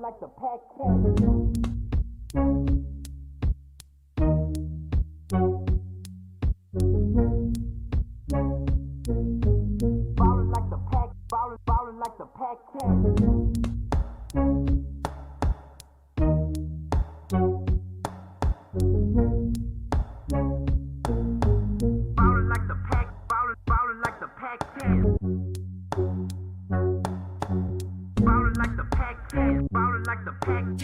Ballin' like the Pac-Man. Ballin' like the ballin' like the Pac-Man. Ballin' like the ballin' like the Pac-Man. Ballin' like the Pac-Man. Ballin' like the Pac-Man.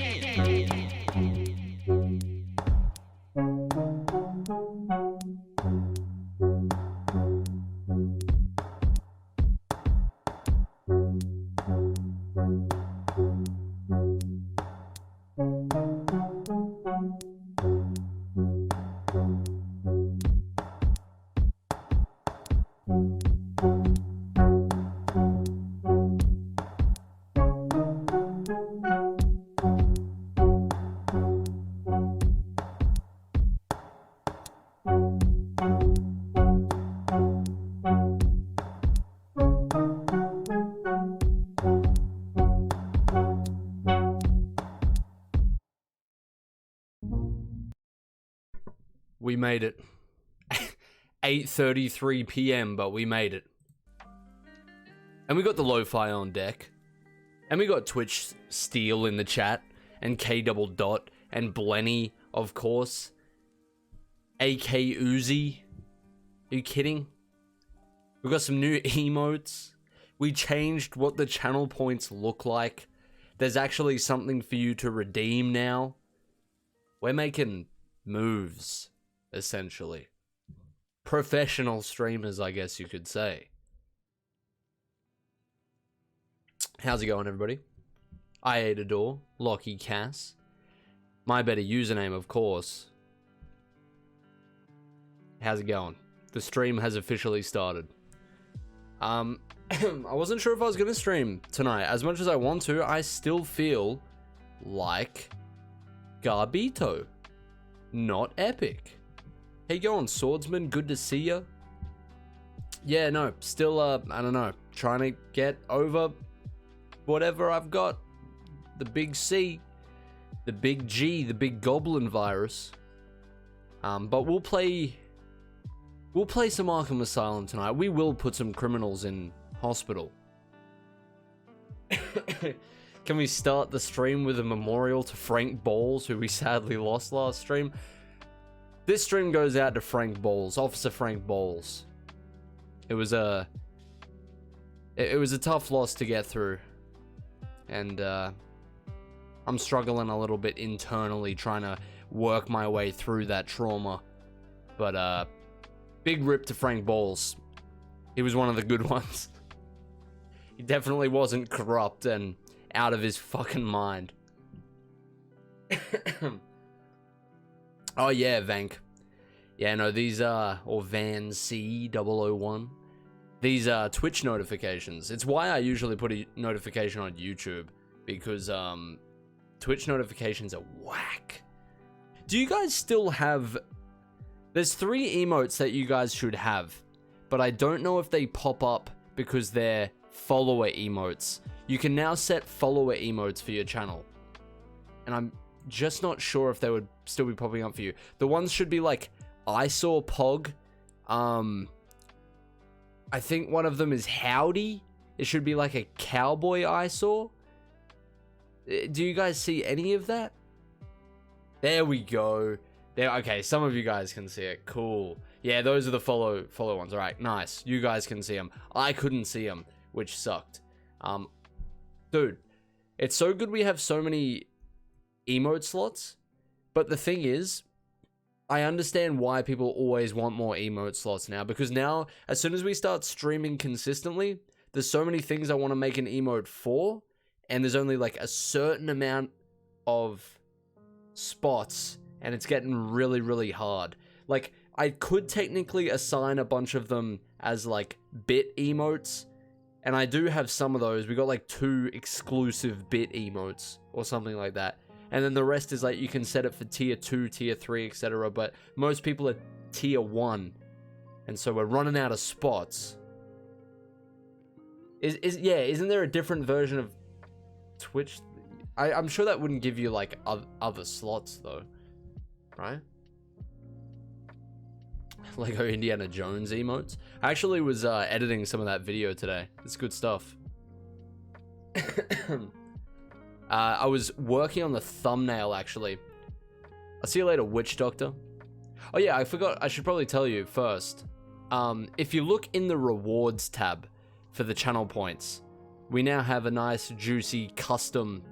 We made it. 8:33 p.m, but we made it. And we got the lo-fi on deck. And we got Twitch Steel in the chat. And K double dot. And Blenny, of course. AK Uzi. Are you kidding? We got some new emotes. We changed what the channel points look like. There's actually something for you to redeem now. We're making moves. Essentially. Professional streamers, I guess you could say. How's it going, everybody? I ate a door, Lockie Cass. My better username, of course. How's it going? The stream has officially started. I wasn't sure if I was going to stream tonight. As much as I want to, I still feel like Garbito. Not epic. How you going, Swordsman? Good to see ya. Yeah, no, still, I don't know, trying to get over whatever I've got. The big C, the big G, the big goblin virus. But we'll play some Arkham Asylum tonight. We will put some criminals in hospital. Can we start the stream with a memorial to Frank Bowles, who we sadly lost last stream? This stream goes out to Frank Bowles, Officer Frank Bowles. It was a tough loss to get through, and I'm struggling a little bit internally trying to work my way through that trauma. But big rip to Frank Bowles. He was one of the good ones. He definitely wasn't corrupt and out of his fucking mind. Oh yeah, Vank. Yeah, no, these or Van C001. These Twitch notifications. It's why I usually put a notification on YouTube, because Twitch notifications are whack. Do you guys still have... There's 3 emotes that you guys should have, but I don't know if they pop up because they're follower emotes. You can now set follower emotes for your channel, and I'm just not sure if they would still be popping up for you. The ones should be like I saw Pog. I think one of them is Howdy. It should be like a cowboy I saw. Do you guys see any of that? There we go. There. Okay, some of you guys can see it. Cool. Yeah, those are the follow ones. All right, nice. You guys can see them. I couldn't see them, which sucked. Dude, it's so good we have so many emote slots, but the thing is, I understand why people always want more emote slots now, because now, as soon as we start streaming consistently, there's so many things I want to make an emote for, and there's only like a certain amount of spots, and it's getting really, really hard. Like, I could technically assign a bunch of them as like bit emotes, and I do have some of those. We got like 2 exclusive bit emotes or something like that. And then the rest is like, you can set it for tier 2, tier 3, etc. But most people are tier 1. And so we're running out of spots. Isn't there a different version of Twitch? I'm sure that wouldn't give you like other slots though, right? Lego Indiana Jones emotes. I actually was editing some of that video today. It's good stuff. I was working on the thumbnail actually. I'll see you later, Witch Doctor. Oh yeah, I forgot. I should probably tell you first. If you look in the rewards tab for the channel points, we now have a nice juicy custom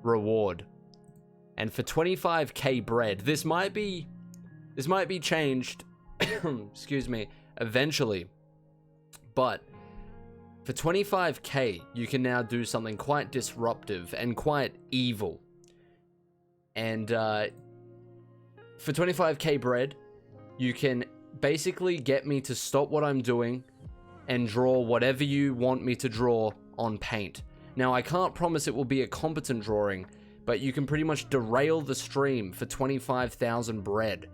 reward. And for 25k bread, this might be changed, excuse me, eventually. But for 25k, you can now do something quite disruptive and quite evil. And for 25k bread, you can basically get me to stop what I'm doing and draw whatever you want me to draw on paint. Now, I can't promise it will be a competent drawing, but you can pretty much derail the stream for 25,000 bread.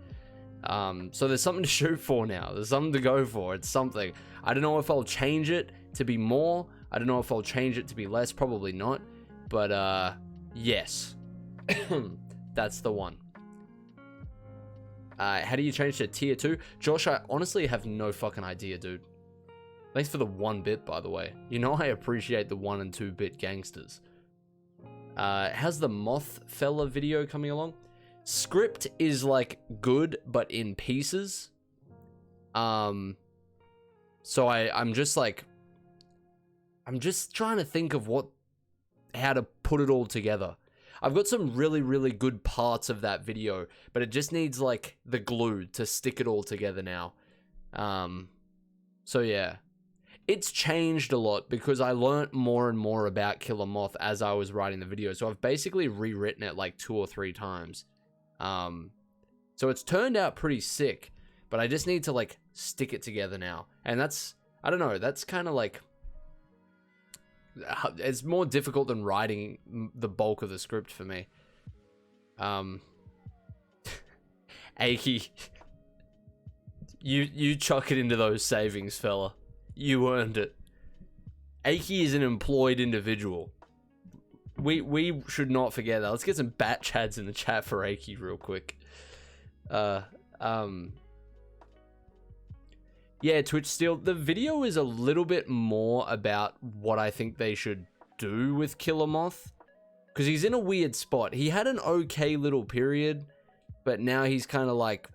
So there's something to shoot for now. There's something to go for. It's something. I don't know if I'll change it to be more. I don't know if I'll change it to be less. Probably not. But, yes. That's the one. How do you change to tier 2? Josh, I honestly have no fucking idea, dude. Thanks for the 1-bit, by the way. You know I appreciate the 1 and 2-bit gangsters. How's the Moth fella video coming along? Script is, like, good, but in pieces. So I'm just, like... I'm just trying to think of how to put it all together. I've got some really, really good parts of that video, but it just needs, like, the glue to stick it all together now. So, yeah. It's changed a lot because I learnt more and more about Killer Moth as I was writing the video. So I've basically rewritten it, like, 2 or 3 times. So it's turned out pretty sick, but I just need to, like, stick it together now. And that's, I don't know, that's kind of, like... It's more difficult than writing the bulk of the script for me. Aki, you chuck it into those savings, fella. You earned it. Aki is an employed individual. We should not forget that. Let's get some bat chads in the chat for Aki real quick. Yeah, Twitch Steel, the video is a little bit more about what I think they should do with Killer Moth. Because he's in a weird spot. He had an okay little period, but now he's kind of like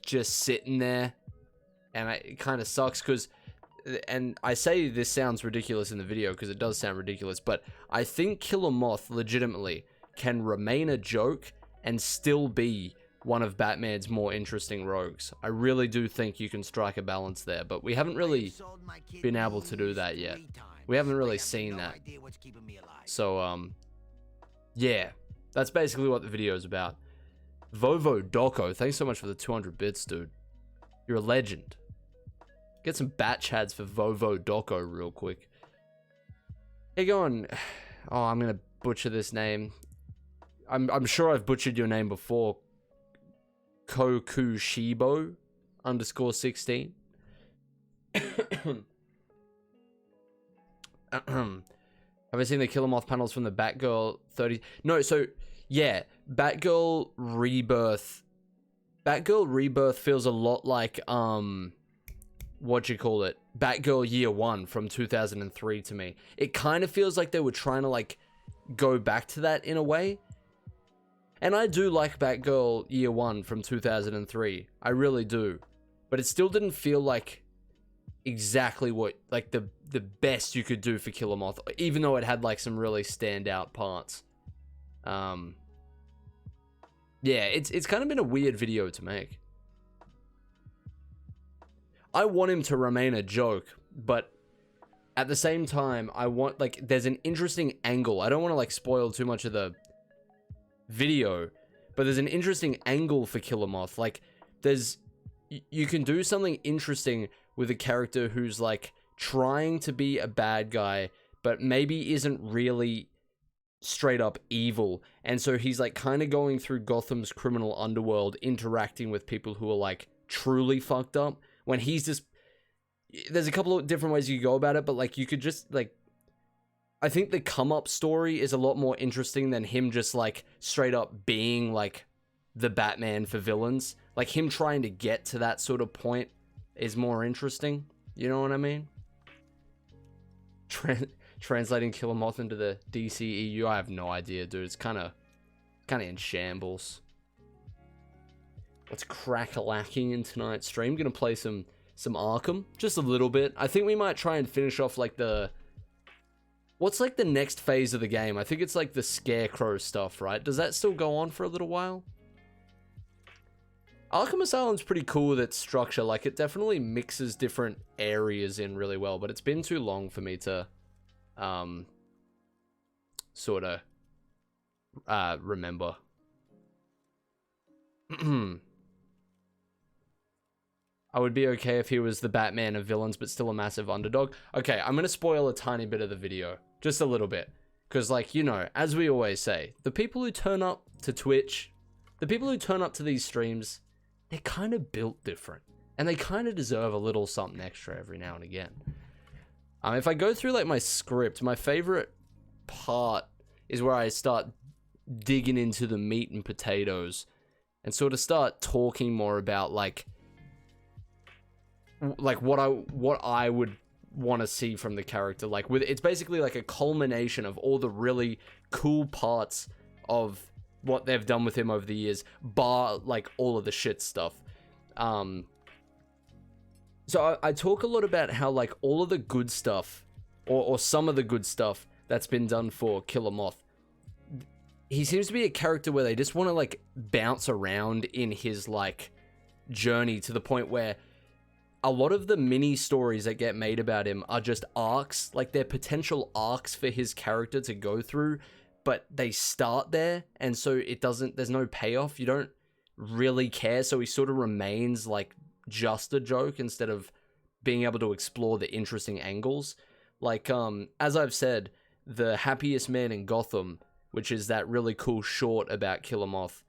just sitting there. And it kind of sucks because, and I say this sounds ridiculous in the video because it does sound ridiculous, but I think Killer Moth legitimately can remain a joke and still be one of Batman's more interesting rogues. I really do think you can strike a balance there, but we haven't really been able to do that yet. We haven't really seen that. So, yeah, that's basically what the video is about. Vovo Doco, thanks so much for the 200 bits, dude. You're a legend. Get some bat chads for Vovo Doco real quick. Hey, going. Oh, I'm gonna butcher this name. I'm sure I've butchered your name before. Kokushibo _16. Have I seen the Killer Moth panels from the Batgirl 30? No, so yeah, Batgirl Rebirth. Batgirl Rebirth feels a lot like what you call it? Batgirl Year 1 from 2003 to me. It kind of feels like they were trying to like go back to that in a way. And I do like Batgirl Year 1 from 2003. I really do. But it still didn't feel like exactly what, like the best you could do for Killer Moth, even though it had like some really standout parts. Yeah, it's kind of been a weird video to make. I want him to remain a joke, but at the same time, I want, like, there's an interesting angle. I don't want to like spoil too much of the video, but there's an interesting angle for Killer Moth. Like, you can do something interesting with a character who's like trying to be a bad guy, but maybe isn't really straight up evil, and so he's like kind of going through Gotham's criminal underworld, interacting with people who are like truly fucked up, when he's just, there's a couple of different ways you go about it, but like you could just like I think the come up story is a lot more interesting than him just like straight up being like the Batman for villains. Like him trying to get to that sort of point is more interesting. You know what I mean? Translating Killer Moth into the DCEU, I have no idea, dude. It's kind of in shambles. What's crack-a-lacking in tonight's stream? Gonna play some Arkham, just a little bit. I think we might try and finish off like what's like the next phase of the game? I think it's like the Scarecrow stuff, right? Does that still go on for a little while? Arkham Asylum's pretty cool with its structure. Like, it definitely mixes different areas in really well, but it's been too long for me to sort of remember. I would be okay if he was the Batman of villains, but still a massive underdog. Okay, I'm going to spoil a tiny bit of the video. Just a little bit. Because, like, you know, as we always say, the people who turn up to Twitch, the people who turn up to these streams, they're kind of built different. And they kind of deserve a little something extra every now and again. If I go through, like, my script, my favorite part is where I start digging into the meat and potatoes and sort of start talking more about, like what I would want to see from the character. Like, it's basically like a culmination of all the really cool parts of what they've done with him over the years, bar like all of the shit stuff. So I talk a lot about how, like, all of the good stuff, or some of the good stuff that's been done for Killer Moth, he seems to be a character where they just want to, like, bounce around in his, like, journey to the point where a lot of the mini stories that get made about him are just arcs, like they're potential arcs for his character to go through, but they start there, and so there's no payoff. You don't really care, so he sort of remains like just a joke instead of being able to explore the interesting angles. Like, as I've said, The Happiest Man in Gotham, which is that really cool short about Killer Moth,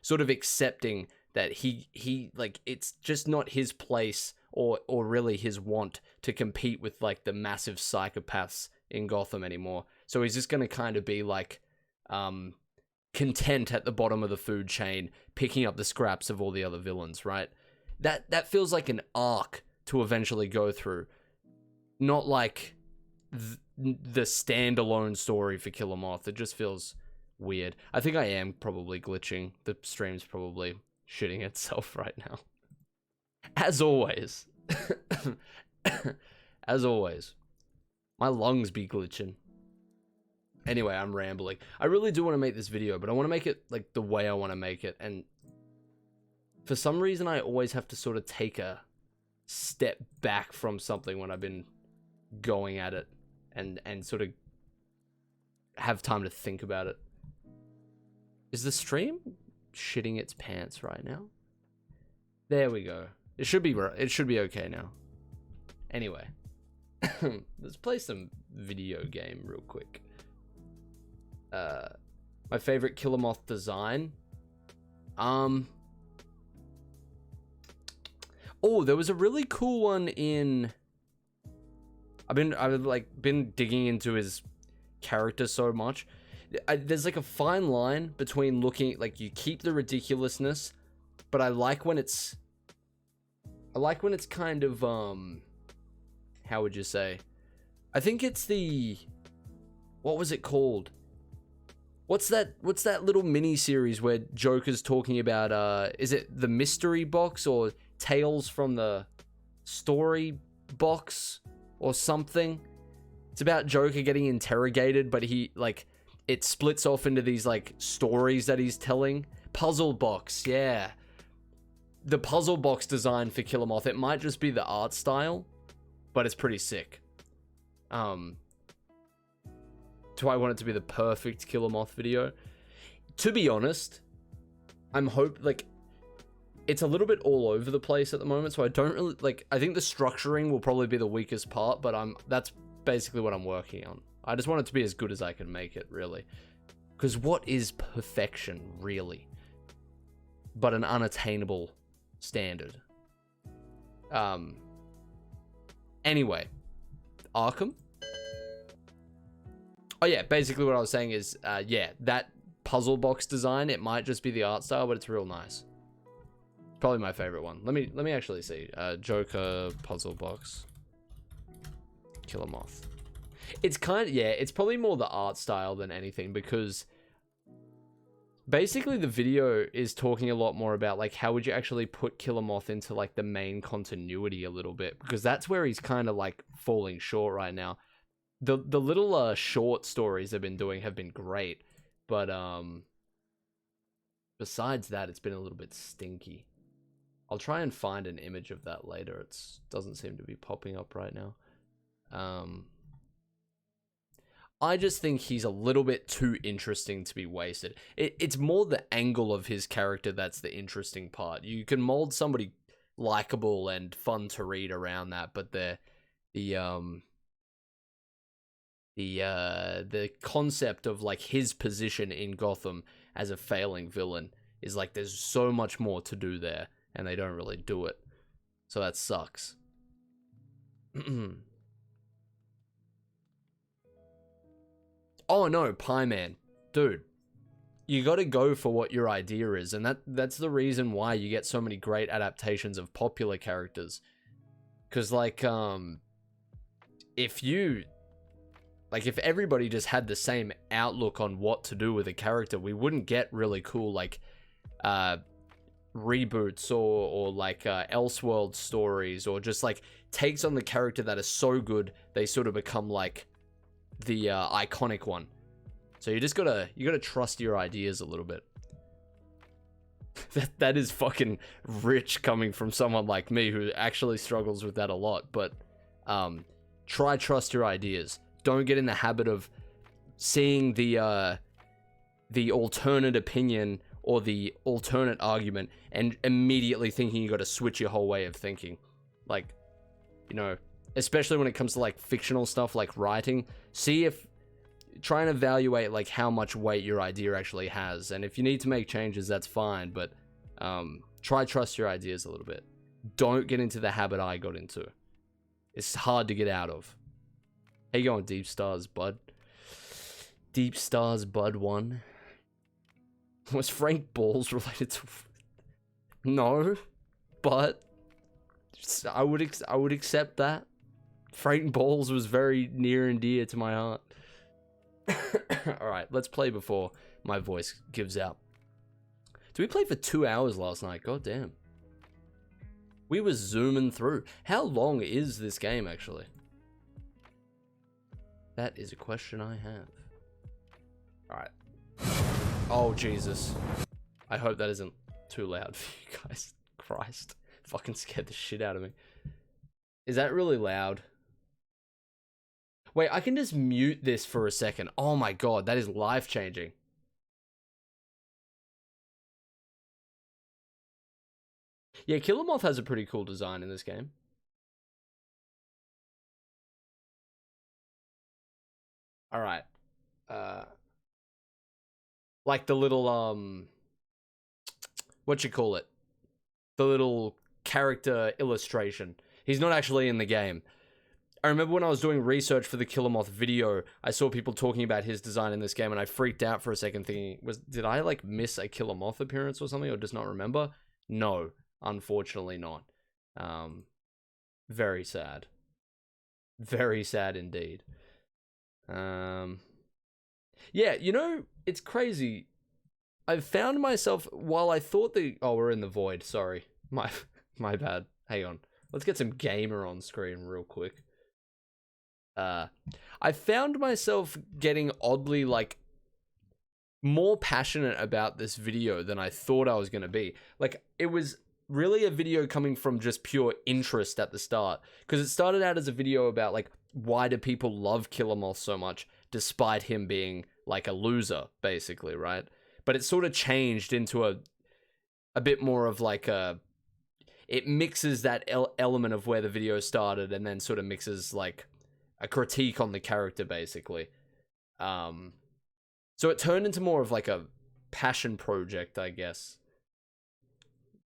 sort of accepting that he like, it's just not his place or really his want to compete with, like, the massive psychopaths in Gotham anymore. So he's just gonna kind of be like, content at the bottom of the food chain, picking up the scraps of all the other villains, right? That feels like an arc to eventually go through, not like the standalone story for Killer Moth. It just feels weird. I think I am probably glitching. The stream's probably shitting itself right now. As always. As always. My lungs be glitching. Anyway, I'm rambling. I really do want to make this video, but I want to make it, like, the way I want to make it. And for some reason, I always have to sort of take a step back from something when I've been going at it and sort of have time to think about it. Is the stream shitting its pants right now? There we go. It should be okay now. Anyway, let's play some video game real quick. My favorite Killer Moth design. Oh, there was a really cool one in. I've been digging into his character so much. There's like a fine line between looking, like, you keep the ridiculousness, but I like when it's kind of, how would you say? I think it's what was it called? What's that little mini series where Joker's talking about, is it the mystery box or Tales from the Story Box or something? It's about Joker getting interrogated, but it splits off into these, like, stories that he's telling. Puzzle box, yeah. The puzzle box design for Killer Moth, it might just be the art style, but it's pretty sick. Do I want it to be the perfect Killer Moth video? To be honest, it's a little bit all over the place at the moment, so I don't really, I think the structuring will probably be the weakest part, but that's basically what I'm working on. I just want it to be as good as I can make it, really. Because what is perfection, really? But an unattainable standard. Anyway. Arkham? Oh yeah, basically what I was saying is, yeah, that puzzle box design, it might just be the art style, but it's real nice. Probably my favorite one. Let me actually see. Joker puzzle box. Killer Moth. It's kind of, yeah, it's probably more the art style than anything, because basically the video is talking a lot more about like how would you actually put Killer Moth into like the main continuity a little bit, because that's where he's kind of like falling short right now. The little short stories they've been doing have been great, but besides that, it's been a little bit stinky. I'll try and find an image of that later. It doesn't seem to be popping up right now. I just think he's a little bit too interesting to be wasted. It's more the angle of his character that's the interesting part. You can mold somebody likable and fun to read around that, but the concept of like his position in Gotham as a failing villain is like there's so much more to do there, and they don't really do it. So that sucks. Oh no, Pie Man. Dude, you gotta go for what your idea is, and that's the reason why you get so many great adaptations of popular characters. Cause like, if everybody just had the same outlook on what to do with a character, we wouldn't get really cool, like, reboots or like, Elseworld stories, or just like takes on the character that is so good, they sort of become like the iconic one. So you gotta trust your ideas a little bit. that is fucking rich coming from someone like me who actually struggles with that a lot. But trust your ideas. Don't get in the habit of seeing the alternate opinion or the alternate argument and immediately thinking you got to switch your whole way of thinking. Like, you know, especially when it comes to like fictional stuff like writing, try and evaluate like how much weight your idea actually has, and if you need to make changes, that's fine, but trust your ideas a little bit. Don't get into the habit I got into. It's hard to get out of. How you going, Deep Stars Bud? Deep Stars Bud 1. Was Frank Balls related to... No, but I would accept that. Frank Balls was very near and dear to my heart. Alright, let's play before my voice gives out. Did we play for 2 hours last night? God damn. We were zooming through. How long is this game, actually? That is a question I have. Alright. Oh, Jesus. I hope that isn't too loud for you guys. Christ. Fucking scared the shit out of me. Is that really loud? Wait, I can just mute this for a second. Oh my god, that is life-changing. Yeah, Killer Moth has a pretty cool design in this game. Alright. Like the little, what you call it? The little character illustration. He's not actually in the game. I remember when I was doing research for the Killer Moth video, I saw people talking about his design in this game, and I freaked out for a second thinking, did I like miss a Killer Moth appearance or something, or just not remember? No, unfortunately not. Very sad. Very sad indeed. Yeah, you know, it's crazy. I've found myself, while I thought oh, we're in the void, sorry. My bad. Hang on. Let's get some gamer on screen real quick. I found myself getting oddly, like, more passionate about this video than I thought I was going to be. Like, it was really a video coming from just pure interest at the start. Because it started out as a video about, like, why do people love Killer Moth so much, despite him being, like, a loser, basically, right? But it sort of changed into a bit more of, like, it mixes that element of where the video started, and then sort of mixes, like, a critique on the character, basically. So it turned into more of like a passion project, I guess.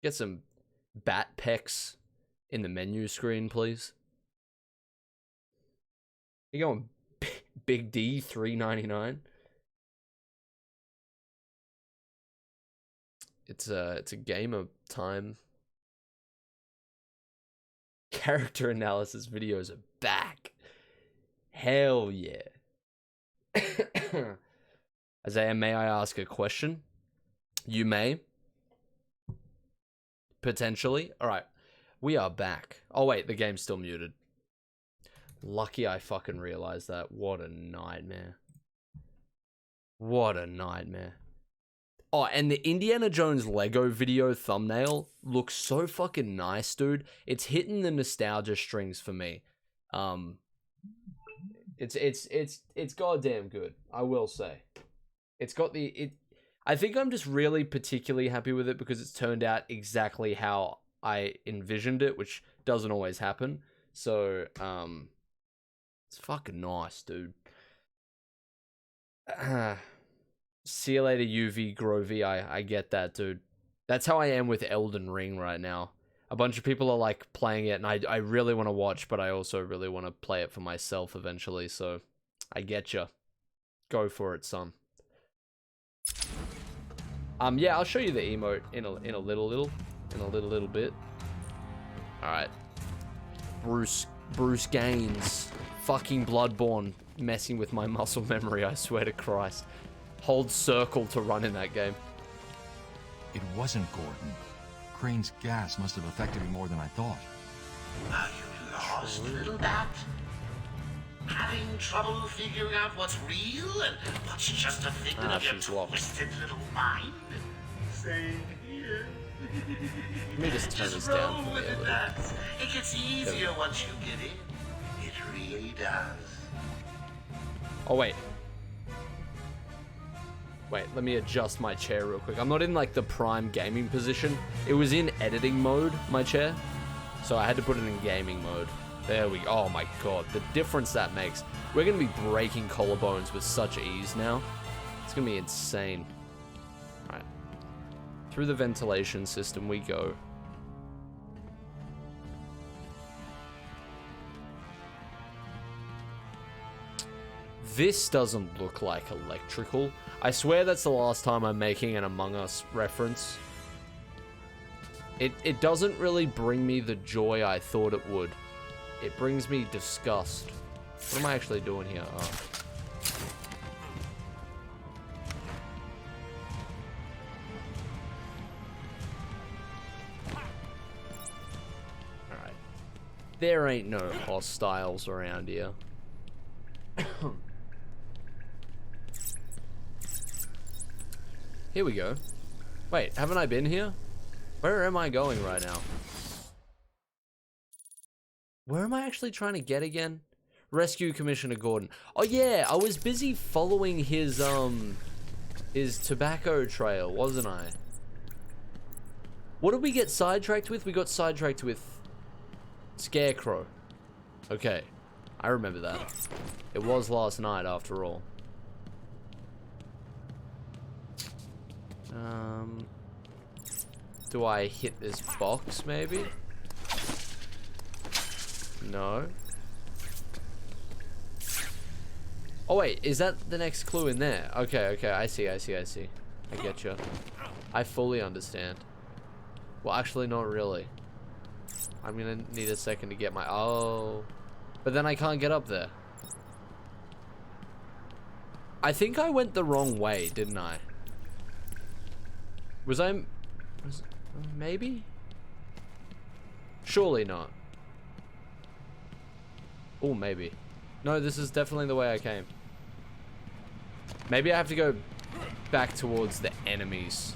Get some bat pecs in the menu screen, please. You going Big D, $3.99. It's a gamer time. Character analysis videos are back. Hell yeah. Eyezayar, may I ask a question? You may. Potentially. Alright. We are back. Oh wait, the game's still muted. Lucky I fucking realized that. What a nightmare. What a nightmare. Oh, and the Indiana Jones Lego video thumbnail looks so fucking nice, dude. It's hitting the nostalgia strings for me. It's goddamn good, I will say. It's got I think I'm just really particularly happy with it because it's turned out exactly how I envisioned it, which doesn't always happen. So, it's fucking nice, dude. See you later, UV Grovey. I get that, dude. That's how I am with Elden Ring right now. A bunch of people are like playing it, and I really want to watch, but I also really want to play it for myself eventually. So, I get ya. Go for it, son. Yeah, I'll show you the emote in a little bit. All right, Bruce Gaines, fucking Bloodborne, messing with my muscle memory. I swear to Christ. Hold circle to run in that game. It wasn't Gordon. Crane's gas must have affected me more than I thought. Are you lost, little bat? Having trouble figuring out what's real and what's just a figment of your she's locked. twisted little mind? Same here. Let me just turn this down for me a little. It gets easier once you get in. It really does. Oh, wait. Wait, let me adjust my chair real quick. I'm not in, like, the prime gaming position. It was in editing mode, my chair. So I had to put it in gaming mode. There we go. Oh, my God. The difference that makes. We're going to be breaking collarbones with such ease now. It's going to be insane. All right. Through the ventilation system we go. This doesn't look like electrical. I swear that's the last time I'm making an Among Us reference. It doesn't really bring me the joy I thought it would. It brings me disgust. What am I actually doing here? Oh. Alright. There ain't no hostiles around here. Here we go. Wait, haven't I been here? Where am I going right now? Where am I actually trying to get again? Rescue Commissioner Gordon. Oh yeah, I was busy following his tobacco trail, wasn't I? What did we get sidetracked with? We got sidetracked with Scarecrow. Okay, I remember that. It was last night after all. Do I hit this box maybe? No. Oh wait, is that the next clue in there? Okay, I see. I get you. I fully understand. Well, actually, not really. I'm gonna need a second to get my... Oh. But then I can't get up there. I think I went the wrong way, didn't I? Maybe? Surely not. Oh, maybe. No, this is definitely the way I came. Maybe I have to go back towards the enemies.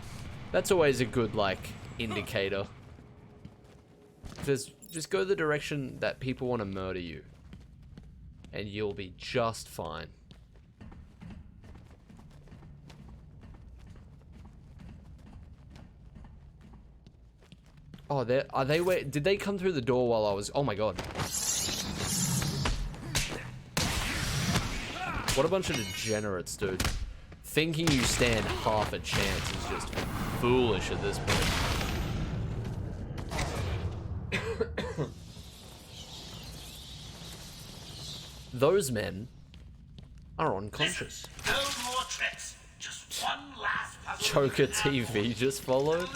That's always a good, like, indicator. Just go the direction that people want to murder you. And you'll be just fine. Oh, did they come through the door while I was... Oh my God. What a bunch of degenerates, dude. Thinking you stand half a chance is just foolish at this point. Those men are unconscious. No more tricks. Just one last puzzle. Joker TV just followed.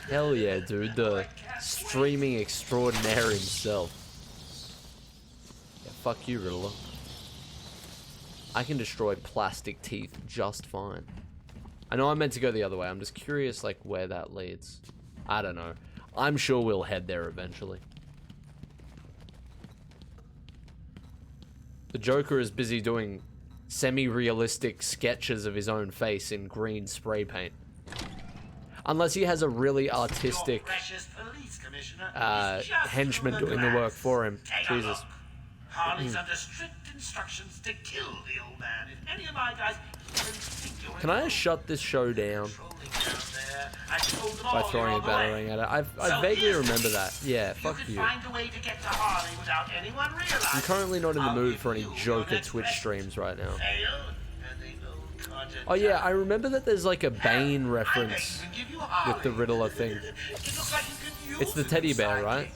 Hell yeah, dude. The streaming extraordinaire himself. Yeah, fuck you, Riddler. I can destroy plastic teeth just fine. I know I'm meant to go the other way. I'm just curious, like, where that leads. I don't know. I'm sure we'll head there eventually. The Joker is busy doing semi-realistic sketches of his own face in green spray paint. Unless he has a really artistic henchman doing the work for him. Jesus. Harley's under strict instructions to kill the old man. If any of my guys Can I shut this show down by throwing a batarang at it? I vaguely remember that. Yeah, fuck you. I'm currently not in the mood for any Joker Twitch streams right now. Oh yeah, I remember that there's like a Bane reference with the Riddler thing. It's the teddy bear, right?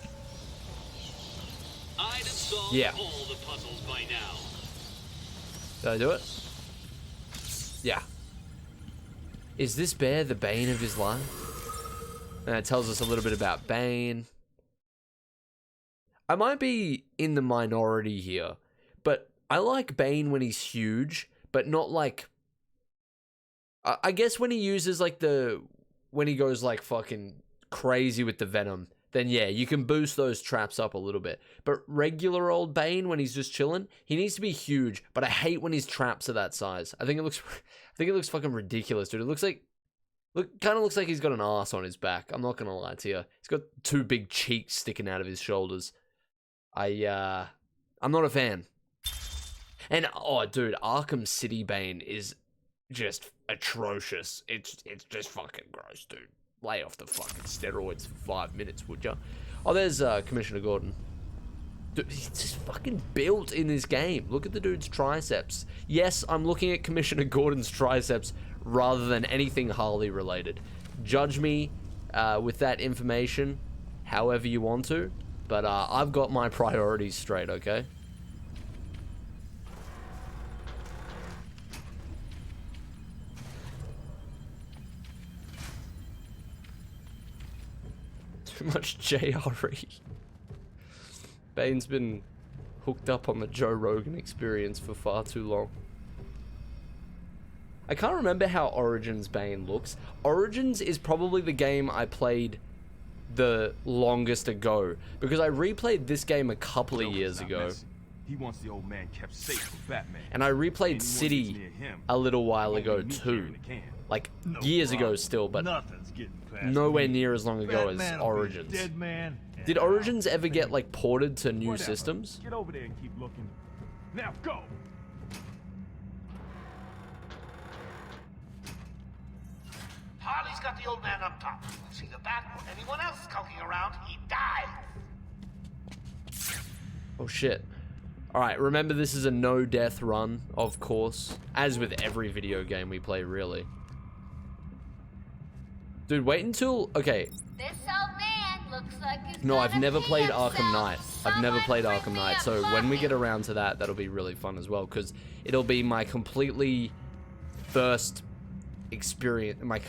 Yeah. Did I do it? Yeah. Is this bear the bane of his life? And it tells us a little bit about Bane. I might be in the minority here, but I like Bane when he's huge, but not like... I guess when he uses like when he goes like fucking crazy with the venom, then yeah, you can boost those traps up a little bit. But regular old Bane, when he's just chilling, he needs to be huge, but I hate when his traps are that size. I think it looks fucking ridiculous, dude. It looks like... kind of looks like he's got an ass on his back. I'm not gonna lie to you. He's got two big cheeks sticking out of his shoulders. I'm not a fan. And oh, dude, Arkham City Bane is just atrocious. It's just fucking gross, dude. Lay off the fucking steroids for 5 minutes, would ya? Oh, there's Commissioner Gordon. Dude, he's just fucking built in this game. Look at the dude's triceps. Yes, I'm looking at Commissioner Gordon's triceps rather than anything Harley related. Judge me with that information however you want to, but I've got my priorities straight, okay? Too much JRE. Bane's been hooked up on the Joe Rogan experience for far too long. I can't remember how Origins Bane looks. Origins is probably the game I played the longest ago, because I replayed this game a couple of years ago. He wants the old man kept safe from Batman. And I replayed City a little while ago too. Like years ago still, but nowhere near as long ago as Origins. Did Origins ever get like ported to new systems? Get over there and keep looking. Now go. Harley's got the old man up top. See the bat or anyone else skulking around, he dies. Oh shit. Alright, remember this is a no-death run, of course. As with every video game we play, really. Dude, wait until... Okay. This old man looks like he's No, I've gonna never pee played himself. Arkham Knight. I've never played Someone Arkham bring me Knight, a so when we bucket. get around to that, that'll be really fun as well, because it'll be my completely first experience... My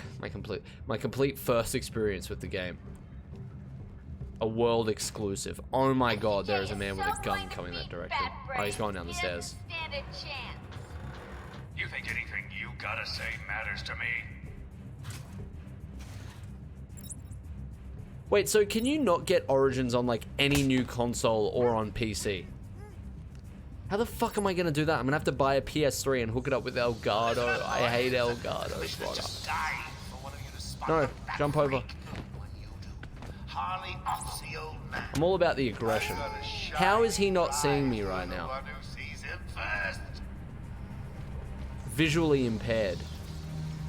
complete first experience with the game. A world exclusive. Oh my god, there is a man with a gun coming that direction. Oh, he's going down the stairs. Stand a chance. You think anything you gotta say matters to me? Wait, so can you not get Origins on like any new console or on PC? How the fuck am I gonna do that? I'm gonna have to buy a PS3 and hook it up with Elgato. I hate Elgato, brother. No, jump over. Harley offs the old man. I'm all about the aggression. How is he not seeing me right now? One who sees him first. Visually impaired.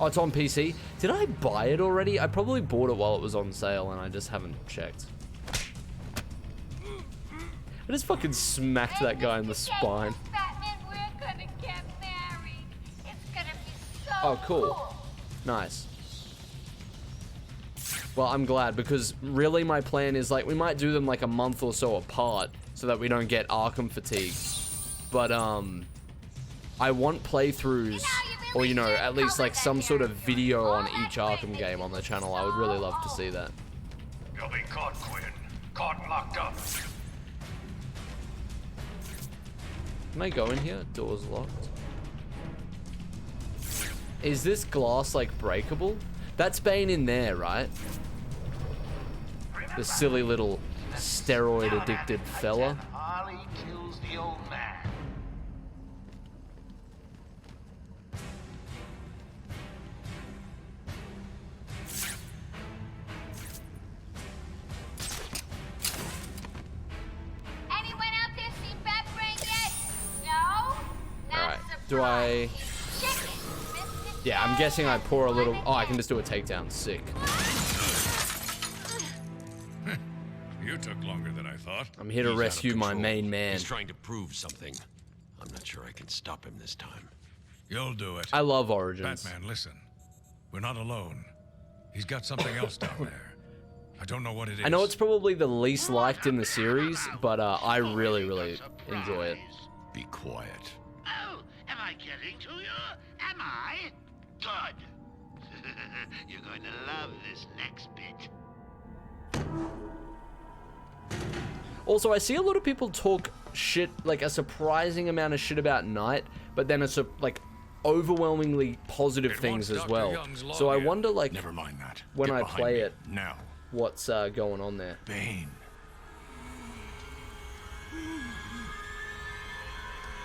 Oh, it's on PC? Did I buy it already? I probably bought it while it was on sale and I just haven't checked. I just fucking smacked that guy in the spine. Batman, we're gonna get married. It's gonna be so Oh, cool. Nice. Well, I'm glad, because really my plan is like, we might do them like a month or so apart so that we don't get Arkham fatigue. But, I want playthroughs, or you know, at least like some sort of video on each Arkham game on the channel. I would really love to see that. You'll be caught, Quinn. Caught and locked up. Can I go in here? Door's locked. Is this glass like breakable? That's Bane in there, right? The silly little steroid addicted fella. Harley kills the old man. Anyone out there seen Bat Brain yet? No? Not Alright, surprised. do I... Chicken, Mr. Yeah, I'm guessing I pour a little... Oh, I can just do a takedown. Sick. You took longer than I thought. I'm here to rescue my main man. He's trying to prove something. I'm not sure I can stop him this time. You'll do it. I love Origins. Batman, listen. We're not alone. He's got something else down there. I don't know what it is. I know it's probably the least liked in the series, but I really, really enjoy it. Be quiet. Oh, am I getting to you? Am I? Good. You're going to love this next bit. Also, I see a lot of people talk shit, like a surprising amount of shit about Night, but then it's like overwhelmingly positive things as well. So I wonder, like, Never mind that. when Get I behind play me. it, Now. what's going on there. Bane.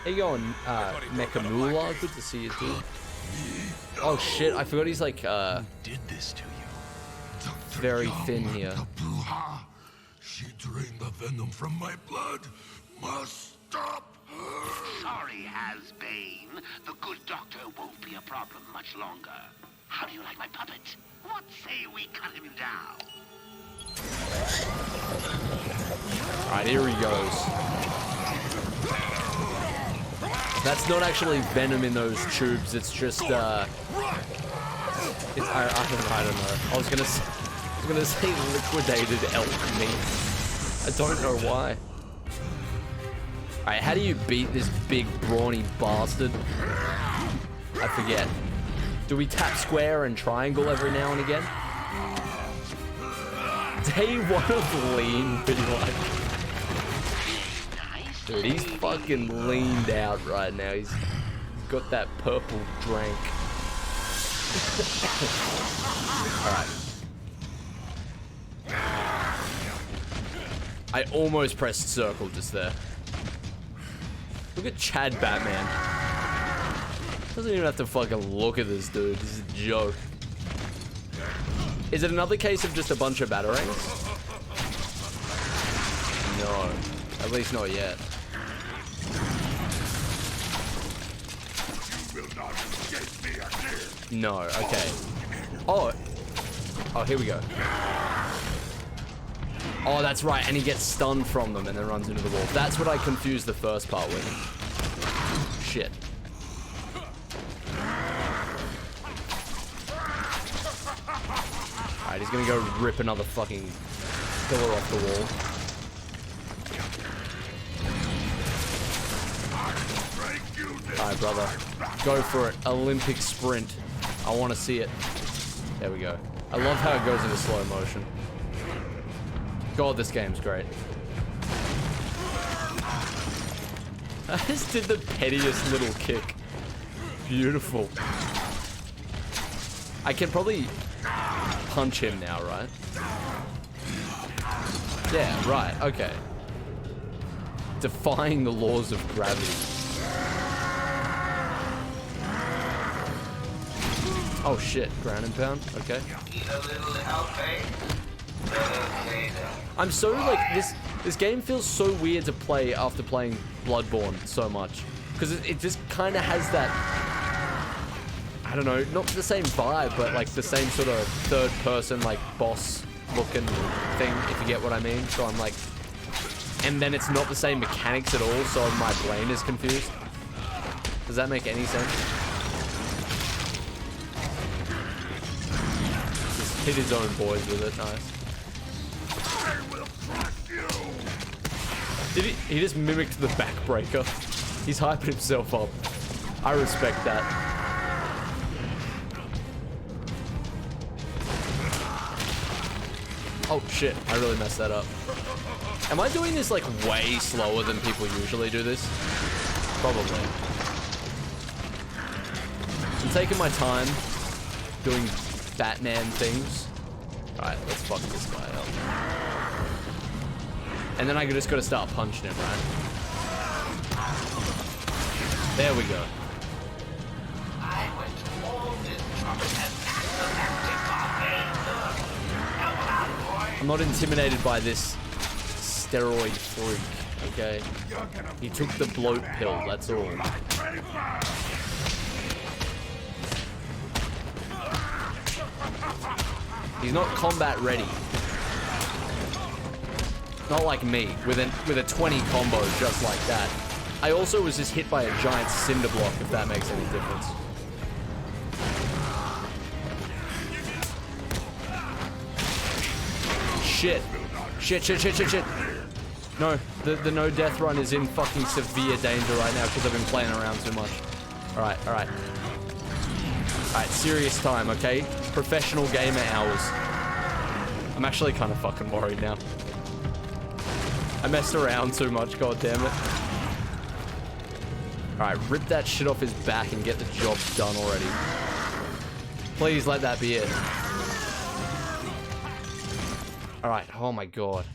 How you going, Mekamula? Good to see you, dude. Oh shit, I forgot he's like, Did this to you? very thin here. She drained the venom from my blood. Must stop her. Sorry, Bane. The good doctor won't be a problem much longer. How do you like my puppet? What say we cut him down? Alright, here he goes. That's not actually venom in those tubes, it's just, I don't know. I was gonna say liquidated elk meat. I don't know why. Alright, how do you beat this big brawny bastard? I forget. Do we tap square and triangle every now and again? Day one of lean, pretty like. Dude, he's fucking leaned out right now. He's got that purple drank. Alright. I almost pressed circle just there. Look at Chad Batman. Doesn't even have to fucking look at this dude. This is a joke. Is it another case of just a bunch of batarangs? No. At least not yet. No, okay. Oh. Oh, here we go. Oh, that's right, and he gets stunned from them and then runs into the wall. That's what I confused the first part with. Shit. Alright, he's gonna go rip another fucking pillar off the wall. Alright, brother. Go for it. Olympic sprint. I want to see it. There we go. I love how it goes into slow motion. God, this game's great. I just did the pettiest little kick. Beautiful. I can probably punch him now, right? Yeah, right, okay. Defying the laws of gravity. Oh shit, ground and pound, okay. I'm so like, this game feels so weird to play after playing Bloodborne so much. Because it just kind of has that, I don't know, not the same vibe, but like the same sort of third person, like boss looking thing, if you get what I mean. So I'm like, and then it's not the same mechanics at all, so my brain is confused. Does that make any sense? Just hit his own boys with it, nice. Did he just mimicked the backbreaker? He's hyping himself up. I respect that. Oh shit, I really messed that up. Am I doing this like way slower than people usually do this? Probably. I'm taking my time doing Batman things. Alright, let's fuck this guy up. And then I just gotta start punching him, right? There we go. I'm not intimidated by this steroid freak, okay? He took the bloat pill, that's all. He's not combat ready. Not like me, with a 20 combo just like that. I also was just hit by a giant cinder block, if that makes any difference. Shit. Shit. No, the no death run is in fucking severe danger right now because I've been playing around too much. Alright. Alright, serious time, okay? Professional gamer hours. I'm actually kind of fucking worried now. I messed around too much, god damn it. Alright, rip that shit off his back and get the job done already. Please let that be it. Alright, oh my god.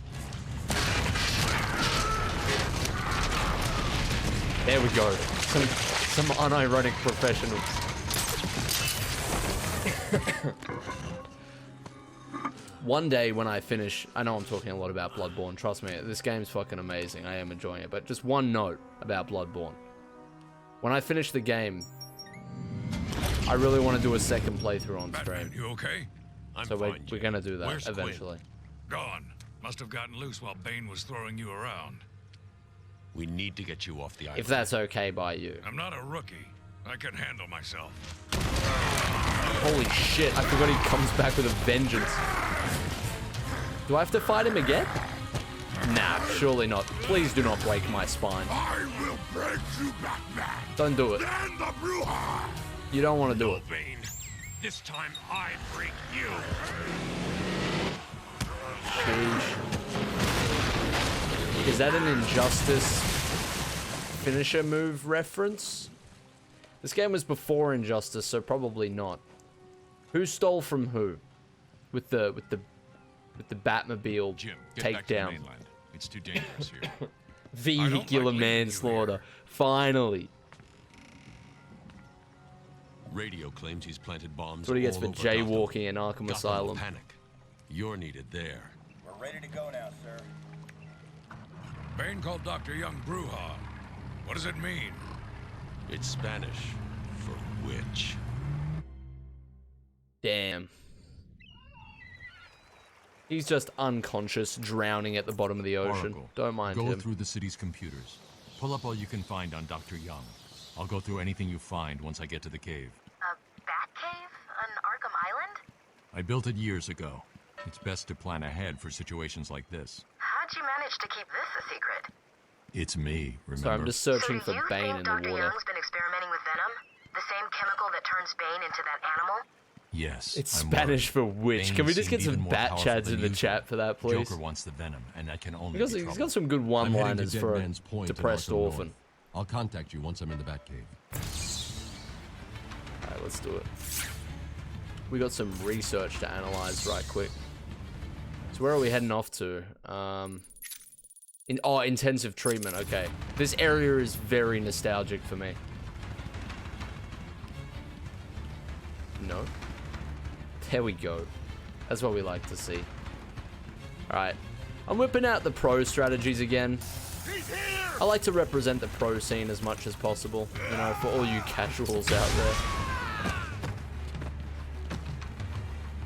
There we go. Some unironic professionals. One day when I finish, I know I'm talking a lot about Bloodborne, trust me, this game's fucking amazing, I am enjoying it, but just one note about Bloodborne. When I finish the game, I really want to do a second playthrough on stream. Batman, you okay? So we're gonna do that Where's eventually. Quinn? Gone. Must have gotten loose while Bane was throwing you around. We need to get you off the island. If that's okay by you. I'm not a rookie. I can handle myself. Holy shit, I forgot he comes back with a vengeance. Do I have to fight him again? Nah, surely not. Please do not break my spine. I will break you, Batman. Don't do it. And the Bruja. You don't want to do it. Bane. This time I break you. Sheesh. Is that an Injustice finisher move reference? This game was before Injustice, so probably not. Who stole from who? With the Batmobile Jim, get back to the takedown. mainland. It's too dangerous here. Vehicular manslaughter. Finally. Radio claims he's planted bombs. That's what he gets all for over Gotham. jaywalking in Arkham Gotham will Asylum. Panic. You're needed there. We're ready to go now, sir. Bane called Dr. Young Bruja. What does it mean? It's Spanish for witch. Damn. He's just unconscious, drowning at the bottom of the ocean. Oracle, Don't mind go him. through the city's computers. Pull up all you can find on Dr. Young. I'll go through anything you find once I get to the cave. A bat cave on Arkham Island? I built it years ago. It's best to plan ahead for situations like this. How'd you manage to keep this a secret? It's me, remember? So I'm just searching So for you Bane think in Dr. the water. Young's been experimenting with venom? The same chemical that turns Bane into that animal? Yes. It's I'm Spanish worried. for witch. Bane Can we just get seemed some even more bat powerful chads than in the usual. chat for that, please? Joker wants the venom, and that can only He's be got trouble. some good I'm one-liners heading to for Dead a Man's Point in depressed Arkham orphan. North. I'll contact you once I'm in the Batcave. Alright, let's do it. We got some research to analyze right quick. So where are we heading off to? Intensive treatment, okay. This area is very nostalgic for me. No. There we go. That's what we like to see. Alright. I'm whipping out the pro strategies again. I like to represent the pro scene as much as possible, you know, for all you casuals out there.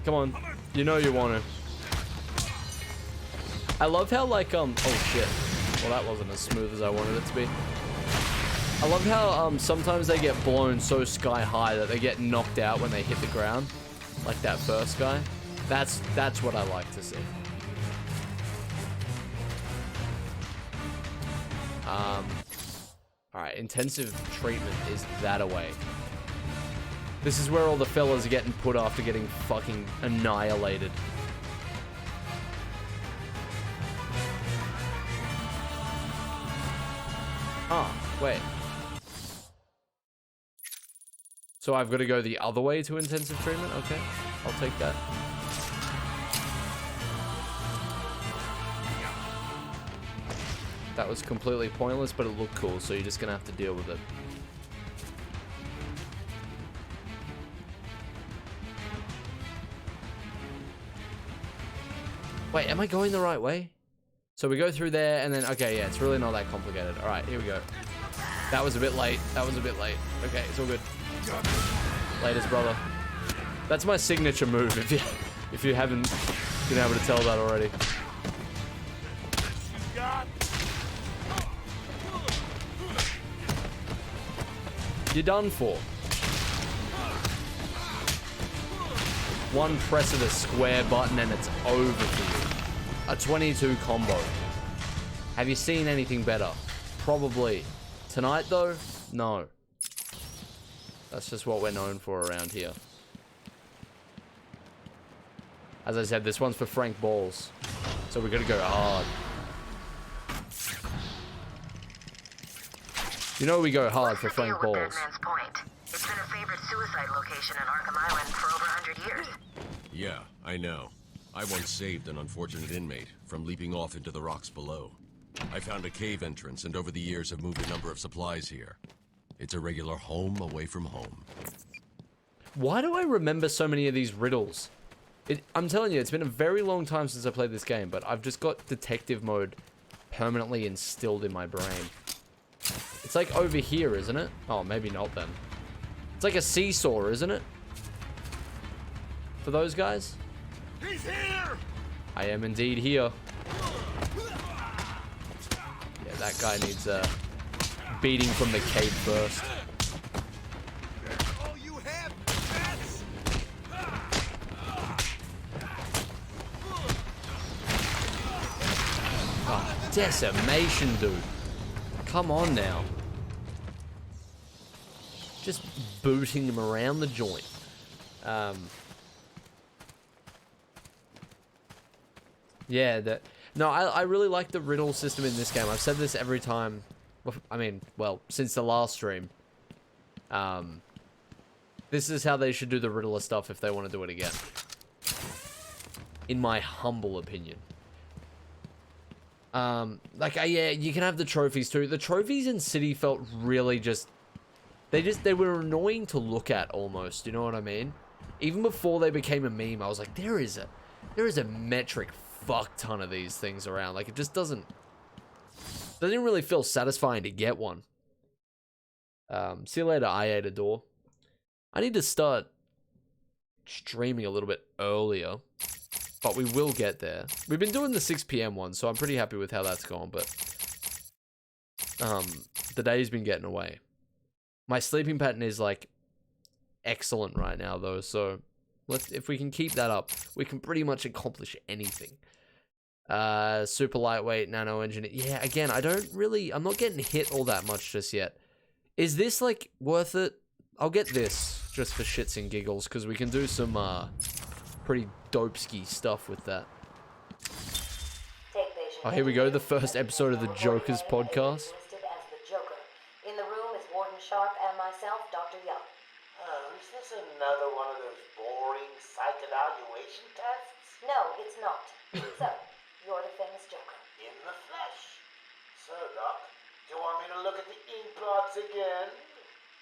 Come on. You know you want to. I love how, like, oh shit. Well, that wasn't as smooth as I wanted it to be. I love how, sometimes they get blown so sky high that they get knocked out when they hit the ground. Like that first guy. That's what I like to see. Alright, Alright, intensive treatment is that away. This is where all the fellas are getting put after getting fucking annihilated. Ah, wait. So I've got to go the other way to intensive treatment? Okay, I'll take that. That was completely pointless, but it looked cool, so you're just gonna have to deal with it. Wait, am I going the right way? So we go through there, and then, okay, yeah, it's really not that complicated. All right, here we go. That was a bit late. That was a bit late. Okay, it's all good. Laters, brother. That's my signature move, if you haven't been able to tell that already. You're done for. One press of the square button and it's over for you. A 22 combo. Have you seen anything better? Probably. Tonight though? No. That's just what we're known for around here. As I said, this one's for Frank Balls. So we're gonna go hard. You know we go hard for Frank Balls. Batman's Point? It's been a favorite suicide location in Arkham Island for over 100 years. Yeah, I know. I once saved an unfortunate inmate from leaping off into the rocks below. I found a cave entrance and over the years have moved a number of supplies here. It's a regular home away from home. Why do I remember so many of these riddles? I'm telling you, it's been a very long time since I played this game, but I've just got detective mode permanently instilled in my brain. It's like over here, isn't it? Oh, maybe not then. It's like a seesaw, isn't it? For those guys? He's here! I am indeed here. Yeah, that guy needs a beating from the cave first. Oh, you have bats! Oh, decimation, dude. Come on now. Just booting him around the joint. Yeah, no, I really like the riddle system in this game. I've said this every time. I mean, well, since the last stream. This is how they should do the riddler stuff if they want to do it again. In my humble opinion. Yeah, you can have the trophies too. The trophies in City felt really they were annoying to look at almost, you know what I mean? Even before they became a meme, I was like, there is a metric fuck ton of these things around. Like, it just doesn't really feel satisfying to get one. See you later, Eyezayar. I need to start streaming a little bit earlier. But we will get there. We've been doing the 6 PM one, so I'm pretty happy with how that's gone, but the day's been getting away. My sleeping pattern is like excellent right now though, so if we can keep that up, we can pretty much accomplish anything. Super lightweight nano engine. Yeah, again, I'm not getting hit all that much just yet. Is this like worth it? I'll get this just for shits and giggles because we can do some pretty dope-ski stuff with that. Oh, here we go, the first episode of the Joker's podcast. In the room is Warden Sharp and myself, Dr. Young. Is this another one of those boring psych evaluation tests? No, it's not. So, you're the famous Joker. In the flesh. So, Doc, do you want me to look at the ink blots again?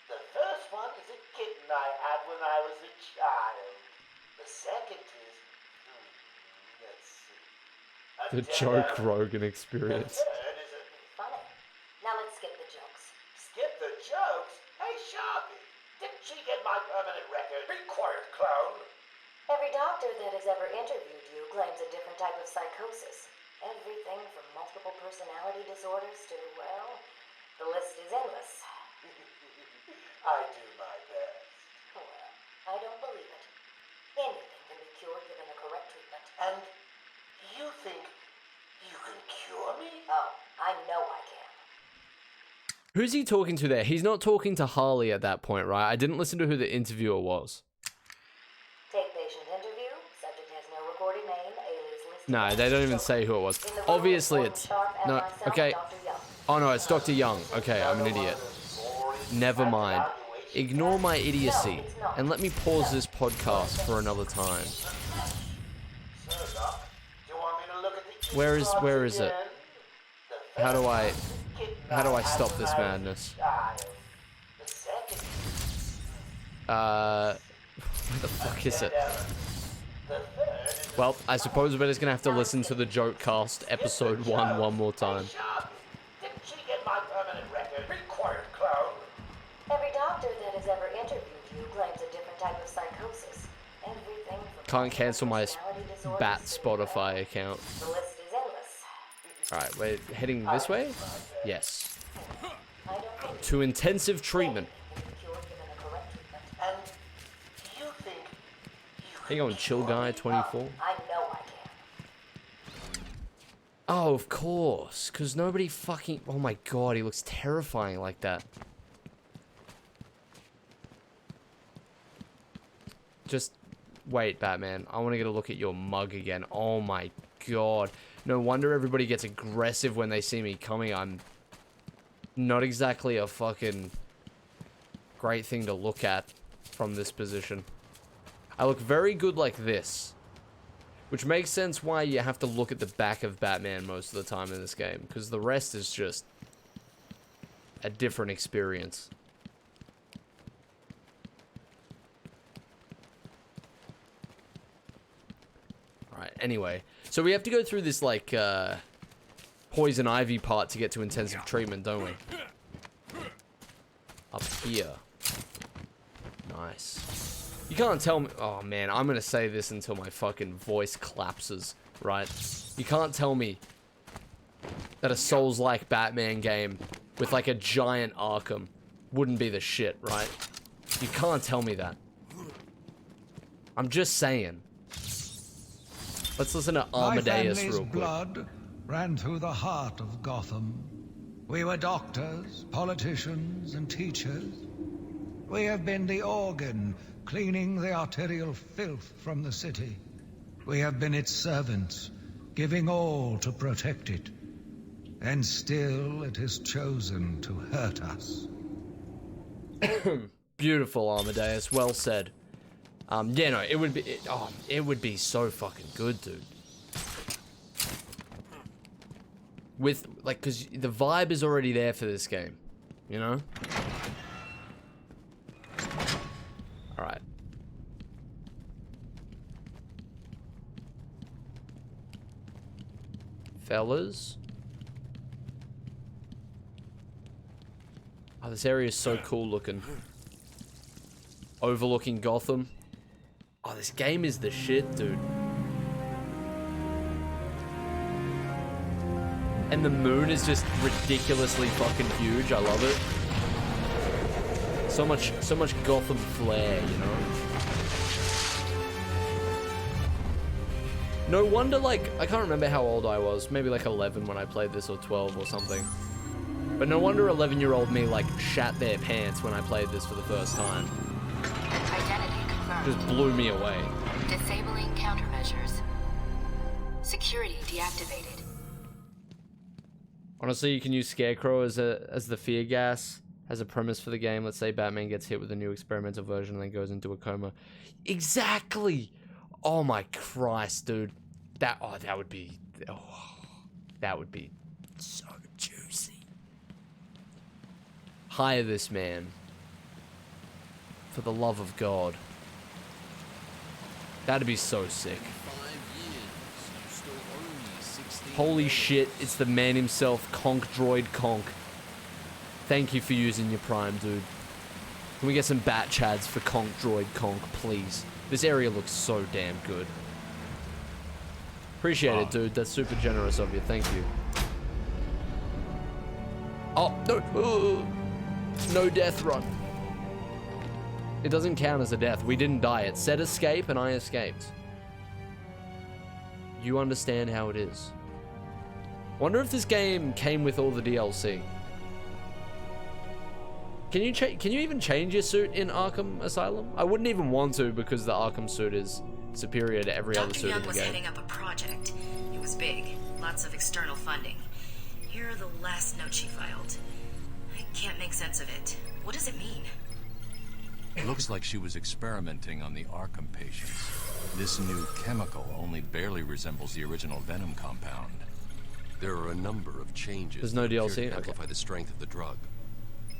The first one is a kitten I had when I was a child. The second is, let's see. The Joe Rogan experience. The third is a... Funny. Now let's skip the jokes. Skip the jokes? Hey, Sharpie, didn't she get my permanent record? Be quiet, clown. Every doctor that has ever interviewed you claims a different type of psychosis. Everything from multiple personality disorders to, well, the list is endless. I do my best. Well, I don't believe it. Anything can be cured given the correct treatment. And you think you can cure me? Oh, I know I can. Who's he talking to there? He's not talking to Harley at that point, right? I didn't listen to who the interviewer was. Take patient interview. Subject has no recorded name, alias listed. No, they don't even say who it was. Obviously, it's... No, okay. Oh, no, it's Dr. Young. Okay, I'm an idiot. Never mind. Ignore my idiocy, and let me pause this podcast for another time. Where is it? How do I stop this madness? Where the fuck is it? Well, I suppose we're just gonna have to listen to the Joke Cast episode 1 more time. Didn't she get my permanent record? Be quiet, clown. Every doctor that has ever interviewed you claims a different type of psychosis. Everything from Can't cancel my personality disorders Bat to, Spotify account. the list is endless. Alright, we're heading this way? Yes. I don't think To intensive treatment. you can be cured given the correct treatment. And you think Hang on, Chill Guy 24. I know I can. Oh, of course. Because nobody fucking... Oh my god, he looks terrifying like that. Just... Wait, Batman. I want to get a look at your mug again. Oh my god. No wonder everybody gets aggressive when they see me coming. I'm... not exactly a fucking... great thing to look at from this position. I look very good like this. Which makes sense why you have to look at the back of Batman most of the time in this game. Because the rest is just a different experience. Alright, anyway. So we have to go through this, like, poison ivy part to get to intensive treatment, don't we? Up here. Nice. You can't tell me... Oh, man, I'm gonna say this until my fucking voice collapses, right? You can't tell me that a Souls-like Batman game with, like, a giant Arkham wouldn't be the shit, right? You can't tell me that. I'm just saying. Let's listen to Amadeus real quick. Blood ran through the heart of Gotham. We were doctors, politicians, and teachers. We have been the organ cleaning the arterial filth from the city. We have been its servants, giving all to protect it. And still it has chosen to hurt us. Beautiful, Amadeus. Well said. Yeah, no, it would be... it would be so fucking good, dude. With, like, because the vibe is already there for this game. You know? Alright. Fellas. Oh, this area is so cool looking. Overlooking Gotham. Oh, this game is the shit, dude. And the moon is just ridiculously fucking huge. I love it. So much Gotham flair, you know? No wonder, like, I can't remember how old I was. Maybe like 11 when I played this, or 12 or something. But no wonder 11-year-old me, like, shat their pants when I played this for the first time. Identity confirmed. Just blew me away. Disabling countermeasures. Security deactivated. Honestly, you can use Scarecrow as the fear gas as a premise for the game. Let's say Batman gets hit with a new experimental version and then goes into a coma. Exactly! Oh my Christ, dude. That would be so juicy. Hire this man. For the love of God. That'd be so sick. Holy shit, it's the man himself, Conk Droid Conk. Thank you for using your Prime, dude. Can we get some bat chads for Conk Droid Conk, please? This area looks so damn good. Appreciate it, dude. That's super generous of you. Thank you. Oh, no. No death run. It doesn't count as a death. We didn't die. It said escape, and I escaped. You understand how it is. Wonder if this game came with all the DLC. Can you even change your suit in Arkham Asylum? I wouldn't even want to because the Arkham suit is superior to every other suit in the game. Dr. Young was heading up a project. It was big, lots of external funding. Here are the last notes she filed. I can't make sense of it. What does it mean? It looks like she was experimenting on the Arkham patients. This new chemical only barely resembles the original Venom compound. There are a number of changes There's no that appear DLC? to amplify the strength of the drug.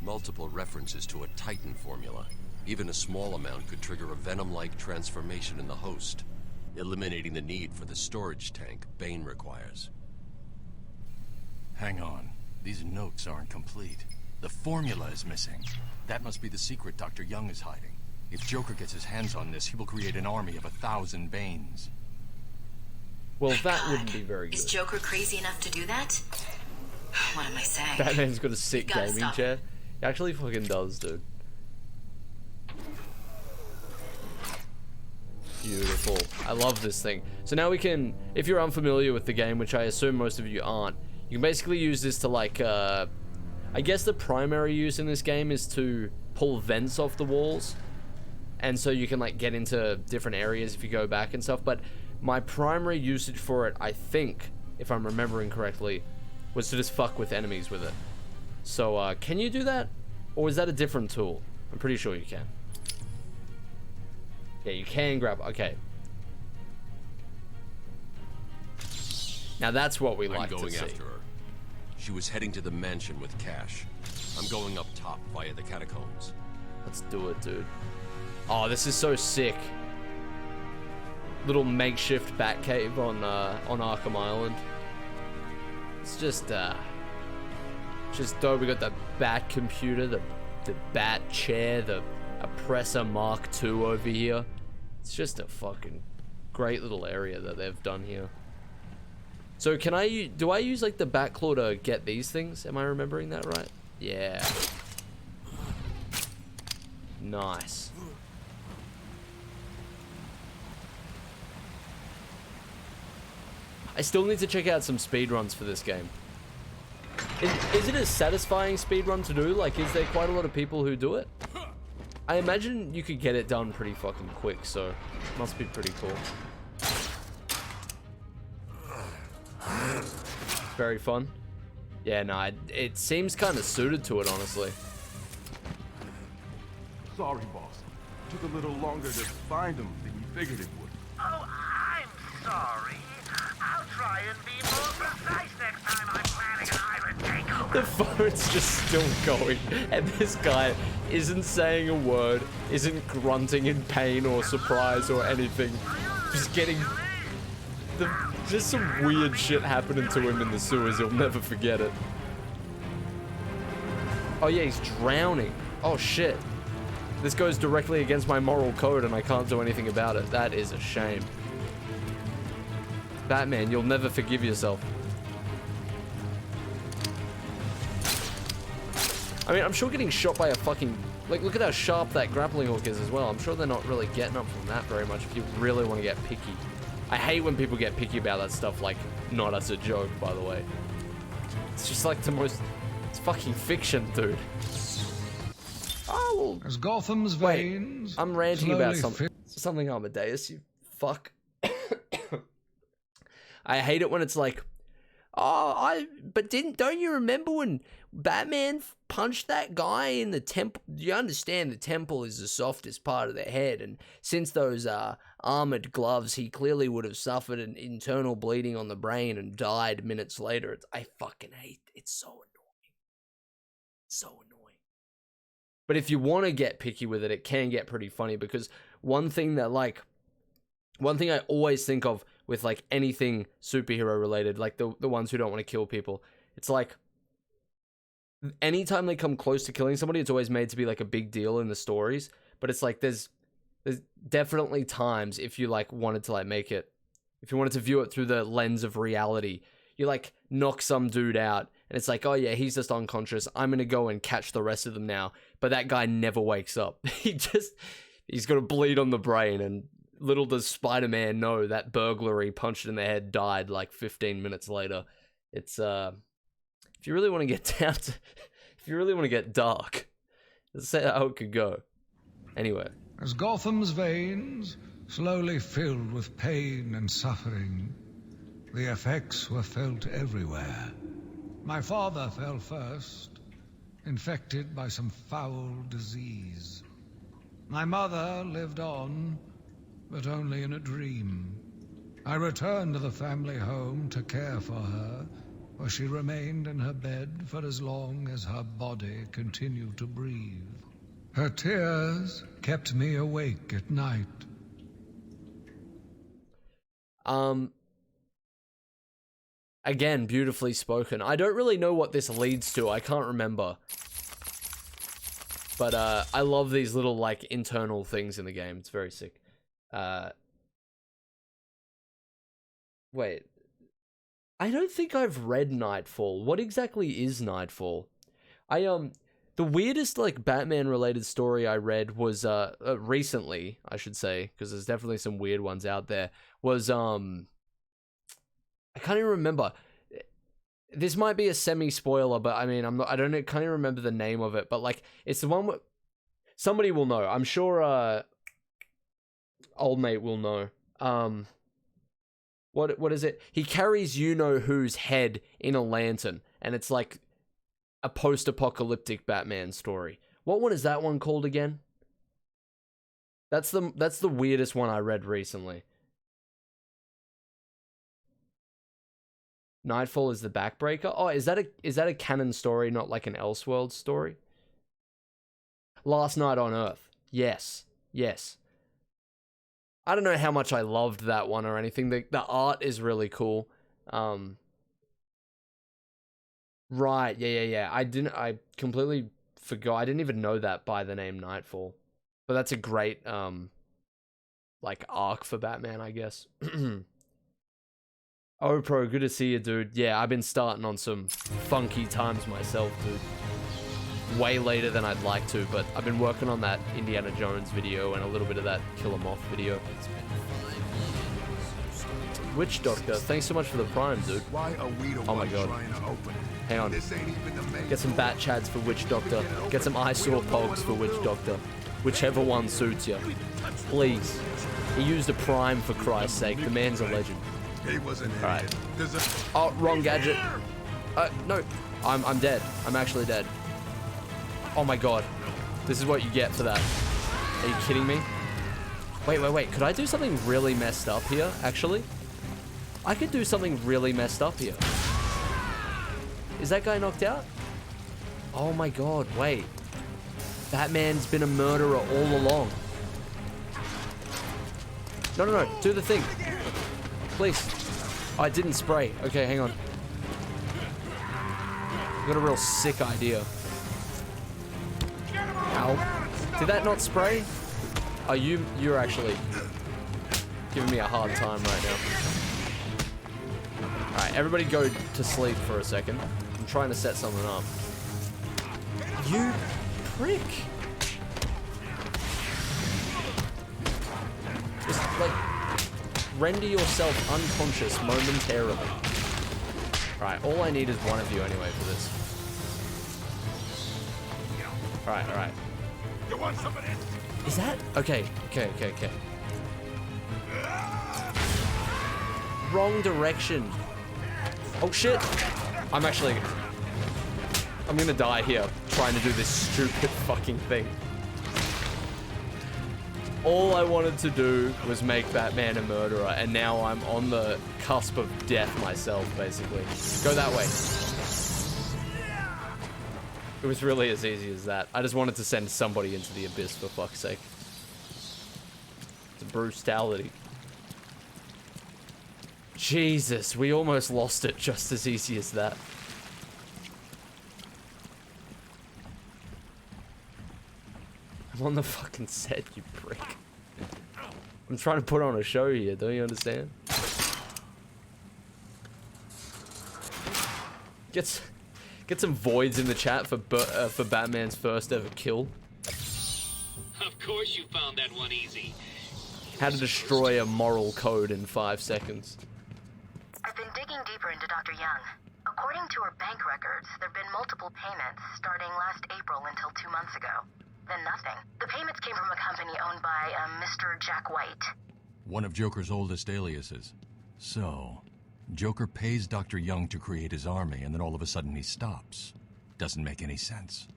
Multiple references to a Titan formula. Even a small amount could trigger a Venom-like transformation in the host, eliminating the need for the storage tank Bane requires. Hang on. These notes aren't complete. The formula is missing. That must be the secret Dr. Young is hiding. If Joker gets his hands on this, he will create an army of 1,000 Banes. Well, that wouldn't be very good. Is Joker crazy enough to do that? What am I saying? Batman's got a sick You gotta gaming stop chair. He actually fucking does, dude. Beautiful. I love this thing. So now we can, if you're unfamiliar with the game, which I assume most of you aren't, you can basically use this to like, I guess the primary use in this game is to pull vents off the walls. And so you can like get into different areas if you go back and stuff. But my primary usage for it, I think, if I'm remembering correctly, was to just fuck with enemies with it. So, can you do that? Or is that a different tool? I'm pretty sure you can. Yeah, you can grab... Okay. Now that's what we like to see. I'm going after her. She was heading to the mansion with cash. I'm going up top via the catacombs. Let's do it, dude. Oh, this is so sick. Little makeshift Batcave on Arkham Island. It's just dope. We got the Bat computer, the Bat chair, the Oppressor Mark II over here. It's just a fucking great little area that they've done here. So do I use like the Bat Claw to get these things? Am I remembering that right? Yeah. Nice. I still need to check out some speedruns for this game. Is it a satisfying speedrun to do? Like, is there quite a lot of people who do it? I imagine you could get it done pretty fucking quick, so it must be pretty cool. Very fun. Yeah, no, it seems kind of suited to it, honestly. Sorry, boss. Took a little longer to find him than you figured it would. Oh, I'm sorry. I'll try and be more precise next time I'm planning an island takeover. The phone's just still going, and this guy isn't saying a word, isn't grunting in pain or surprise or anything. Just getting just some weird shit happening to him in the sewers. He'll never forget it. Oh yeah, he's drowning. Oh shit. This goes directly against my moral code and I can't do anything about it. That is a shame. Batman, you'll never forgive yourself. I mean, I'm sure getting shot by a fucking... Like, look at how sharp that grappling hook is as well. I'm sure they're not really getting up from that very much if you really want to get picky. I hate when people get picky about that stuff, like, not as a joke, by the way. It's just like the most... It's fucking fiction, dude. Oh, as Gotham's veins. I'm ranting about something Amadeus, you fuck. I hate it when it's like, oh, don't you remember when Batman punched that guy in the temple? You understand the temple is the softest part of their head, and since those armored gloves, he clearly would have suffered an internal bleeding on the brain and died minutes later. I fucking hate it. It's so annoying. So annoying. But if you want to get picky with it, it can get pretty funny, because one thing I always think of with like anything superhero related, like the ones who don't want to kill people, it's like anytime they come close to killing somebody, it's always made to be like a big deal in the stories. But it's like there's definitely times if you like wanted to like make it, if you wanted to view it through the lens of reality, you like knock some dude out and it's like, oh yeah, he's just unconscious, I'm gonna go and catch the rest of them now. But that guy never wakes up. He's got a bleed on the brain, and little does Spider-Man know that burglary punched in the head died like 15 minutes later. It's if you really want to get down to, if you really want to get dark, That's how it could go. Anyway. As Gotham's veins slowly filled with pain and suffering, the effects were felt everywhere. My father fell first, infected by some foul disease. My mother lived on, but only in a dream. I returned to the family home to care for her, where she remained in her bed for as long as her body continued to breathe. Her tears kept me awake at night. Again, beautifully spoken. I don't really know what this leads to. I can't remember. But I love these little like internal things in the game. It's very sick. Wait. I don't think I've read Nightfall. What exactly is Nightfall? The weirdest like Batman related story I read was recently, I should say, because there's definitely some weird ones out there. Was I can't even remember. This might be a semi-spoiler, but I mean, can't even remember the name of it, but like, it's the one where somebody will know. I'm sure, old mate will know. What is it? He carries you-know-who's head in a lantern, and it's like a post-apocalyptic Batman story. What one is that one called again? That's the weirdest one I read recently. Nightfall is the backbreaker. Oh, is that a canon story, not like an Elseworld story? Last Night on Earth. Yes. I don't know how much I loved that one or anything. The art is really cool. Right, yeah. I completely forgot. I didn't even know that by the name Nightfall. But that's a great like arc for Batman, I guess. Oh, Pro, good to see you, dude. Yeah, I've been starting on some funky times myself, dude. Way later than I'd like to, but I've been working on that Indiana Jones video and a little bit of that Killer Moth video. Witch Doctor, thanks so much for the Prime, dude. Oh my god. Hang on. Get some Bat Chads for Witch Doctor. Get some Eyesore Pogs for Witch Doctor. Whichever one suits you. Please. He used a Prime for Christ's sake. The man's a legend. He wasn't Alright. Oh, wrong gadget. No. I'm dead. I'm actually dead. Oh my god. This is what you get for that. Are you kidding me? Wait. Could I do something really messed up here, actually? I could do something really messed up here. Is that guy knocked out? Oh my god, wait. Batman's been a murderer all along. No. Do the thing. Please. Oh, I didn't spray. Okay, hang on. I got a real sick idea. Ow. Did that not spray? Oh, you're actually giving me a hard time right now. Alright, everybody go to sleep for a second. I'm trying to set something up. You prick. Just, like, render yourself unconscious momentarily. Alright, all I need is one of you anyway for this. Alright. You want some of this? Is that? Okay. Wrong direction. Oh shit! I'm gonna die here trying to do this stupid fucking thing. All I wanted to do was make Batman a murderer, and now I'm on the cusp of death myself, basically. Go that way. It was really as easy as that. I just wanted to send somebody into the abyss, for fuck's sake. It's brutality. Jesus, we almost lost it just as easy as that. I'm on the fucking set, you prick. I'm trying to put on a show here, don't you understand? Get some voids in the chat for Batman's first ever kill. Of course you found that one easy. How to destroy a moral code in 5 seconds. I've been digging deeper into Dr. Young. According to her bank records, there have been multiple payments starting last April until 2 months ago. Then nothing. The payments came from a company owned by Mr. Jack White. One of Joker's oldest aliases. So, Joker pays Dr. Young to create his army, and then all of a sudden he stops. Doesn't make any sense.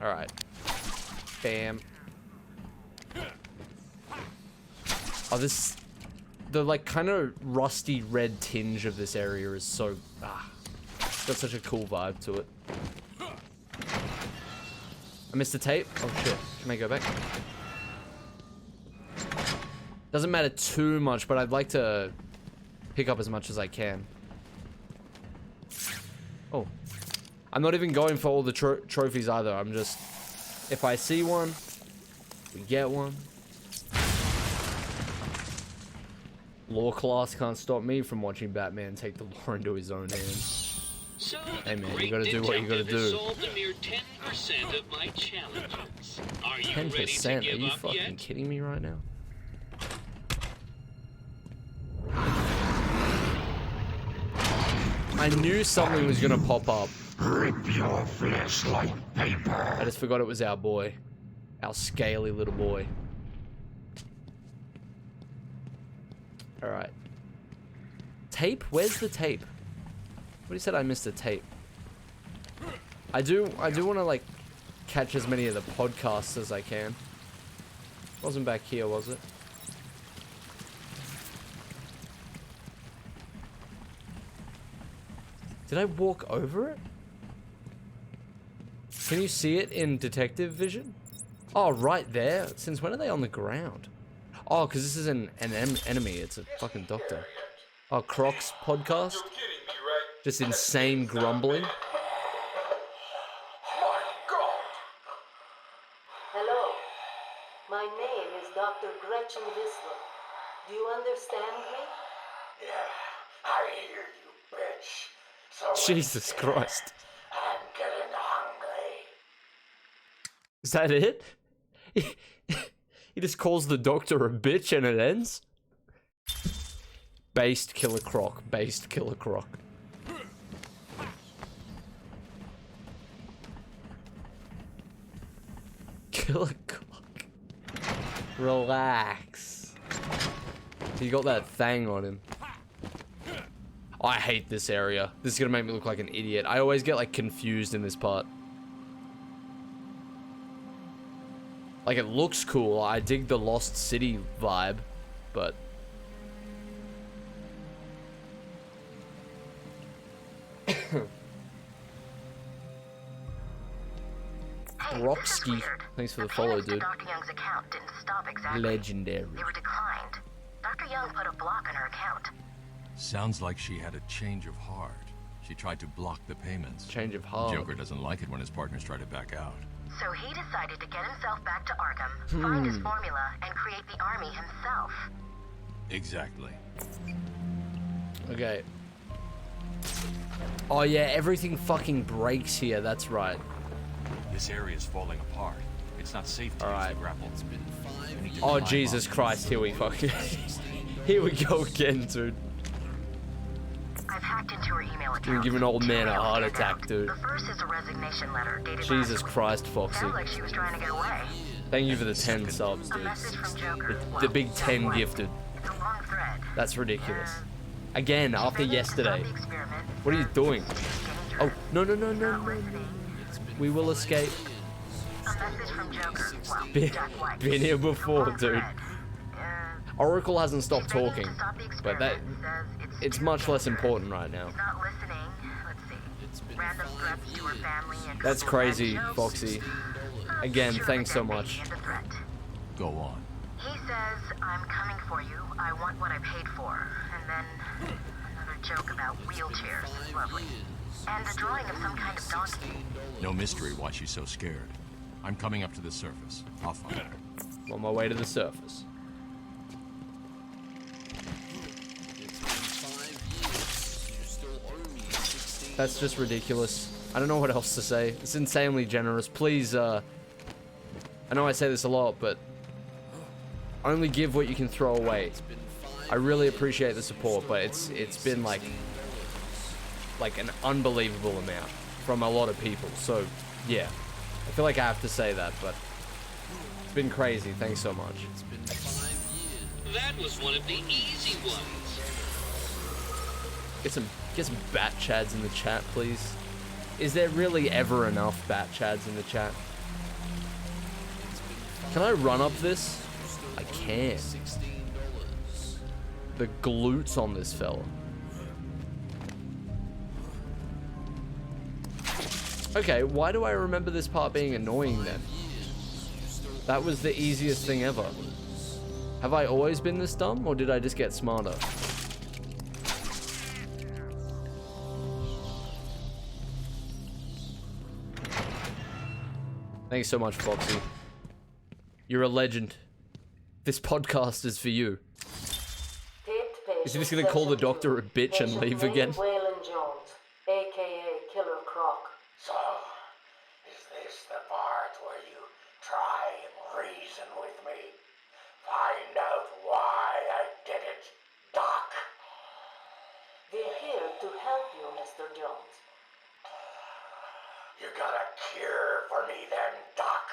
Alright. Bam. Oh, this... The, like, kind of rusty red tinge of this area is so... got such a cool vibe to it. I missed the tape? Oh, shit. Can I go back? Doesn't matter too much, but I'd like to pick up as much as I can. Oh. I'm not even going for all the trophies either. I'm just... If I see one, we get one. Law class can't stop me from watching Batman take the law into his own hands. So hey man, you gotta do what you gotta do. Solved a mere 10% of my challenges. Are you 10%? ready to give Are you up fucking yet? kidding me right now? I knew something was gonna pop up. Rip your flesh like paper. I just forgot it was our boy. Our scaly little boy. Alright. Tape? Where's the tape? What he said I missed a tape. I do want to like catch as many of the podcasts as I can. Wasn't back here, was it? Did I walk over it? Can you see it in detective vision? Oh, right there. Since when are they on the ground? Oh, because this is an enemy. It's a fucking doctor. Oh, Croc's podcast? Just insane grumbling. Hello. My name is Dr. Gretchen Whistler. Do you understand me? Yeah, I hear you, bitch. So Jesus Christ. I'm getting hungry. Is that it? He just calls the doctor a bitch and it ends? Based Killer Croc. Based Killer Croc. Killer Croc. Relax. He got that thing on him. Oh, I hate this area. This is gonna make me look like an idiot. I always get like confused in this part. Like, it looks cool. I dig the Lost City vibe, but... Rocksky. Thanks for the follow, dude. Dr. Young's account didn't stop exactly. Legendary. They were declined. Dr. Young put a block on her account. Sounds like she had a change of heart. She tried to block the payments. Change of heart. Joker doesn't like it when his partners try to back out. So he decided to get himself back to Arkham, find his formula, and create the army himself. Exactly. Okay. Oh yeah, everything fucking breaks here, that's right. This area is falling apart. It's not safe to use the grapple. Oh Jesus Christ, here we fucking... Here we go again, dude. I've hacked into her email account. You're giving an old man a heart attack, dude. The first is a resignation letter dated Jesus Christ, Foxy. Sounds like she was trying to get away. Thank you for the 10 subs, dude. A message from Joker. The big 10 gifted. It's a long thread. That's ridiculous. Again, after yesterday. What are you doing? Oh, no, no, no, no, no, no. We will escape. A message from Joker. Well, Jack White. Been here before, dude. Oracle hasn't stopped talking, but that it's much less important right now. Not listening. Let's see. Random threats to her family and That's crazy, Foxy. Again, thanks so much. Go on. He says, I'm coming for you. I want what I paid for. And then another joke about wheelchairs. Lovely. And a drawing of some kind of donkey. No mystery why she's so scared. I'm coming up to the surface. I'll find her. On my way to the surface. That's just ridiculous. I don't know what else to say. It's insanely generous. Please, I know I say this a lot, but only give what you can throw away. I really appreciate the support, but it's been like an unbelievable amount from a lot of people. So, yeah. I feel like I have to say that, but it's been crazy. Thanks so much. It's been 5 years. That was one of the easy ones. Get some bat chads in the chat, please. Is there really ever enough bat chads in the chat? Can I run up this? I can. The glutes on this fella. Okay, why do I remember this part being annoying then? That was the easiest thing ever. Have I always been this dumb, or did I just get smarter? Thanks so much, Foxy. You're a legend. This podcast is for you. Is he just gonna call the doctor a bitch and leave again? Waylon Jones, aka Killer Croc. So, is this the part where you try and reason with me? Find out why I did it, Doc. We're here to help you, Mr. Jones. You got a cure for me then, Doc?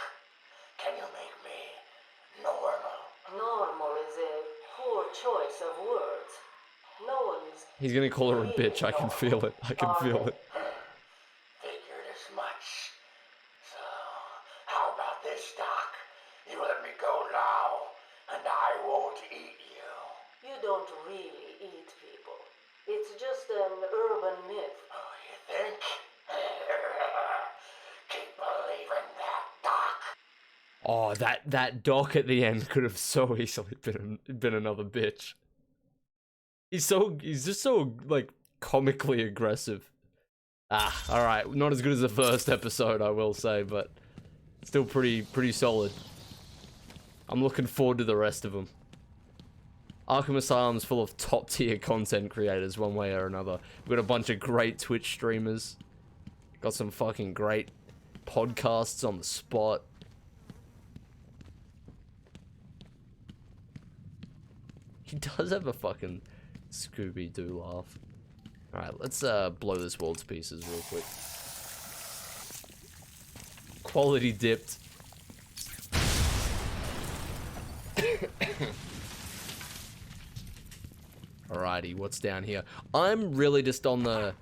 Can you make me normal? Normal is a poor choice of words. No one's... He's gonna call her a bitch. I can feel it. I can feel it. Figured as much. So, how about this, Doc? You let me go now, and I won't eat you. You don't really eat people. It's just an urban myth. Oh, you think? Keep believing that, Doc. Oh, that doc at the end could have so easily been another bitch. He's just so like comically aggressive. Ah, all right, not as good as the first episode, I will say, but still pretty solid. I'm looking forward to the rest of them. Arkham Asylum's full of top tier content creators, one way or another. We've got a bunch of great Twitch streamers. Got some fucking great podcasts on the spot. He does have a fucking Scooby-Doo laugh. Alright, let's blow this world to pieces real quick. Quality dipped. Alrighty, what's down here? I'm really just on the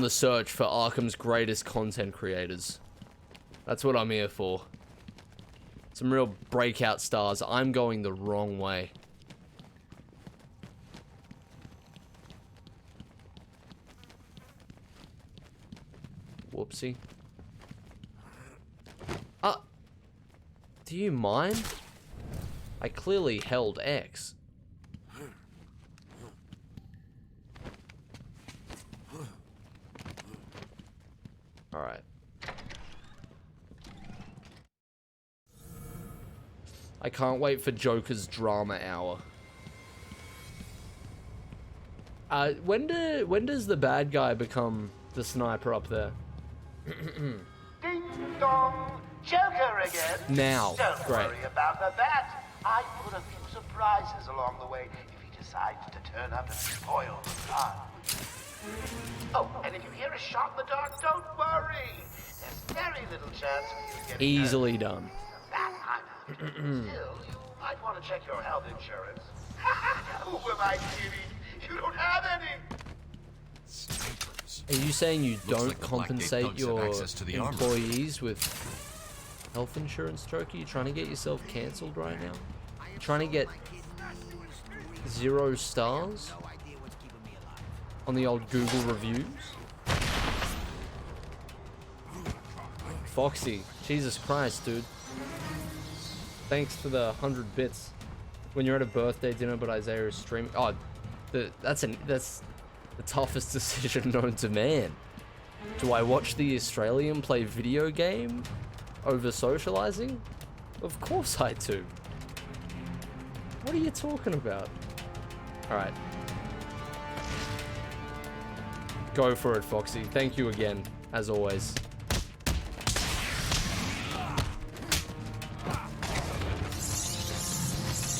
search for Arkham's greatest content creators. That's what I'm here for. Some real breakout stars. I'm going the wrong way. Whoopsie. Do you mind? I clearly held X. Alright. I can't wait for Joker's drama hour. When does the bad guy become the sniper up there? Ding dong! Joker again? Now. Don't Great. worry about the bat. I put a few surprises along the way if he decides to turn up and spoil the fun. Oh, and if you hear a shot in the dark, don't worry. There's very little chance of you getting Easily hurt. done. That I'm out. Still, you might want to check your health insurance. Who am I kidding? You don't have any. Are you saying you don't like the Black Gate compensate thugs have your access to the armor. employees with health insurance, Joker? You trying to get yourself cancelled right now? You trying to get 0 stars on the old Google reviews? Foxy, Jesus Christ, dude. Thanks for the 100 bits. When you're at a birthday dinner, but Eyezayar is streaming. Oh, that's the toughest decision known to man. Do I watch the Australian play video game over socializing? Of course I do. What are you talking about? Alright. Go for it, Foxy. Thank you again, as always.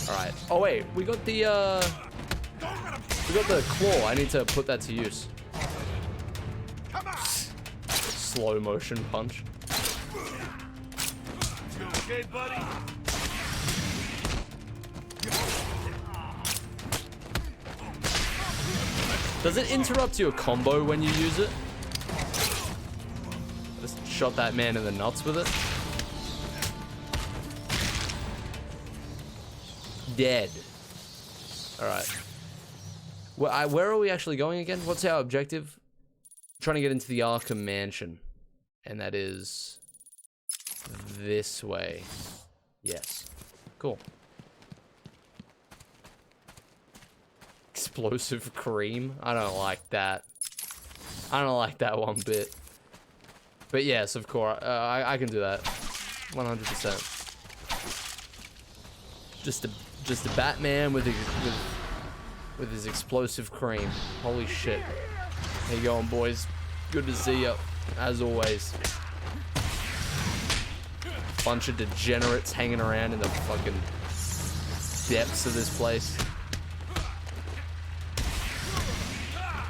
Alright. Oh wait, we got the claw. I need to put that to use. Slow motion punch. okay, buddy? Does it interrupt your combo when you use it? Just shot that man in the nuts with it. Dead. Alright. Where are we actually going again? What's our objective? Trying to get into the Arkham mansion. And that is this way. Yes. Cool. Explosive cream? I don't like that. I don't like that one bit. But yes, of course, I can do that. 100%. Just a Batman with his explosive cream. Holy shit. How you going, boys? Good to see you, as always. Bunch of degenerates hanging around in the fucking depths of this place.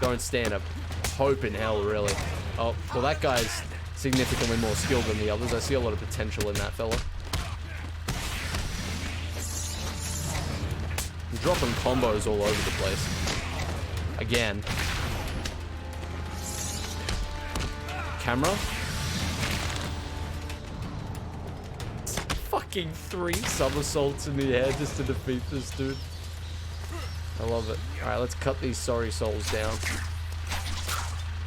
Don't stand a hope in hell, really. Oh, well, that guy's significantly more skilled than the others. I see a lot of potential in that fella. I'm dropping combos all over the place. Again. Camera? Fucking 3 somersaults in the air just to defeat this dude. I love it. Alright, let's cut these sorry souls down.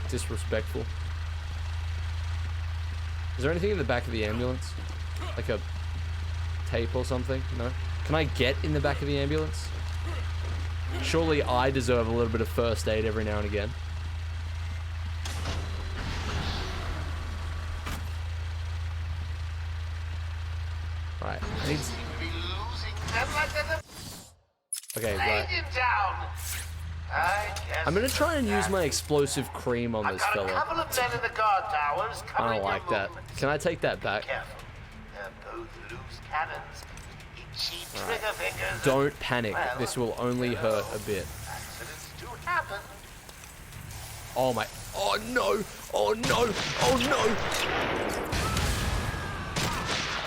Disrespectful. Is there anything in the back of the ambulance? Like a tape or something? No? Can I get in the back of the ambulance? Surely I deserve a little bit of first aid every now and again. Right. I need... Okay, right. I'm gonna try and use my explosive cream on this fella. I don't like that. Can I take that back? Right. Don't panic. This will only hurt a bit. Oh my... Oh no! Oh no! Oh no!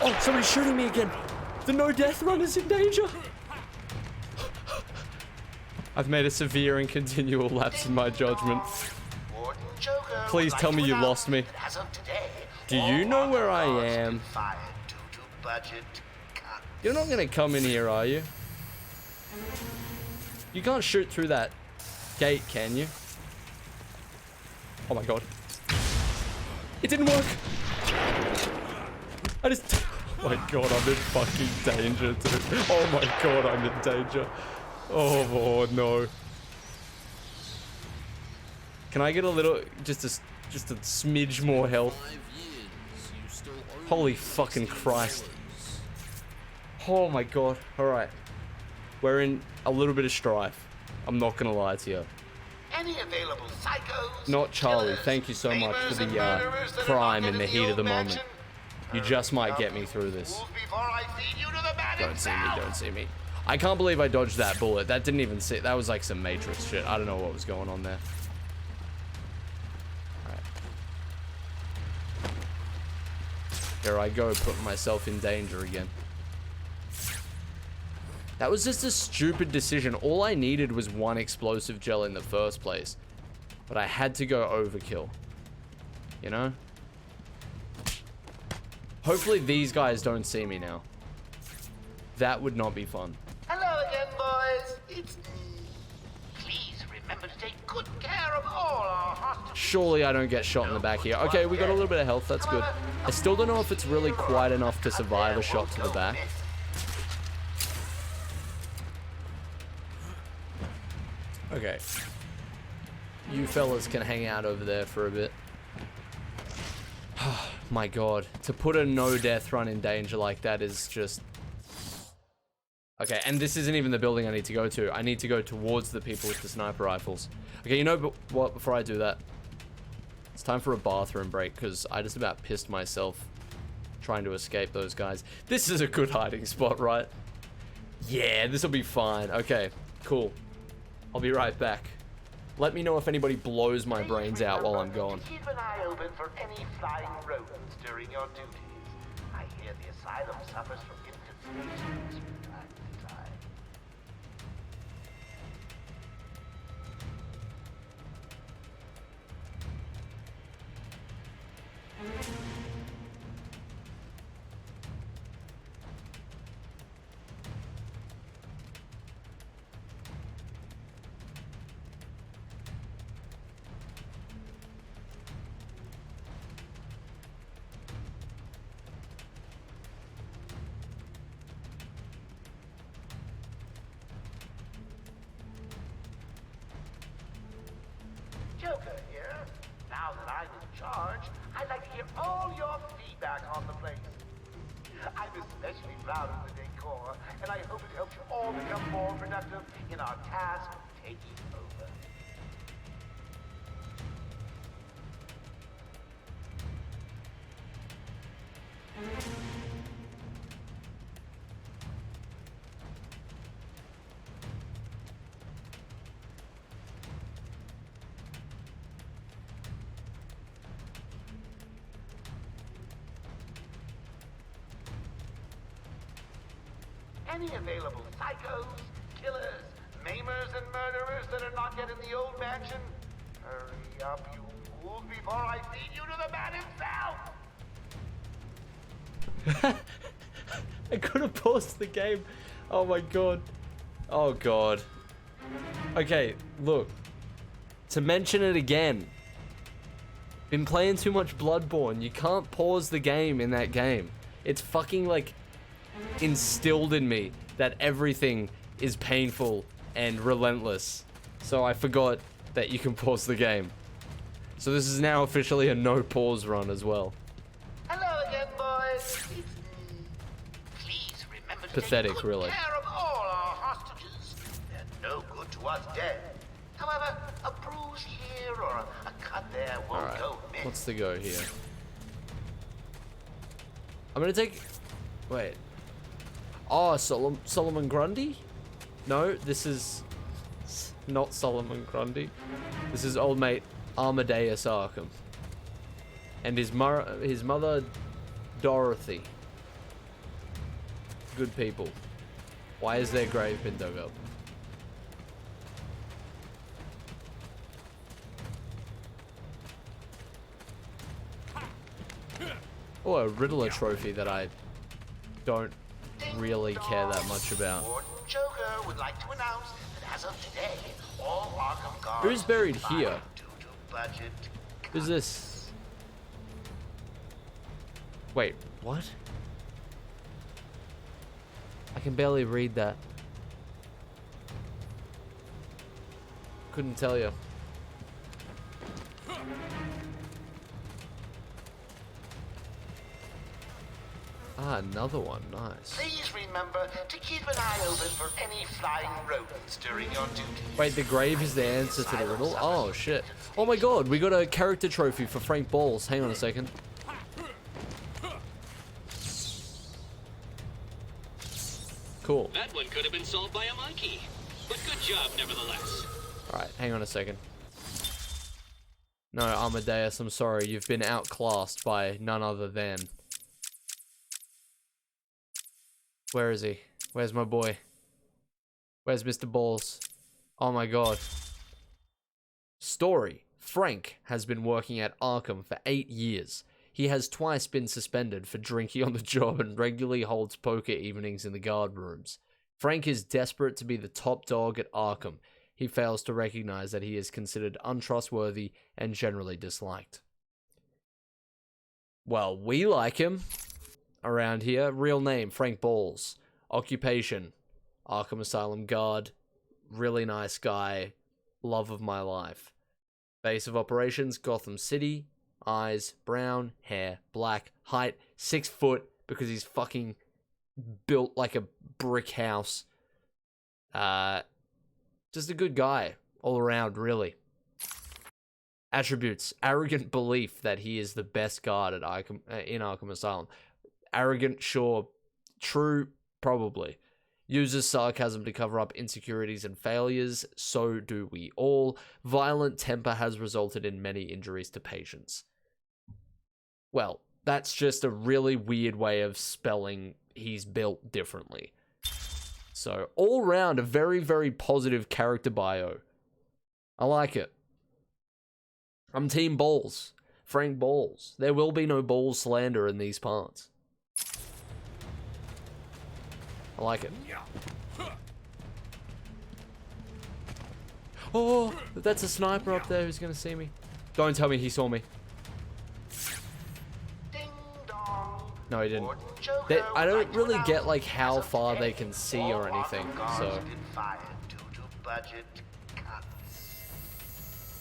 Oh, somebody's shooting me again! The no death run is in danger! I've made a severe and continual lapse in my judgment. Please tell me you lost me. Do you know where I am? You're not gonna come in here, are you? You can't shoot through that gate, can you? Oh my god. It didn't work! Oh my god, I'm in fucking danger, dude. Oh my god, I'm in danger. Oh no. Can I get a little, just a smidge more health? Holy fucking Christ. Oh my god. Alright. We're in a little bit of strife. I'm not gonna lie to you. Any available psychos, Not Charlie. Thank you so much for the crime in the heat of the moment. You just might get me through this. Don't see me, don't see me. I can't believe I dodged that bullet. That didn't even see. That was like some Matrix shit. I don't know what was going on there. Alright. Here I go, putting myself in danger again. That was just a stupid decision. All I needed was one explosive gel in the first place. But I had to go overkill. You know? Hopefully these guys don't see me now. That would not be fun. Hello again, boys. It's me. Please remember to take good care of all our hostages. Surely I don't get shot in the back here. Okay, we got a little bit of health. That's good. I still don't know if it's really quite enough to survive a shot to the back. Okay. You fellas can hang out over there for a bit. My god. To put a no-death run in danger like that is just... Okay, and this isn't even the building I need to go to. I need to go towards the people with the sniper rifles. Okay, you know what? Before I do that, it's time for a bathroom break, because I just about pissed myself trying to escape those guys. This is a good hiding spot, right? Yeah, this will be fine. Okay, cool. I'll be right back. Let me know if anybody blows my brains out while I'm gone. Keep an eye open for any flying rodents during your duties. I hear hear the asylum suffers from inconsistencies from time to time. Joker here. Now that I'm in charge, I'd like to hear all your feedback on the place. I'm especially proud of the decor, and I hope it helps you all become more productive in our task of taking over. Any available psychos, killers, maimers, and murderers that are not yet in the old mansion? Hurry up, you fools, before I feed you to the man himself! I could have paused the game. Oh my god. Oh god. Okay, look. To mention it again. Been playing too much Bloodborne. You can't pause the game in that game. It's fucking like instilled in me that everything is painful and relentless. So I forgot that you can pause the game. So this is now officially a no pause run as well. Hello again, boys. It's me. Please remember to Pathetic, take good really. care of all our hostages. They're no good to us dead. However, a bruise here or a cut there won't Alright, go amiss. what's the go here? I'm gonna take... Wait. Oh, Solomon Grundy? No, this is not Solomon Grundy. This is old mate Amadeus Arkham. And his mother, Dorothy. Good people. Why is their grave been dug up? Oh, a Riddler trophy that I don't really care that much about. Joker would like to announce that as of today, all Arkham guards Who's buried here? due to budget. Who's this? Wait, what? I can barely read that. Couldn't tell you. Ah, another one. Nice. Please remember to keep an eye open for any flying rodents during your duty. Wait, the grave is the answer to the riddle? Oh, shit. Oh my god, we got a character trophy for Frank Balls. Hang on a second. Cool. That one could have been solved by a monkey. But good job, nevertheless. Alright, hang on a second. No, Amadeus, I'm sorry. You've been outclassed by none other than... Where is he? Where's my boy? Where's Mr. Balls? Oh my god. Story. Frank has been working at Arkham for 8 years. He has twice been suspended for drinking on the job and regularly holds poker evenings in the guard rooms. Frank is desperate to be the top dog at Arkham. He fails to recognize that he is considered untrustworthy and generally disliked. Well, we like him. Around here. Real name, Frank Balls. Occupation, Arkham Asylum guard. Really nice guy. Love of my life. Base of operations, Gotham City. Eyes, brown. Hair, black. Height, 6 foot, because he's fucking built like a brick house. Just a good guy. All around, really. Attributes, arrogant belief that he is the best guard at Arkham, in Arkham Asylum. Arrogant, sure. True, probably. Uses sarcasm to cover up insecurities and failures. So do we all. Violent temper has resulted in many injuries to patients. Well, That's just a really weird way of spelling he's built differently. So, all round, a very, very positive character bio. I like it. I'm Team Balls. Frank Balls. There will be no ball slander in these parts. I like it. Oh, that's a sniper up there who's gonna see me. Don't tell me he saw me. No, he didn't. I don't really get like how far they can see or anything, so.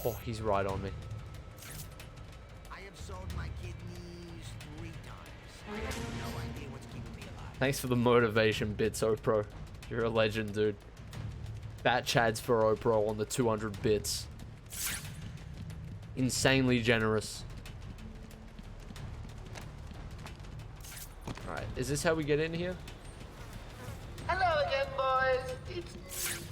Oh, he's right on me. I have sold my kidneys 3 times. I have no idea what's keeping me alive. Thanks for the motivation bits, Opro. You're a legend, dude. Bat chads for Opro on the 200 bits. Insanely generous. Alright, is this how we get in here? Hello again, boys. It's me.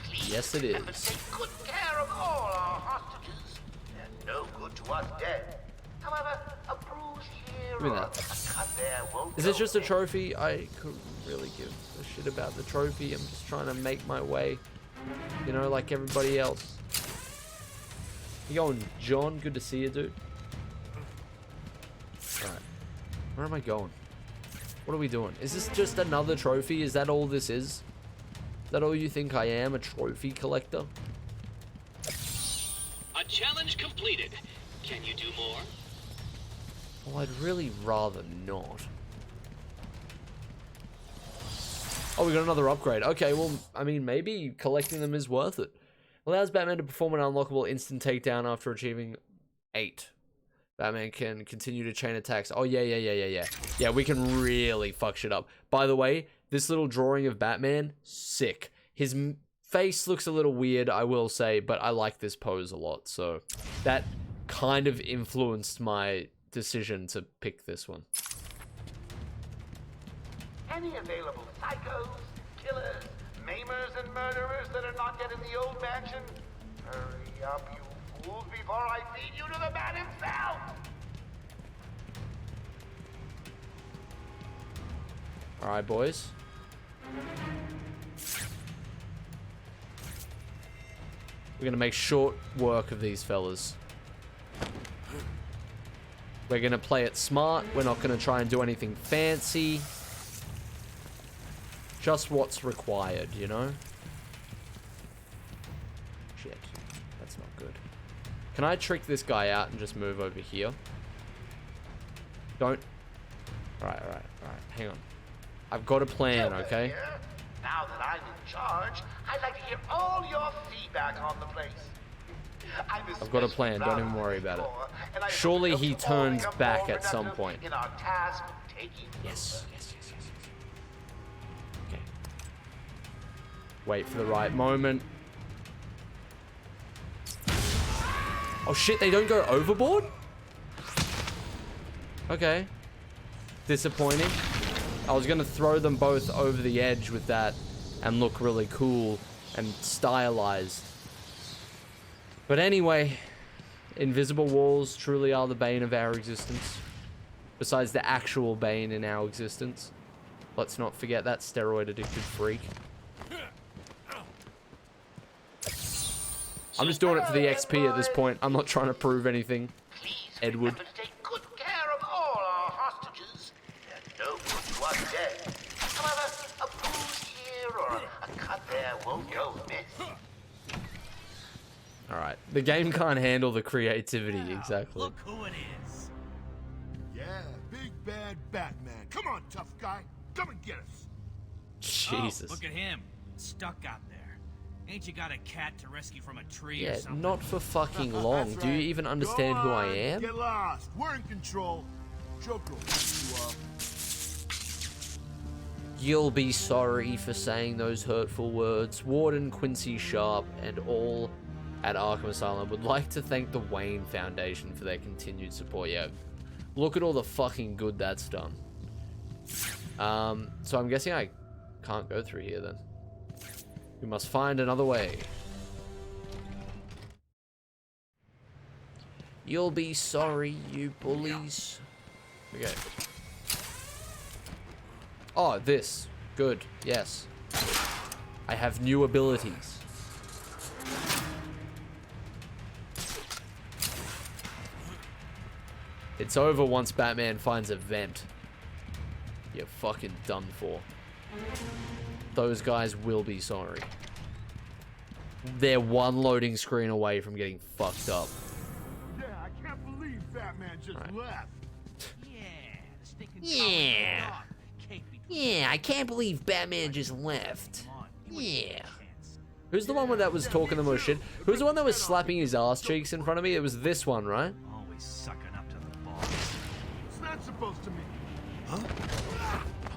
Please Yes, it remember is. to take good care of all our hostages. They're no good to us dead. However, a bruise here Give me or that. a cut there won't Is it go just a amiss. trophy? I couldn't really give a shit about the trophy. I'm just trying to make my way, you know, like everybody else. You going, John? Good to see you, dude. Alright. Where am I going? What are we doing? Is this just another trophy? Is that all this is? Is that all you think I am? A trophy collector? A challenge completed. Can you do more? Well, I'd really rather not. Oh, we got another upgrade. Okay, well, I mean, maybe collecting them is worth it. Allows Batman to perform an unlockable instant takedown after achieving 8. Batman can continue to chain attacks. Oh, yeah. Yeah, we can really fuck shit up. By the way, this little drawing of Batman, sick. His face looks a little weird, I will say, but I like this pose a lot. So that kind of influenced my decision to pick this one. Any available psychos, killers, maimers, and murderers that are not yet in the old mansion? Hurry up, you fools, before I feed you to the man himself! Alright, boys. We're gonna make short work of these fellas. We're gonna play it smart. We're not gonna try and do anything fancy. Just what's required, you know? Shit. That's not good. Can I trick this guy out and just move over here? Don't. Alright. Hang on. I've got a plan, okay? Now that I'm in charge, I'd like to hear all your feedback on the place. I've got a plan, don't even worry about it. Surely he turns back at some point. In our task of taking Yes. Okay. Wait for the right moment. Oh shit, they don't go overboard? Okay. Disappointing. I was gonna throw them both over the edge with that and look really cool and stylized. But anyway, invisible walls truly are the bane of our existence. Besides the actual bane in our existence. Let's not forget that steroid-addicted freak. I'm just doing it for the XP at this point. I'm not trying to prove anything. Edward. take good care of all our hostages. They're no good to us dead. However, a bruise here or a cut there won't go amiss. Alright, the game can't handle the creativity, exactly. Look who it is. Yeah, big bad Batman. Come on, tough guy. Come and get us. Jesus. Oh, look at him. Stuck out there. Ain't you got a cat to rescue from a tree or Yeah, something? not for fucking long. That's Do you right. even understand who I Go on, am? Get lost. We're in control. Joker will pick you up. You'll be sorry for saying those hurtful words. Warden Quincy Sharp and all at Arkham Asylum would like to thank the Wayne Foundation for their continued support. Yeah, look at all the fucking good that's done. So I'm guessing I can't go through here then. We must find another way. You'll be sorry, you bullies. Okay. Oh, this. Good. Yes. I have new abilities. It's over once Batman finds a vent. You're fucking done for. Those guys will be sorry. They're one loading screen away from getting fucked up. Yeah, I can't believe Batman just left. Yeah. Yeah, I can't believe Batman just left. Yeah. Who's the one that was talking the most shit? Who's the one that was slapping his ass cheeks in front of me? It was this one, right? Always sucking up to the boss. It's not supposed to mean. Huh?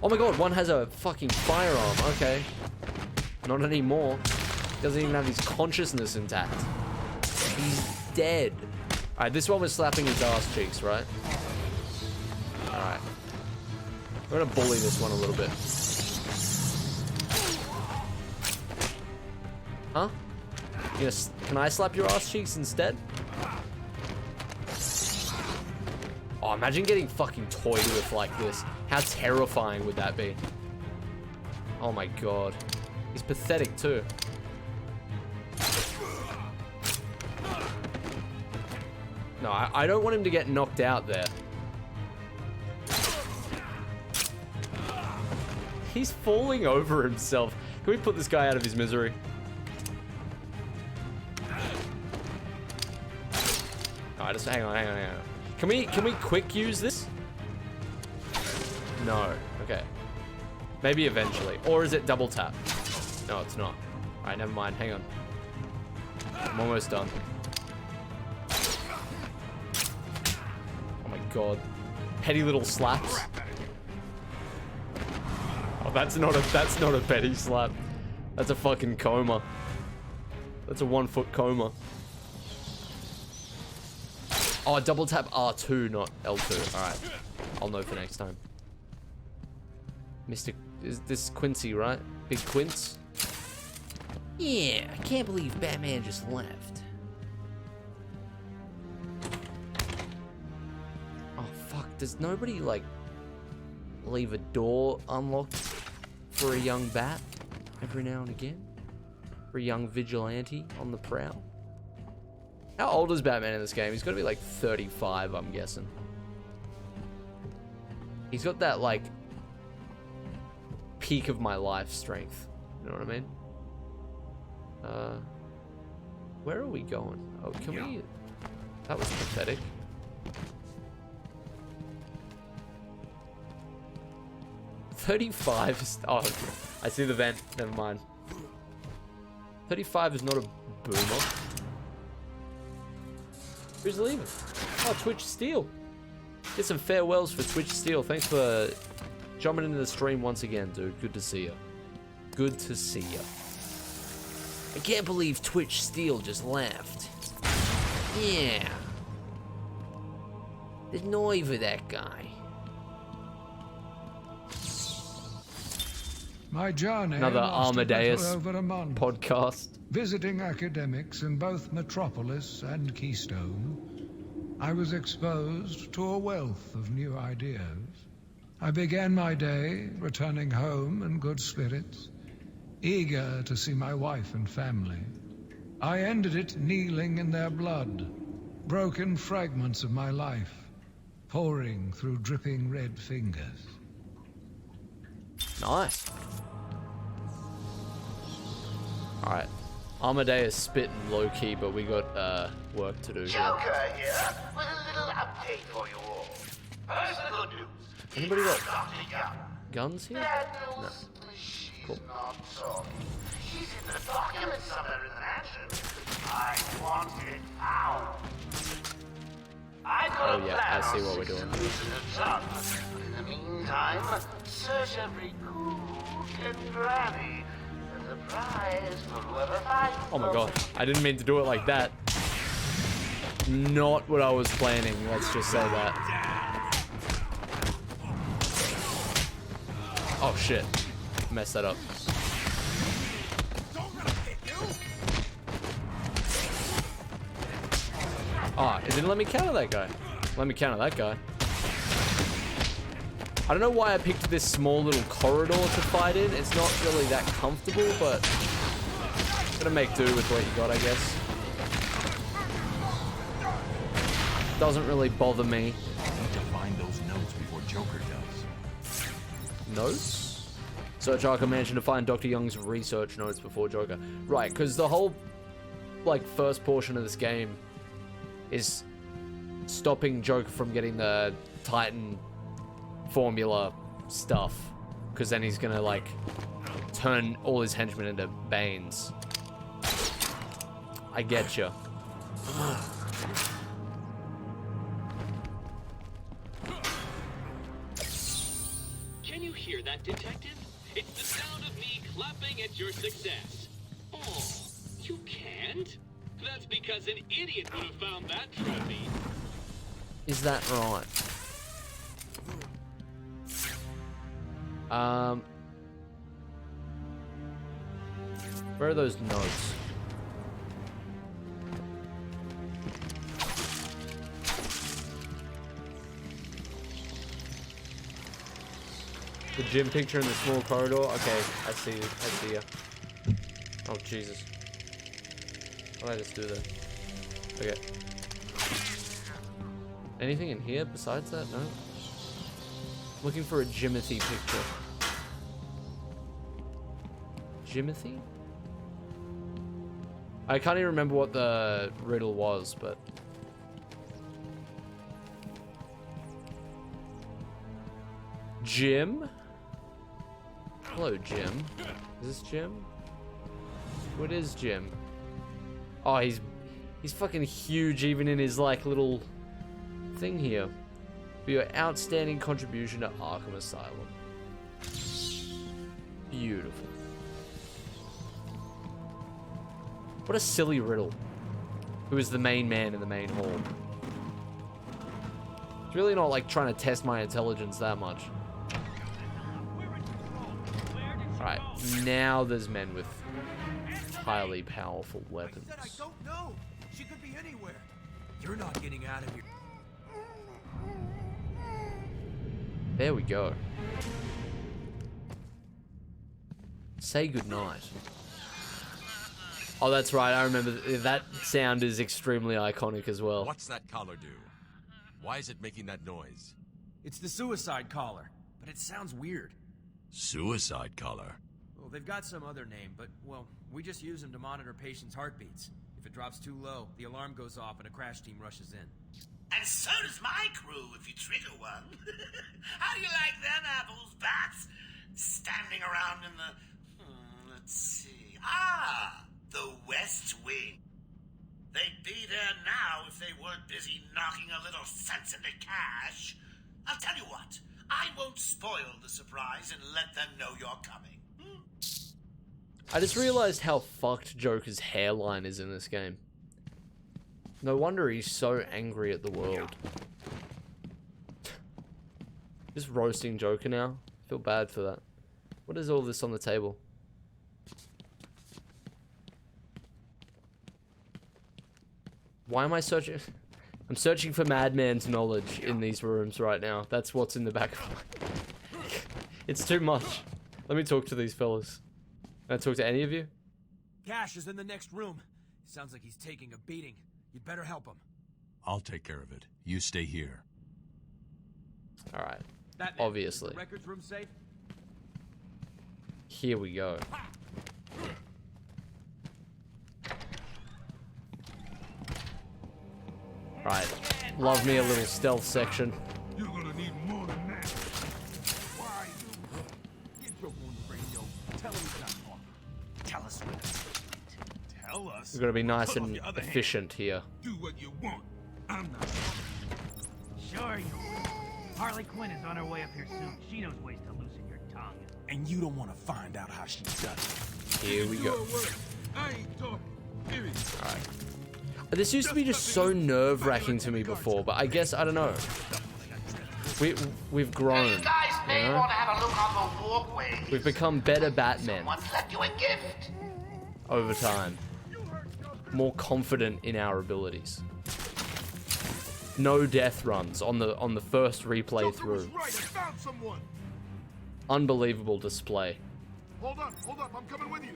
Oh my god, one has a fucking firearm. Okay. Not anymore. Doesn't even have his consciousness intact. He's dead. Alright, this one was slapping his ass cheeks, right? Alright. We're gonna bully this one a little bit. Huh? Can I slap your ass cheeks instead? Oh, imagine getting fucking toyed with like this. How terrifying would that be? Oh my god. He's pathetic too. No, I don't want him to get knocked out there. He's falling over himself. Can we put this guy out of his misery? Alright, just hang on. Can we quick use this? No. Okay. Maybe eventually. Or is it double tap? No, it's not. Alright, never mind. Hang on. I'm almost done. Oh my god. Petty little slaps. Oh, that's not a petty slap. That's a fucking coma. That's a 1 foot coma. Oh, double tap R2, not L2. Alright. I'll know for next time. Mr. Is this Quincy, right? Big Quince? Yeah, I can't believe Batman just left. Oh, fuck. Does nobody, like, leave a door unlocked for a young bat every now and again? For a young vigilante on the prowl? How old is Batman in this game? He's got to be like 35, I'm guessing. He's got that, like, peak of my life strength. You know what I mean? Where are we going? Oh, can we... That was pathetic. $35. Oh, I see the vent. Never mind. 35 is not a boomer. Who's leaving? Oh, Twitch Steel. Get some farewells for Twitch Steel. Thanks for jumping into the stream once again, dude. Good to see you. Good to see you. I can't believe Twitch Steel just left. Yeah. There's no for that guy. My journey Another lasted Amadeus little over a month, podcast. visiting academics in both Metropolis and Keystone. I was exposed to a wealth of new ideas. I began my day returning home in good spirits, eager to see my wife and family. I ended it kneeling in their blood, broken fragments of my life, pouring through dripping red fingers. Nice. Alright. Amadeus spitting low-key, but we got work to do here. Joker here with a little update for you all. First, the good news. Anybody got Dr. Young. guns here? Bad No. news. She's Cool. not sorry. She's in the document somewhere in the mansion. I want it out. I've got Oh a yeah, plan I see on what we're doing. solutions to the job. But in the meantime, search every cook and granny. There's a prize for whoever finds Oh my them. god, I didn't mean to do it like that. Not what I was planning, let's just say that. Oh shit. Messed that up. Ah, it didn't let me counter that guy. Let me counter that guy. I don't know why I picked this small little corridor to fight in. It's not really that comfortable, but gonna make do with what you got, I guess. Doesn't really bother me. I need to find those notes before Joker does. Notes? Search Arkham Mansion to find Dr. Young's research notes before Joker. Right, because the whole, like, first portion of this game is stopping Joker from getting the Titan formula stuff. Because then he's gonna, like, turn all his henchmen into Banes. I get you. Can you hear that, Detective? It's the sound of me clapping at your success. Oh, you can't? That's because an idiot would have found that trophy. Is that right? Where are those notes? The gym picture in the small corridor? Okay, I see you. Oh, Jesus. What did I just do there? Okay. Anything in here besides that? No? Looking for a Jimothy picture. Jimothy? I can't even remember what the riddle was, but... Jim? Hello, Jim. Is this Jim? What is Jim? Oh, he's fucking huge even in his, like, little thing here. For your outstanding contribution to Arkham Asylum. Beautiful. What a silly riddle. Who is the main man in the main hall? It's really not like trying to test my intelligence that much. Alright, now there's men with highly powerful weapons. I don't know. She could be anywhere. You're not getting out of here. There we go. Say goodnight. Oh, that's right. I remember that sound is extremely iconic as well. What's that collar do? Why is it making that noise? It's the suicide collar, but it sounds weird. Suicide collar? Well, they've got some other name, but, well, we just use them to monitor patients' heartbeats. If it drops too low, the alarm goes off and a crash team rushes in. And so does my crew if you trigger one. How do you like them apples, bats? Standing around in the... let's see... the West Wing. They'd be there now if they weren't busy knocking a little sense into cash. I'll tell you what. I won't spoil the surprise and let them know you're coming. I just realized how fucked Joker's hairline is in this game. No wonder he's so angry at the world. Just roasting Joker now. I feel bad for that. What is all this on the table? Why am I searching? I'm searching for Madman's knowledge in these rooms right now. That's what's in the back of my... It's too much. Let me talk to these fellas. Can I talk to any of you? Cash is in the next room. Sounds like he's taking a beating. You'd better help him. I'll take care of it. You stay here. Alright. Batman, Obviously. is the records room safe? Here we go. Right. Love me a little stealth section. You're gonna need more than that. Why you? Get Joker on the radio. Tell him he's not talking. Tell us what it's Tell us. We're gonna be nice and efficient here. Do what you want. I'm not. Sure you will. Harley Quinn is on her way up here soon. She knows ways to loosen your tongue. And you don't want to find out how she does it. Here we go. I ain't talking. Period. Alright. This used to be just so nerve-wracking to me before, but I guess, I don't know. We've grown, You guys may you know? want to have a look on the walkway. We've become better Batmen Someone left you a gift. over time. More confident in our abilities. No death runs on the first replay through. Right about found someone. Unbelievable display. Hold up, I'm coming with you.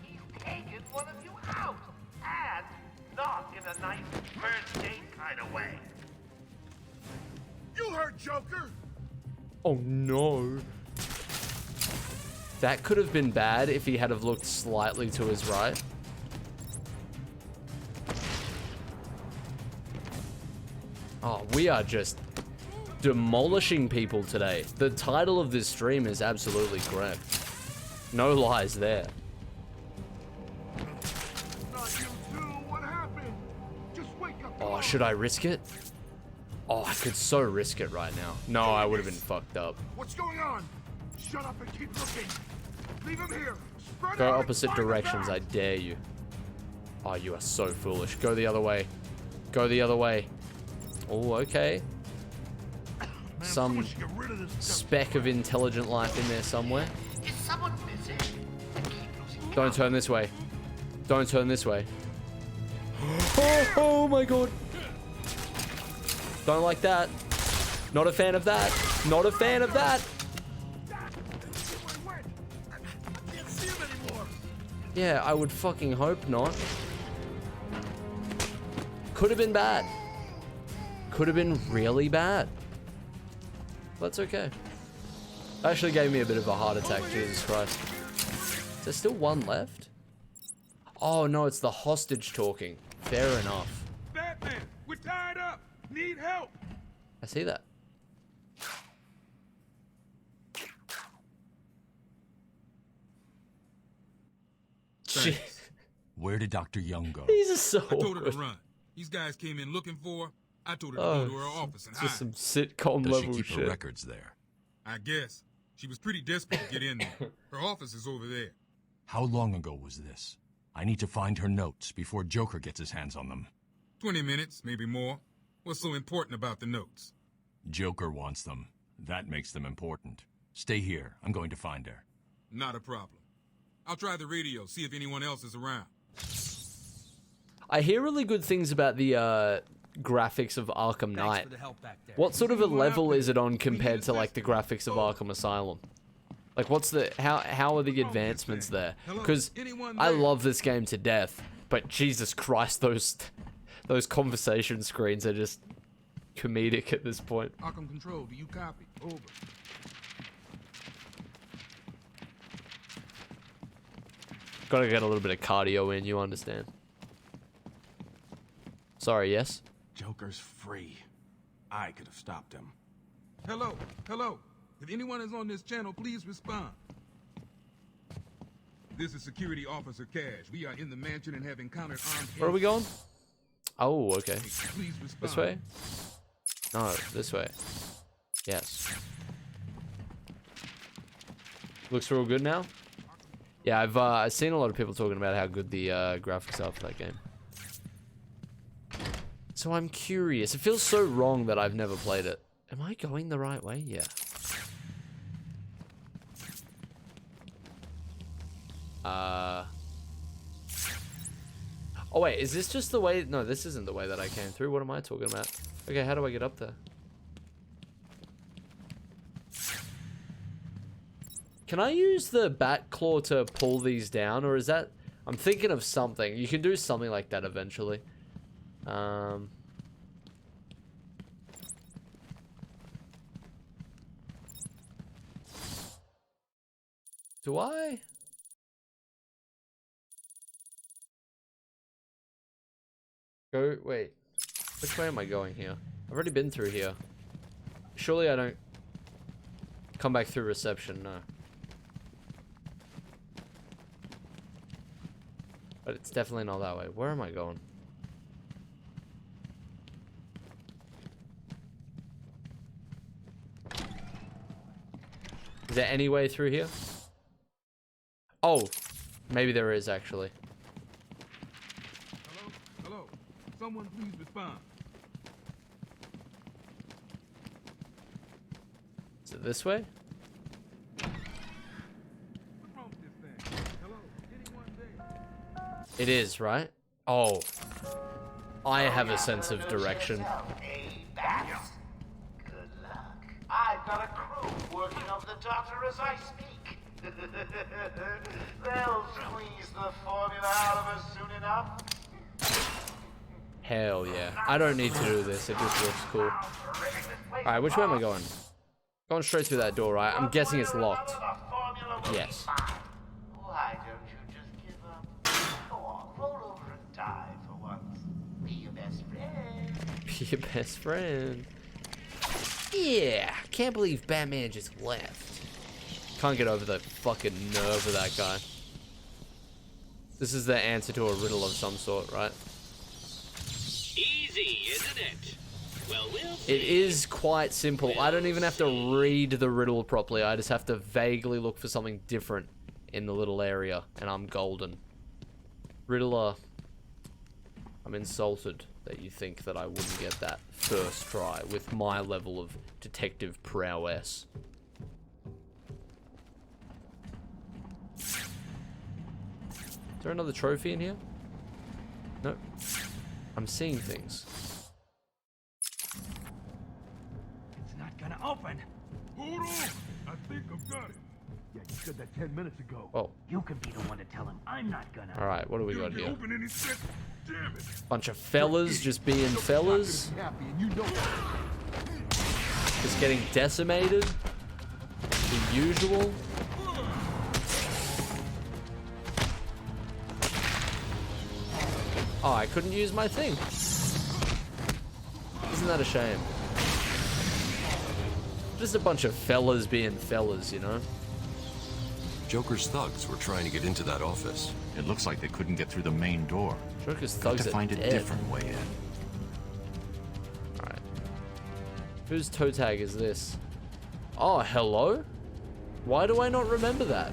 He's taken one of you out, and not in a nice first date kind of way. You heard Joker. Oh no. That could have been bad if he had have looked slightly to his right. Oh, we are just demolishing people today. The title of this stream is absolutely correct. No lies there. Not you too. What happened? Just wake up. Oh, should I risk it? Oh, I could so risk it right now. No, I would have been fucked up. What's going on? Shut up and keep looking. Leave him here. Spread Go out and opposite find the directions, back. I dare you. Oh, you are so foolish. Go the other way. Go the other way. Oh, okay. Some speck of intelligent life in there somewhere. Is someone missing? Don't turn this way. Don't turn this way. Oh my god. Don't like that. Not a fan of that. Not a fan of that. Yeah, I would fucking hope not. Could have been bad. Could have been really bad. That's okay. Actually gave me a bit of a heart attack, Jesus Christ. Is there still one left? Oh no, it's the hostage talking. Fair enough. Batman, we're tied up. Need help. I see that. Jeez. Where did Dr. Young go? These are so I told her awkward. to run. These guys came in looking for her. I told her to go to her office and it's just hide. some sitcom Does she level keep shit. her records there? I guess. She was pretty desperate to get in there. Her office is over there. How long ago was this? I need to find her notes before Joker gets his hands on them. 20 minutes, maybe more. What's so important about the notes? Joker wants them. That makes them important. Stay here. I'm going to find her. Not a problem. I'll try the radio, see if anyone else is around. I hear really good things about the graphics of Arkham Knight. for the help back there. What sort of a level is it on compared to like the graphics of Arkham Asylum? Like what's the how are the advancements there? Because I love this game to death, but Jesus Christ, those conversation screens are just comedic at this point. Arkham Control, do you copy? Over. Gotta get a little bit of cardio in, you understand. Sorry, yes? Joker's free. I could have stopped him. Hello, hello. If anyone is on this channel, please respond. This is Security Officer Cash. We are in the mansion and have encountered armed... Where are we going? Oh, okay. Please respond. This way? No, this way. Yes. Looks real good now? Yeah, I've seen a lot of people talking about how good the graphics are for that game. So I'm curious. It feels so wrong that I've never played it. Am I going the right way? Yeah. Oh wait, is this just the way? No, this isn't the way that I came through. What am I talking about? Okay, how do I get up there? Can I use the bat claw to pull these down, or is that... I'm thinking of something. You can do something like that eventually. Do I? Go, wait. Which way am I going here? I've already been through here. Surely I don't come back through reception, no. But it's definitely not that way. Where am I going? Is there any way through here? Oh, maybe there is actually. Hello? Hello? Someone please respond. Is it this way? What's wrong with this thing? Hello? Anyone there? It is, right? Oh. I have a sense of direction. Hey, bats. Good luck. I've got a crew working on the doctor as I speak. They'll squeeze the formula out of us soon enough. Hell yeah. I don't need to do this. It just looks cool. Alright, which way am I going? Going straight through that door, right? I'm guessing it's locked. Yes. Why don't you just give up? Go on, roll over and die for once. Be your best friend. Be your best friend. Yeah. Can't believe Batman just left. Can't get over the fucking nerve of that guy. This is the answer to a riddle of some sort, right? Easy, isn't it? Well, we'll see. It is quite simple. I don't even have to read the riddle properly. I just have to vaguely look for something different in the little area, and I'm golden. Riddler, I'm insulted that you think that I wouldn't get that first try with my level of detective prowess. Is there another trophy in here? No. I'm seeing things. It's not gonna open. Hold on! I think I've got it. Yeah, you said that 10 minutes ago. Oh. You can be the one to tell him I'm not gonna. Alright, what do we got here? Open any second. Damn it. Bunch of fellas just being fellas. Happy and you know Just getting decimated. The usual. Oh, I couldn't use my thing. Isn't that a shame? Just a bunch of fellas being fellas, you know? Joker's thugs were trying to get into that office. It looks like they couldn't get through the main door. Joker's Got thugs to are find a dead. different way in. Alright. Whose toe tag is this? Oh, hello? Why do I not remember that?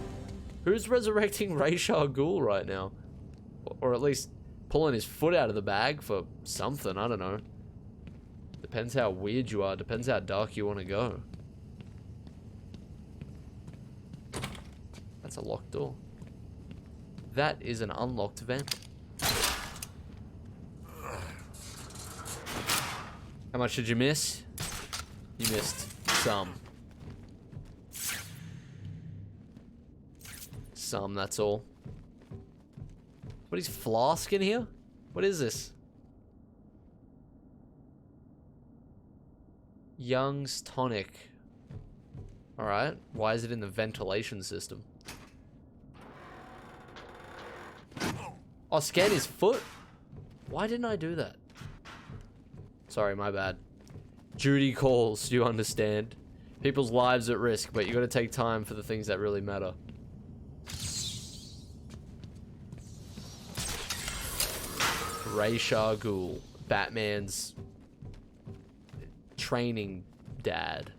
Who's resurrecting Ra's al Ghul right now? Or at least pulling his foot out of the bag for something, I don't know. Depends how weird you are, depends how dark you want to go. That's a locked door. That is an unlocked vent. How much did you miss? You missed some. Some, that's all. What is flask in here? What is this? Young's tonic. Alright. Why is it in the ventilation system? Oh, scan his foot? Why didn't I do that? Sorry, my bad. Duty calls, you understand. People's lives at risk, but you gotta take time for the things that really matter. Ra's al Ghul, Batman's training dad.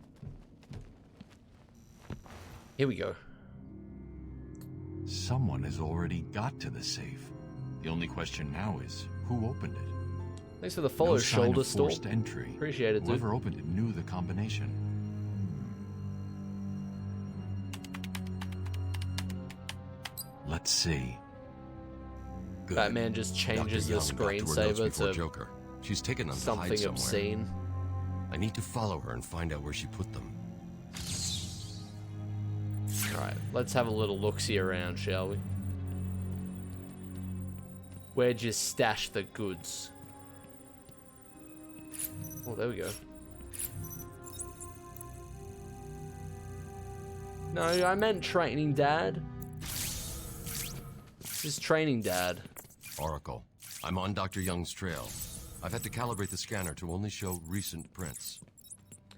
Here we go. Someone has already got to the safe. The only question now is, who opened it? Thanks for the follow, No sign shoulder of store. forced entry. Appreciate it, dude. Whoever opened it knew the combination. Let's see. Good. Batman just changes the screensaver to Joker. She's taken them to hide something somewhere. obscene. I need to follow her and find out where she put them. Alright, let's have a little look-see around, shall we? Where'd you stash the goods? Oh, there we go. No, I meant training dad. Just training dad. Oracle, I'm on Dr. Young's trail. I've had to calibrate the scanner to only show recent prints.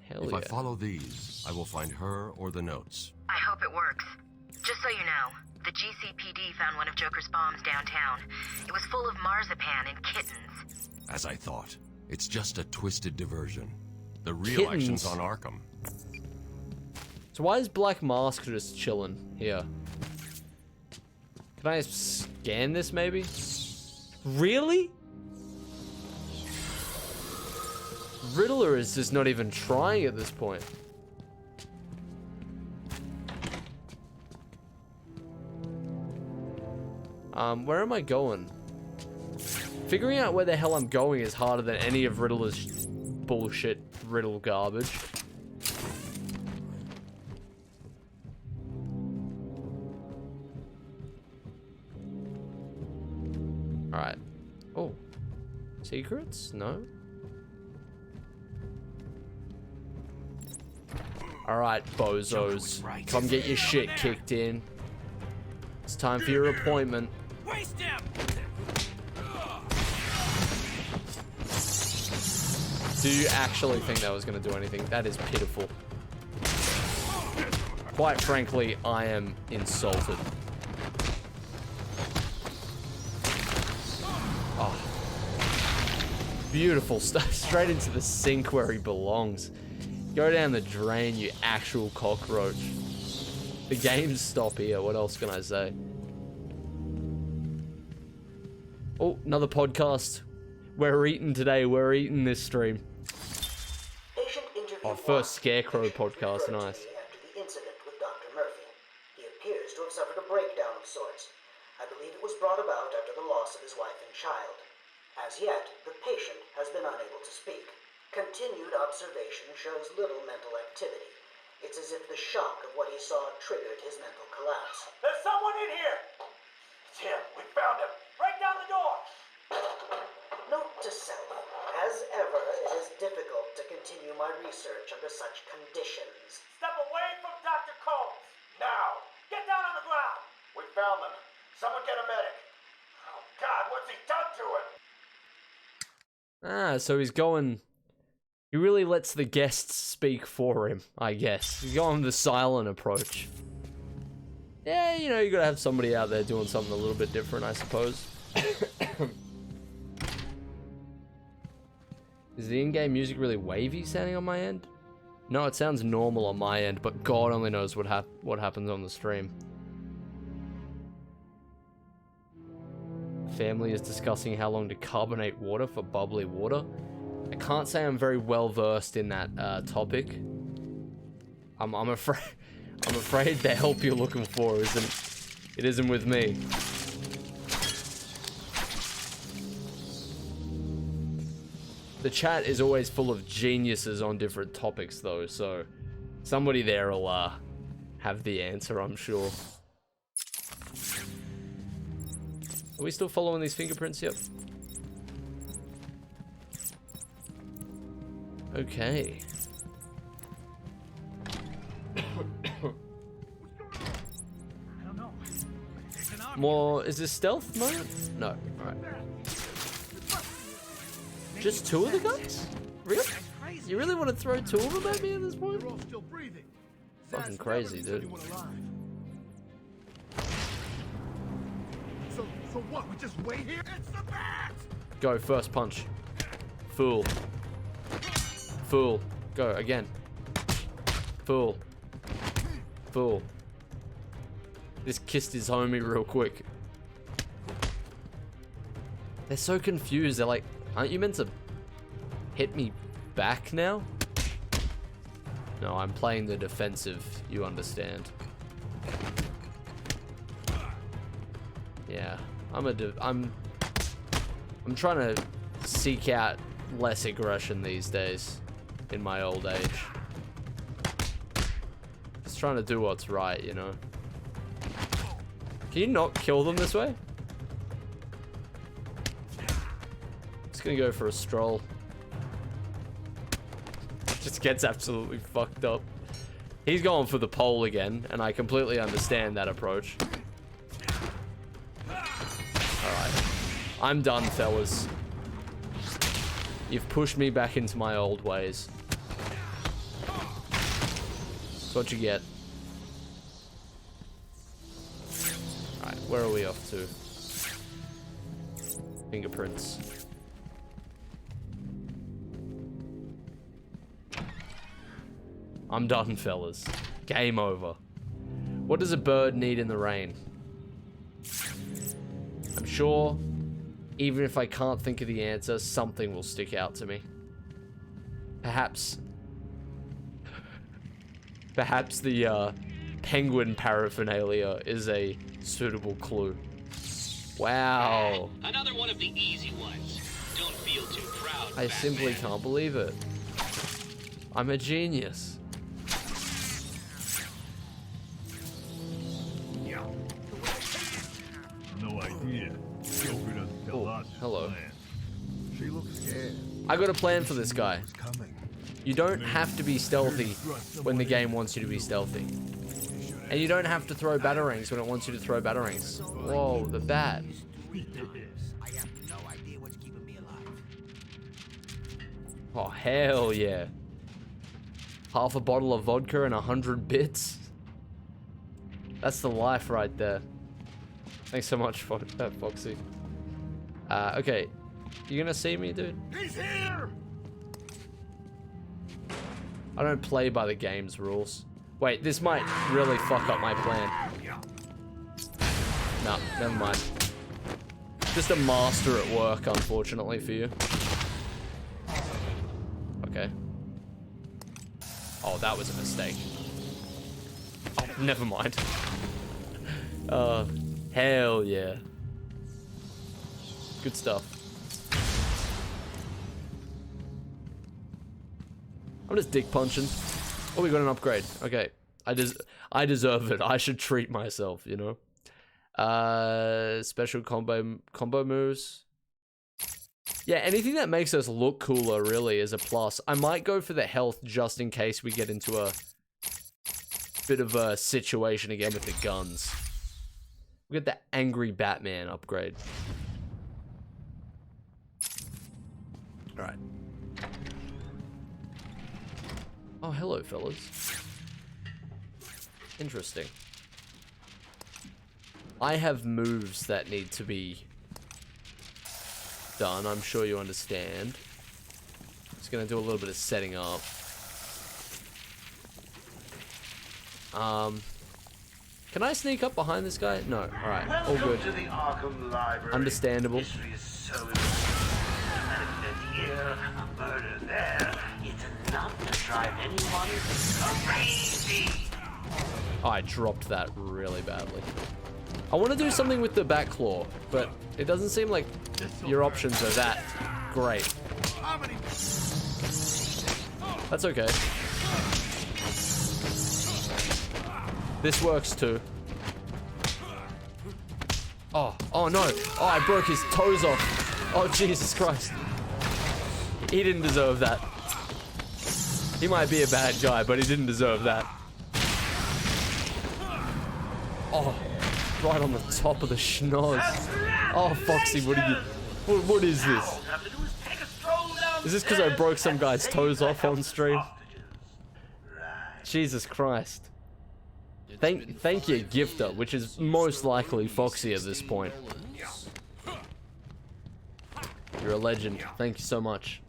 Hell if yeah. I follow these, I will find her or the notes. I hope it works. Just so you know, the GCPD found one of Joker's bombs downtown. It was full of marzipan and kittens. As I thought, it's just a twisted diversion. The real action's on Arkham. So why is Black Mask just chilling here? Can I scan this maybe? Really? Riddler is just not even trying at this point. Where am I going? Figuring out where the hell I'm going is harder than any of Riddler's bullshit riddle garbage. Alright. Oh. Secrets? No? Alright, bozos. Come get your shit kicked in. It's time for your appointment. Waste him! Do you actually think that was going to do anything? That is pitiful. Quite frankly, I am insulted. Oh. Beautiful stuff. Straight into the sink where he belongs. Go down the drain, you actual cockroach. The games stop here. What else can I say? Oh, another podcast. We're eating today. We're eating this stream. Oh, first Scarecrow podcast. Nice. After the incident with Dr. Murphy, he appears to have suffered a breakdown of sorts. I believe it was brought about after the loss of his wife and child. As yet, the patient has been unable to speak. Continued observation shows little mental activity. It's as if the shock of what he saw triggered his mental collapse. There's someone in here! It's him. We found him. Break down the door! Note to self. As ever, it is difficult to continue my research under such conditions. Step away from Dr. Combs! Now! Get down on the ground! We found them. Someone get a medic. Oh, God, what's he done to him? Ah, so he's going... He really lets the guests speak for him, I guess. He's going the silent approach. Yeah, you know, you gotta have somebody out there doing something a little bit different, I suppose. Is the in-game music really wavy sounding on my end? No, it sounds normal on my end, but God only knows what happens on the stream. Family is discussing how long to carbonate water for bubbly water. I can't say I'm very well versed in that topic. I'm afraid the help you're looking for isn't with me. The chat is always full of geniuses on different topics though, so somebody there will have the answer, I'm sure. Are we still following these fingerprints? Yep. Okay. More, is this stealth mode? No, alright. Just two of the guns? Really? You really want to throw two of them at me at this point? Fucking crazy, dude. So what? We just wait here? It's the bat! Go, first punch. Fool. Fool. Go, again. Fool. Fool. Just kissed his homie real quick. They're so confused. They're like, aren't you meant to hit me back now? No, I'm playing the defensive, you understand. Yeah, I'm trying to seek out less aggression these days in my old age. Just trying to do what's right, you know. Can you not kill them this way? Just gonna go for a stroll. Just gets absolutely fucked up. He's going for the pole again, and I completely understand that approach. Alright. I'm done, fellas. You've pushed me back into my old ways. That's what you get. Alright, where are we off to? Fingerprints. I'm done, fellas. Game over. What does a bird need in the rain? I'm sure, even if I can't think of the answer, something will stick out to me. Perhaps the penguin paraphernalia is a suitable clue. Wow. Another one of the easy ones. Don't feel too proud. I simply can't believe it. I'm a genius. No idea. Joker doesn't tell us. Hello. She looks scared. I got a plan for this guy. You don't have to be stealthy when the game wants you to be stealthy. And you don't have to throw batarangs when it wants you to throw batarangs. Whoa, the bat. Oh, hell yeah. Half a bottle of vodka and 100 bits. That's the life right there. Thanks so much for that, Foxy. Okay. You gonna see me, dude? He's here! I don't play by the game's rules. Wait, this might really fuck up my plan. No, never mind. Just a master at work, unfortunately for you. Okay. Oh, that was a mistake. Oh, never mind. Hell yeah. Good stuff. I'm just dick punching. Oh, we got an upgrade. Okay. I deserve it. I should treat myself, you know? Special combo moves. Yeah, anything that makes us look cooler really is a plus. I might go for the health just in case we get into a bit of a situation again with the guns. We get the Angry Batman upgrade. Alright. Oh, hello, fellas. Interesting. I have moves that need to be done. I'm sure you understand. Just gonna do a little bit of setting up. Can I sneak up behind this guy? No. Alright, all good. To the Arkham Library. Understandable. History is so important. Here, a murder there. It's enough to drive anyone crazy. Oh, I dropped that really badly. I want to do something with the back claw, but it doesn't seem like your options are that great. That's okay. This works too. Oh no. Oh, I broke his toes off. Oh, Jesus Christ. He didn't deserve that. He might be a bad guy, but he didn't deserve that. Oh, right on the top of the schnoz. Oh, Foxy, what are you... What is this? Is this because I broke some guy's toes off on stream? Jesus Christ. Thank you, Gifter, which is most likely Foxy at this point. You're a legend. Thank you so much.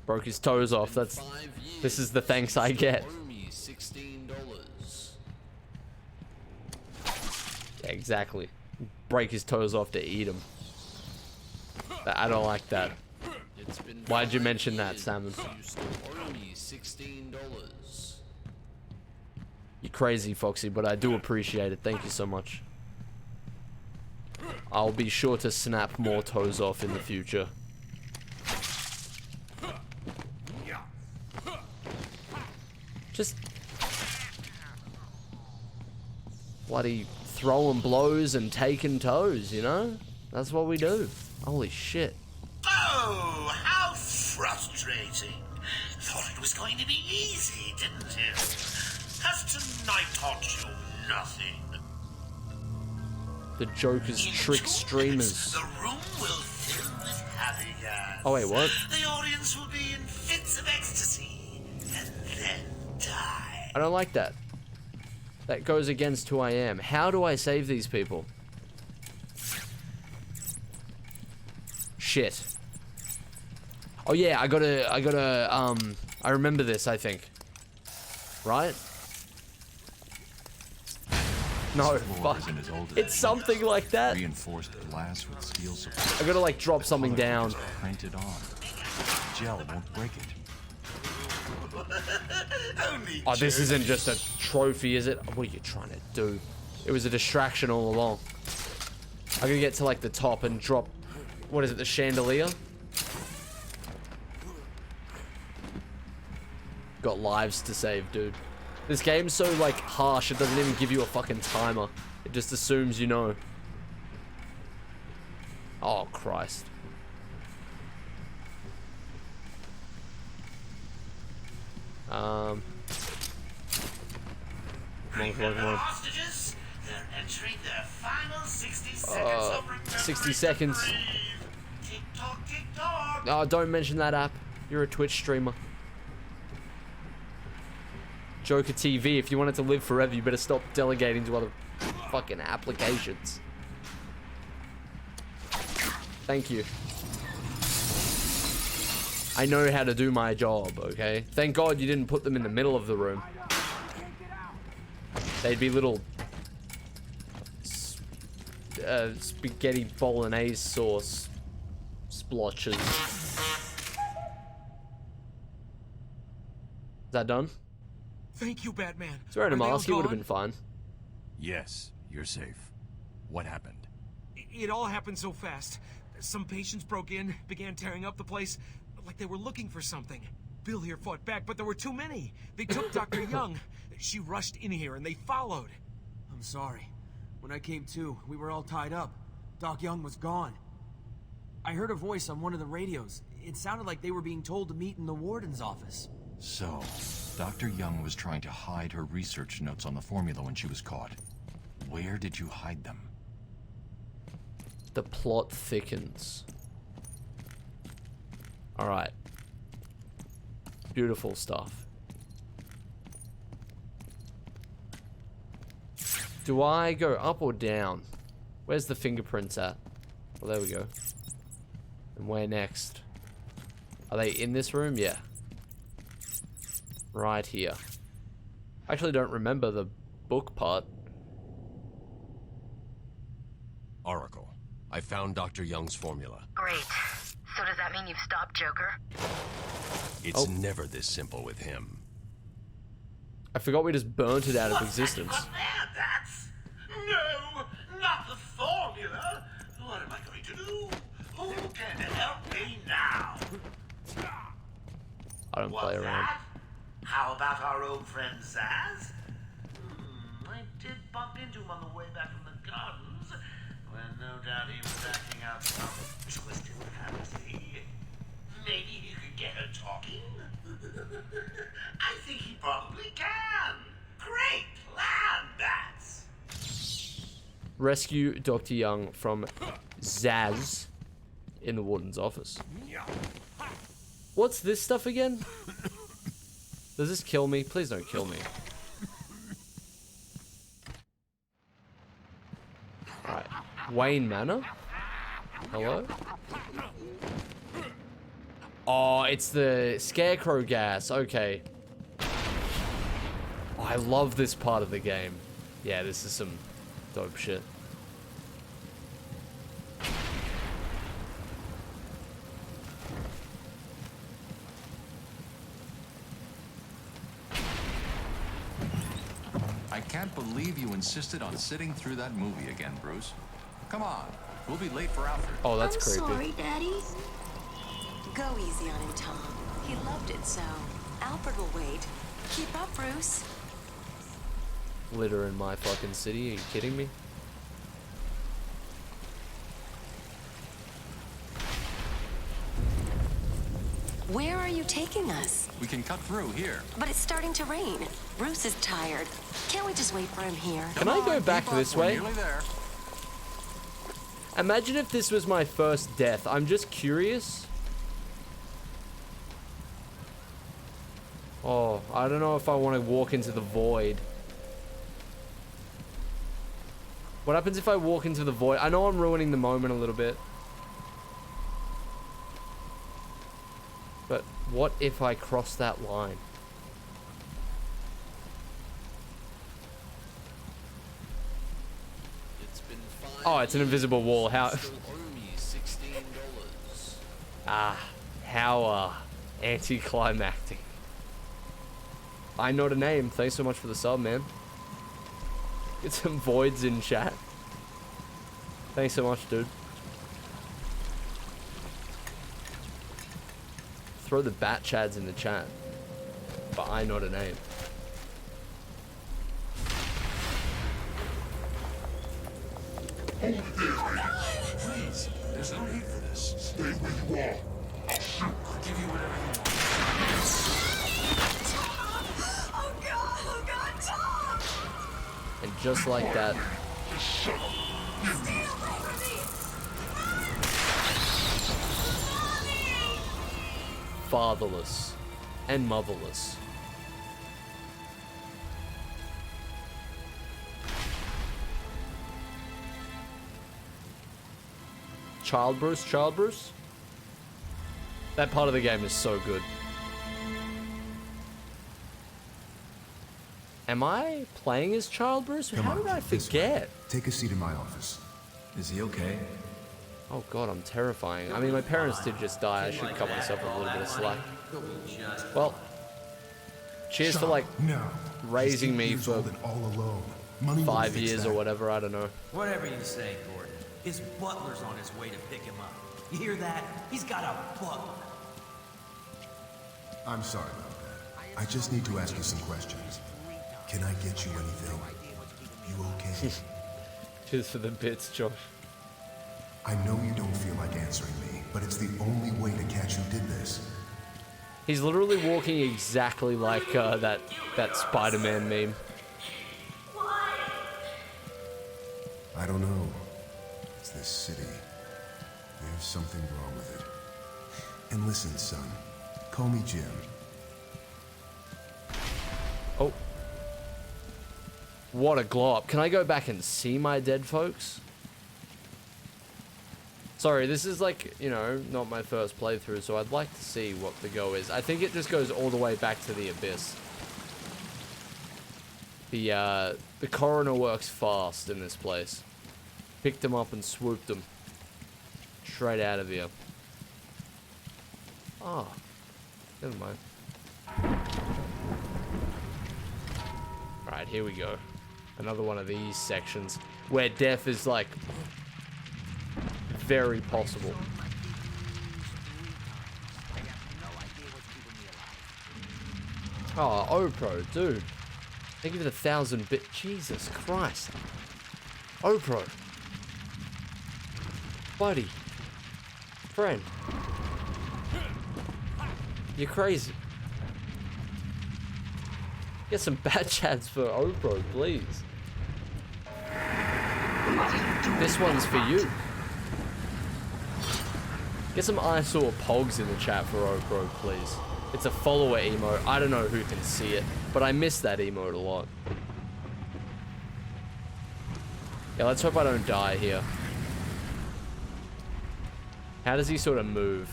Broke his toes off. This is the thanks I get. Yeah, exactly. Break his toes off to eat him. I don't like that. Why'd you mention that, Salmon? You're crazy, Foxy, but I do appreciate it. Thank you so much. I'll be sure to snap more toes off in the future. Just bloody throwing blows and taking toes, you know? That's what we do. Holy shit. Oh, how frustrating. Thought it was going to be easy, didn't you? Has tonight taught you nothing? The Joker's trick streamers. The room will fill with happy guys. Oh wait, what? The audience will be in fits of ecstasy and then die. I don't like that. That goes against who I am. How do I save these people? Shit. Oh yeah, I remember this, I think. Right? No, fuck. It's something like that. Reinforced glass with steel support. I gotta like drop something down. Printed on. Gel won't break it. Oh, this isn't just a trophy, is it? What are you trying to do? It was a distraction all along. I'm gonna get to like the top and drop, what is it, the chandelier? Got lives to save, dude. This game's so like harsh, it doesn't even give you a fucking timer. It just assumes you know. Oh, Christ. Come on, come on, come on. Hostages, they're entering their final 60 seconds of remembering 60 seconds. the brave. Tick-tock, tick-tock. Oh, don't mention that app. You're a Twitch streamer. Joker TV, if you want it to live forever, you better stop delegating to other fucking applications. Thank you. I know how to do my job, okay? Thank God you didn't put them in the middle of the room. They'd be little spaghetti bolognese sauce splotches. Is that done? Thank you, Batman. He's wearing a mask, he would have been fine. Yes, you're safe. What happened? It all happened so fast. Some patients broke in, began tearing up the place, like they were looking for something. Bill here fought back, but there were too many. They took Dr. Young. She rushed in here and they followed. I'm sorry. When I came to, we were all tied up. Doc Young was gone. I heard a voice on one of the radios. It sounded like they were being told to meet in the warden's office. So, Dr. Young was trying to hide her research notes on the formula when she was caught. Where did you hide them? The plot thickens. Alright. Beautiful stuff. Do I go up or down? Where's the fingerprints at? Well, there we go. And where next? Are they in this room? Yeah. Right here. I actually don't remember the book part. Oracle, I found Dr. Young's formula. Great. So does that mean you've stopped Joker? It's never this simple with him. I forgot we just burnt it out of existence. No, not the formula. What am I going to do? Who can help me now? I don't play around. That? How about our old friend Zsasz? I did bump into him on the way back from the gardens, when no doubt he was acting out some twisted fantasy. Maybe he could get her talking? I think he probably can. Great plan, Bats. Rescue Dr. Young from Zsasz in the warden's office. What's this stuff again? Does this kill me? Please don't kill me. Alright. Wayne Manor? Hello? Oh, it's the Scarecrow gas. Okay. Oh, I love this part of the game. Yeah, this is some dope shit. I can't believe you insisted on sitting through that movie again, Bruce. Come on, we'll be late for Alfred. Oh, that's I'm creepy. Sorry, Daddy. Go easy on him, Tom. He loved it so. Alfred will wait. Keep up, Bruce. Litter in my fucking city? Are you kidding me? Where are you taking us? We can cut through here. But it's starting to rain. Bruce is tired. Can't we just wait for him here? Can I go back this way? Nearly there. Imagine if this was my first death. I'm just curious. Oh, I don't know if I want to walk into the void. What happens if I walk into the void? I know I'm ruining the moment a little bit. But what if I cross that line? Oh, it's an invisible wall. How? How anticlimactic. I know the name. Thanks so much for the sub, man. Get some voids in chat. Thanks so much, dude. Throw the bat chads in the chat. But I not a name. Please, there's no need for this. Stay where you are. I'll shoot. I'll give you whatever you want. Oh God, Tom! And just like that. Stay away from me! Fatherless and motherless. Child Bruce? That part of the game is so good. Am I playing as Child Bruce? How did I forget? Take a seat in my office. Is he okay? Oh god, I'm terrifying. I mean, my parents did just die. I should cut myself a little bit of slack. Well, cheers for like raising me for all alone. 5 years or whatever, I don't know. Whatever you say, Gordon. His butler's on his way to pick him up. You hear that? He's got a butler. I'm sorry about that. I just need to ask you some questions. Can I get you anything? You okay? Cheers for the bits, Josh. I know you don't feel like answering me, but it's the only way to catch who did this. He's literally walking exactly like that Spider-Man meme. I don't know. It's this city. There's something wrong with it. And listen, son. Call me Jim. Oh. What a glow up. Can I go back and see my dead folks? Sorry, this is like, you know, not my first playthrough, so I'd like to see what the go is. I think it just goes all the way back to the abyss. The coroner works fast in this place. Picked them up and swooped them. Straight out of here. Oh. Never mind. Alright, here we go. Another one of these sections where death is like very possible. Oh, Opro, dude. Thank you for the 1,000 bit. Jesus Christ. Opro. Buddy. Friend. You're crazy. Get some bad chats for Opro, please. This one's for you. Get some eyesore pogs in the chat for Opro, please. It's a follower emote. I don't know who can see it, but I miss that emote a lot. Yeah, let's hope I don't die here. How does he sort of move?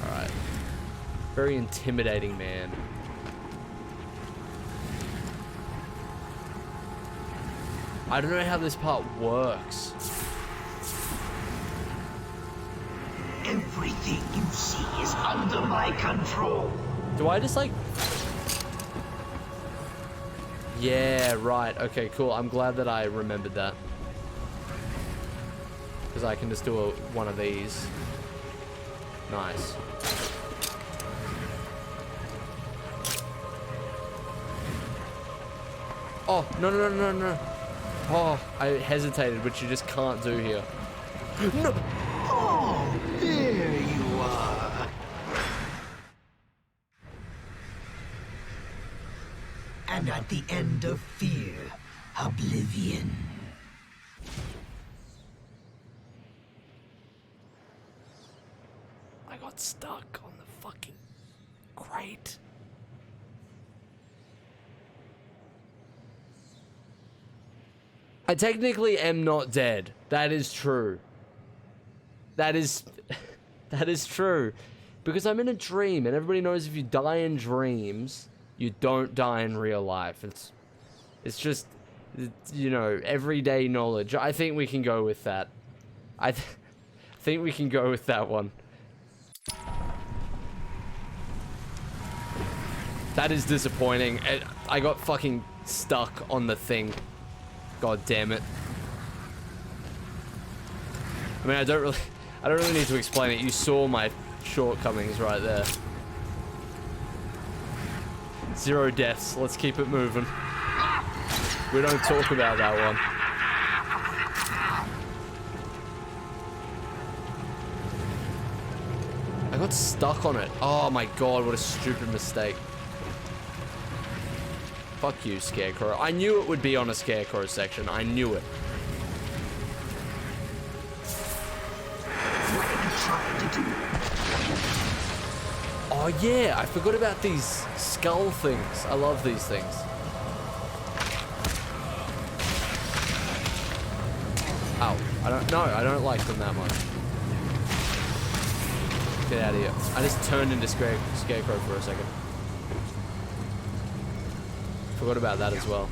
Alright. Very intimidating man. I don't know how this part works. Everything you see is under my control. Do I just like... Yeah, right. Okay, cool. I'm glad that I remembered that. Because I can just do one of these. Nice. Oh, no, no, no, no, no. Oh, I hesitated, which you just can't do here. No! Oh, there you are. And at the end of fear, oblivion. I got stuck on the fucking crate. I technically am not dead. That is true. That is true. Because I'm in a dream, and everybody knows if you die in dreams, you don't die in real life. It's just, you know, everyday knowledge. I think we can go with that. I think we can go with that one. That is disappointing. I got fucking stuck on the thing. God damn it. I mean, I don't really need to explain it. You saw my shortcomings right there. 0 deaths. Let's keep it moving. We don't talk about that one. I got stuck on it. Oh my god, what a stupid mistake. Fuck you, Scarecrow. I knew it would be on a Scarecrow section. I knew it. Oh yeah, I forgot about these skull things. I love these things. Ow. I don't like them that much. Get out of here. I just turned into Scarecrow for a second. Forgot about that as well.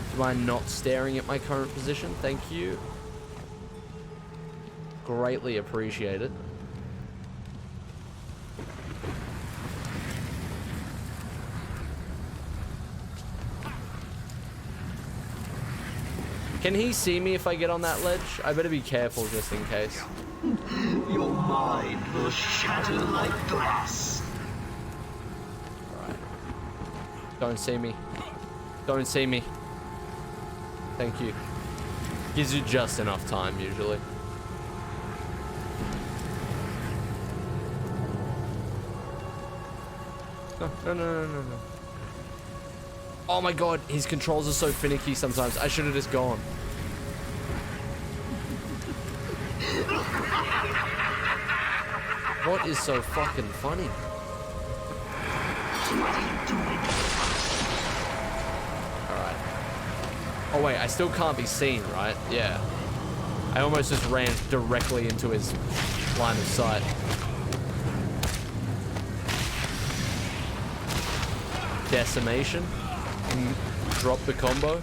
Do you mind not staring at my current position? Thank you. Greatly appreciate it. Can he see me if I get on that ledge? I better be careful just in case. Your mind will shatter like glass. Alright. Don't see me. Don't see me. Thank you. Gives you just enough time, usually. No. Oh my god, his controls are so finicky sometimes. I should have just gone. What is so fucking funny? Alright. Oh wait, I still can't be seen, right? Yeah. I almost just ran directly into his line of sight. Decimation. And drop the combo.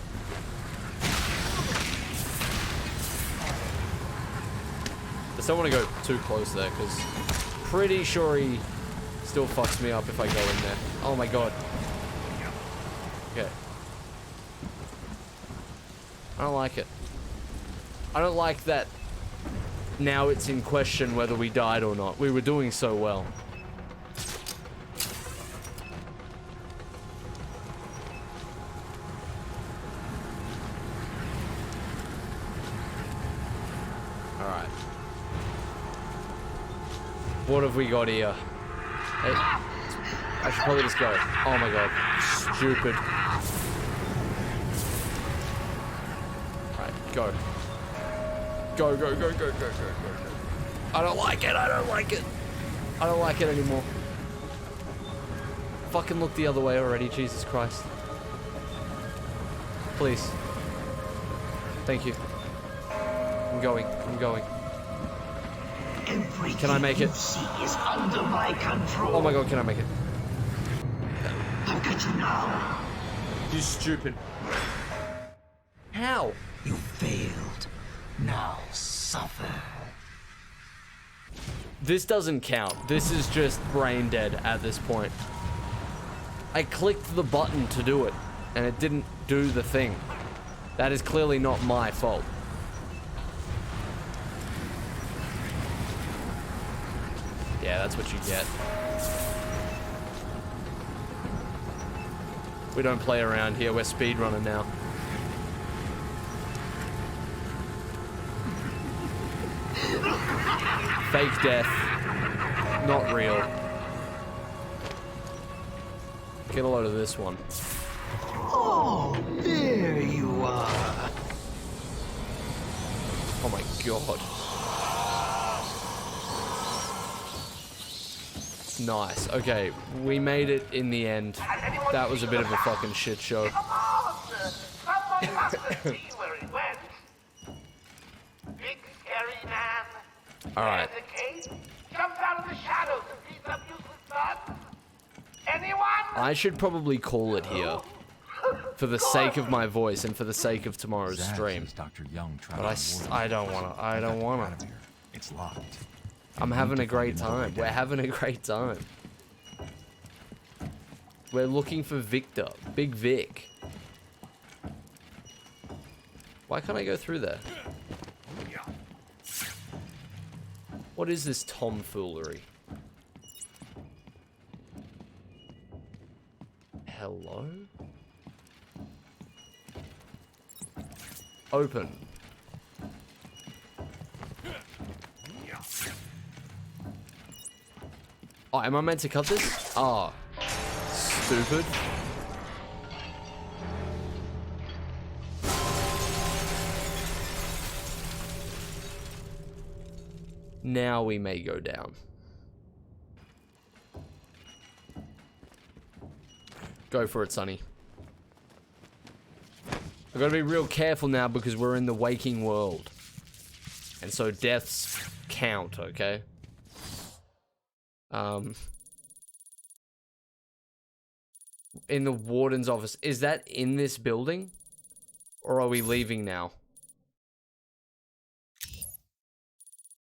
Just don't want to go too close there, because pretty sure he still fucks me up if I go in there. Oh my god. Okay. I don't like it. I don't like that now it's in question whether we died or not. We were doing so well. What have we got here? Hey, I should probably just go. Oh my god. Stupid. Alright, go. Go. I don't like it. I don't like it. I don't like it anymore. Fucking look the other way already. Jesus Christ. Please. Thank you. I'm going. Everything can I make it? You see is under my control. Oh my god, can I make it? Look at you now. You stupid. How? You failed. Now suffer. This doesn't count. This is just brain dead at this point. I clicked the button to do it, and it didn't do the thing. That is clearly not my fault. Yeah, that's what you get. We don't play around here. We're speedrunning now. Fake death. Not real. Get a load of this one. Oh, there you are. Oh my god. Nice. Okay, we made it in the end. That was a bit of a fucking shit show. Come on! Someone must have seen where he went. Big scary man. Alright. There's a cave. Jumps out of the shadows and beats up useless thugs. Anyone? I should probably call it here. For the sake of my voice and for the sake of tomorrow's stream. Dr. Young But I don't wanna. It's locked. I'm having a great time. We're having a great time. We're looking for Victor. Big Vic. Why can't I go through there? What is this tomfoolery? Hello? Open. Oh, am I meant to cut this? Ah, stupid. Now we may go down. Go for it, Sonny. I've got to be real careful now because we're in the waking world. And so deaths count, okay? In the warden's office. Is that in this building? Or are we leaving now?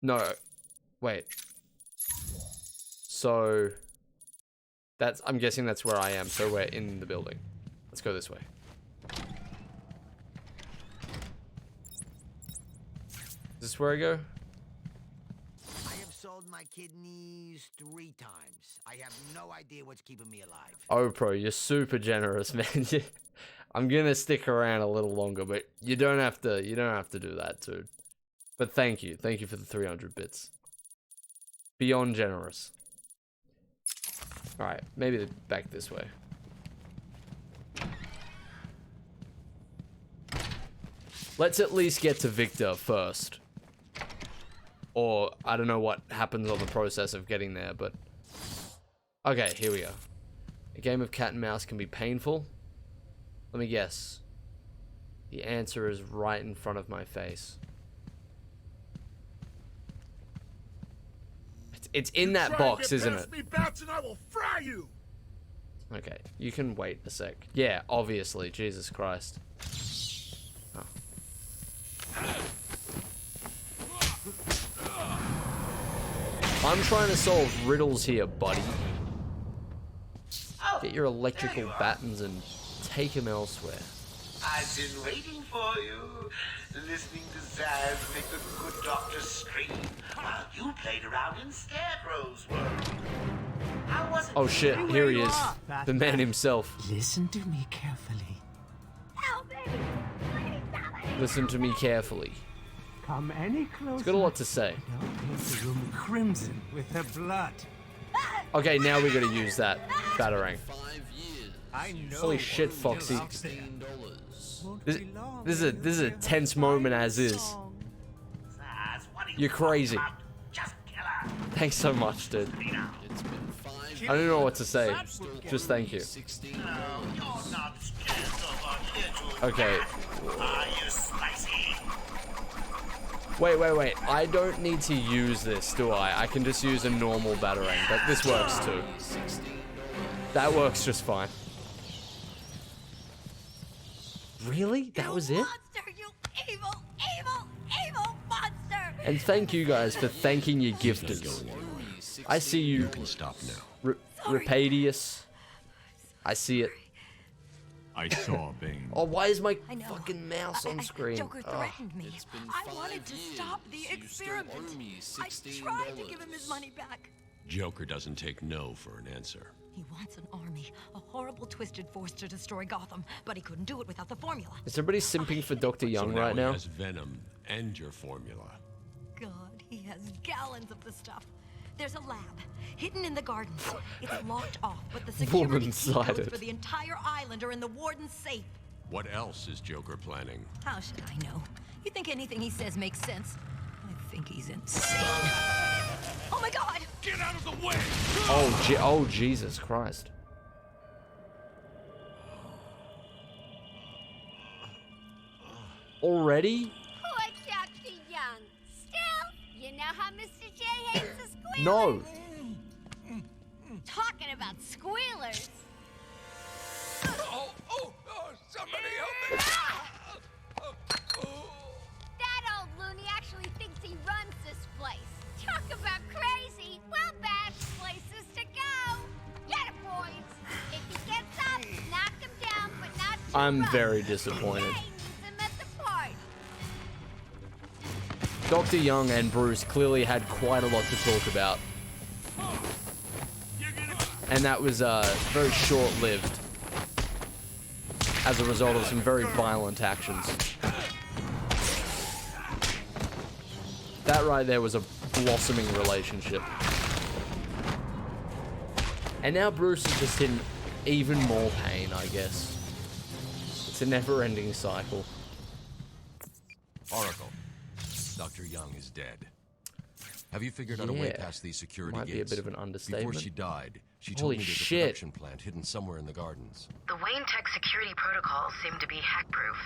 No. Wait. So that's, I'm guessing that's where I am. So we're in the building. Let's go this way. Is this where I go? I have sold my kidneys 3 times. I have no idea what's keeping me alive. Oh, pro, you're super generous, man. I'm gonna stick around a little longer, but you don't have to do that, dude. But thank you for the 300 bits. Beyond generous. All right, maybe back this way. Let's at least get to Victor first. Or, I don't know what happens on the process of getting there, but... Okay, here we go. A game of cat and mouse can be painful. Let me guess. The answer is right in front of my face. It's in that box, isn't it? Me, Bats, and I will fry you. Okay, you can wait a sec. Yeah, obviously, Jesus Christ. Oh. I'm trying to solve riddles here, buddy. Get your electrical battens and take him elsewhere. I've been waiting for you, listening to Zsasz make the good doctor scream while you played around in Scarecrow's world. How was it? Oh shit, here he is. The man himself. Listen to me carefully. Help me! Listen to me carefully. Come any closer. He's got a lot to say. I'll paint the room crimson with her blood. Okay, now we gotta use that batarang. I know. Holy shit, Foxy. This is a tense moment as is. You're crazy. Thanks so much, dude. I don't know what to say. Just thank you. Okay. Wait. I don't need to use this, do I? I can just use a normal batarang, but this works too. That works just fine. Really? That was it? Monster, you evil, evil, evil monster! And thank you guys for thanking your gifters. I see you. You can stop now. Rapadius. I see it. I saw Bane. Oh, why is my fucking mouse on screen? Joker threatened me. I wanted to stop the experiment. I tried to give him his money back. Joker doesn't take no for an answer. He wants an army, a horrible twisted force to destroy Gotham, but he couldn't do it without the formula. Is everybody simping for Dr. Young right now? He has Venom and your formula. God, he has gallons of the stuff. There's a lab, hidden in the gardens. It's locked off, but the security key codes for the entire island are in the warden's safe. What else is Joker planning? How should I know? You think anything he says makes sense? I think he's insane. Oh my God! Get out of the way! Oh, Jesus Christ. Already? Poor Dr. Young. Still, you know how Mr. J hates the squealers? No. Talking about squealers. Somebody help me! That old loony actually thinks he runs this place. Talk about I'm very disappointed. Dr. Young and Bruce clearly had quite a lot to talk about. And that was very short-lived as a result of some very violent actions. That right there was a blossoming relationship. And now Bruce is just in even more pain, I guess. It's a never-ending cycle. Oracle, Dr. Young is dead. Have you figured out a way past these security Might gates? be a bit of an understatement. Before she died, she Holy told me there's shit. a production plant hidden somewhere in the gardens. The Wayne Tech security protocols seem to be hack-proof.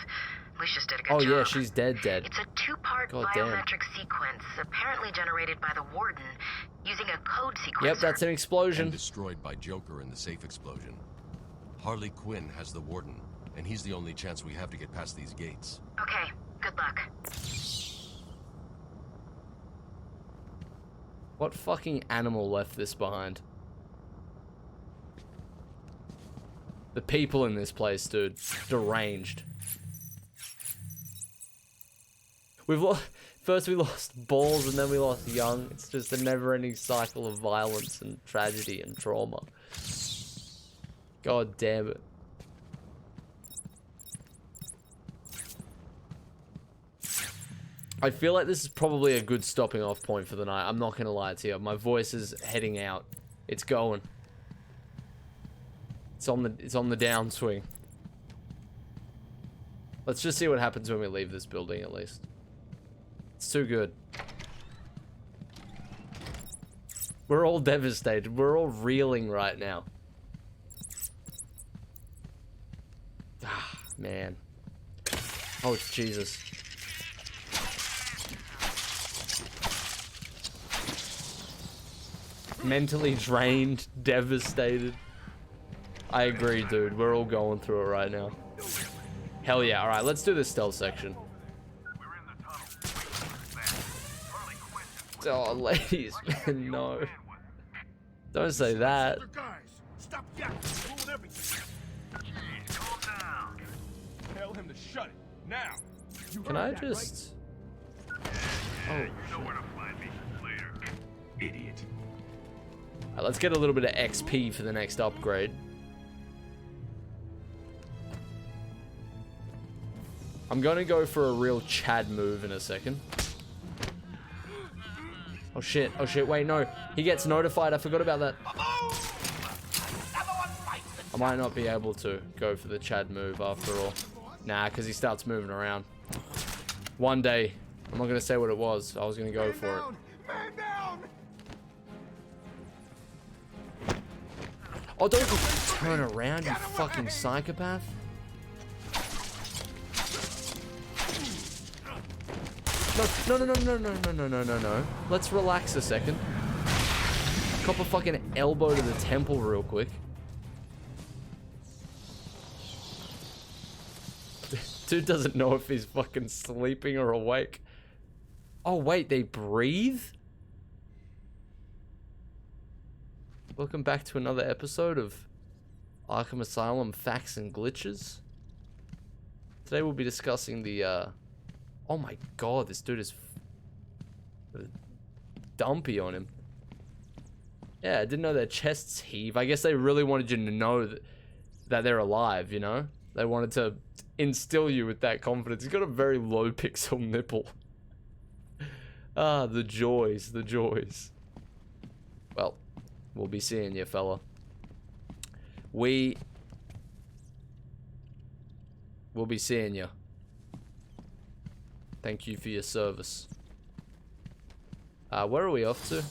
Lucius did a good Oh job. yeah, she's dead. It's a two-part God damn. biometric sequence, apparently generated by the Warden, using a code sequencer. Yep, that's an explosion. And destroyed by Joker in the safe explosion. Harley Quinn has the Warden, and he's the only chance we have to get past these gates. Okay, good luck. What fucking animal left this behind? The people in this place, dude. Deranged. First we lost Balls and then we lost Young. It's just a never-ending cycle of violence and tragedy and trauma. God damn it. I feel like this is probably a good stopping off point for the night. I'm not gonna lie to you. My voice is heading out. It's going. It's on the downswing. Let's just see what happens when we leave this building at least. It's too good. We're all devastated. We're all reeling right now. Ah, man. Oh, Jesus. Mentally drained, devastated. I agree, dude. We're all going through it right now. Hell yeah. Alright, let's do this stealth section. Oh, ladies, man, no. Don't say that. Stop yakking. Ruin everything. Calm down. Tell him to shut it. Now. Can I just... Oh, you know where to find me later. Idiot. Alright, let's get a little bit of XP for the next upgrade. I'm gonna go for a real Chad move in a second. Oh shit, wait, no. He gets notified, I forgot about that. I might not be able to go for the Chad move after all. Nah, because he starts moving around. One day, I'm not gonna say what it was, I was gonna go for it. Oh, don't you turn around, you fucking psychopath. No. Let's relax a second. Cop a fucking elbow to the temple real quick. Dude doesn't know if he's fucking sleeping or awake. Oh, wait, they breathe? Welcome back to another episode of Arkham Asylum Facts and Glitches. Today we'll be discussing the, oh my god, this dude is dumpy on him. Yeah, I didn't know their chests heave. I guess they really wanted you to know that they're alive, you know? They wanted to instill you with that confidence. He's got a very low pixel nipple. Ah, the joys, the joys. Well, we'll be seeing you, fella. We'll be seeing you. Thank you for your service. Where are we off to?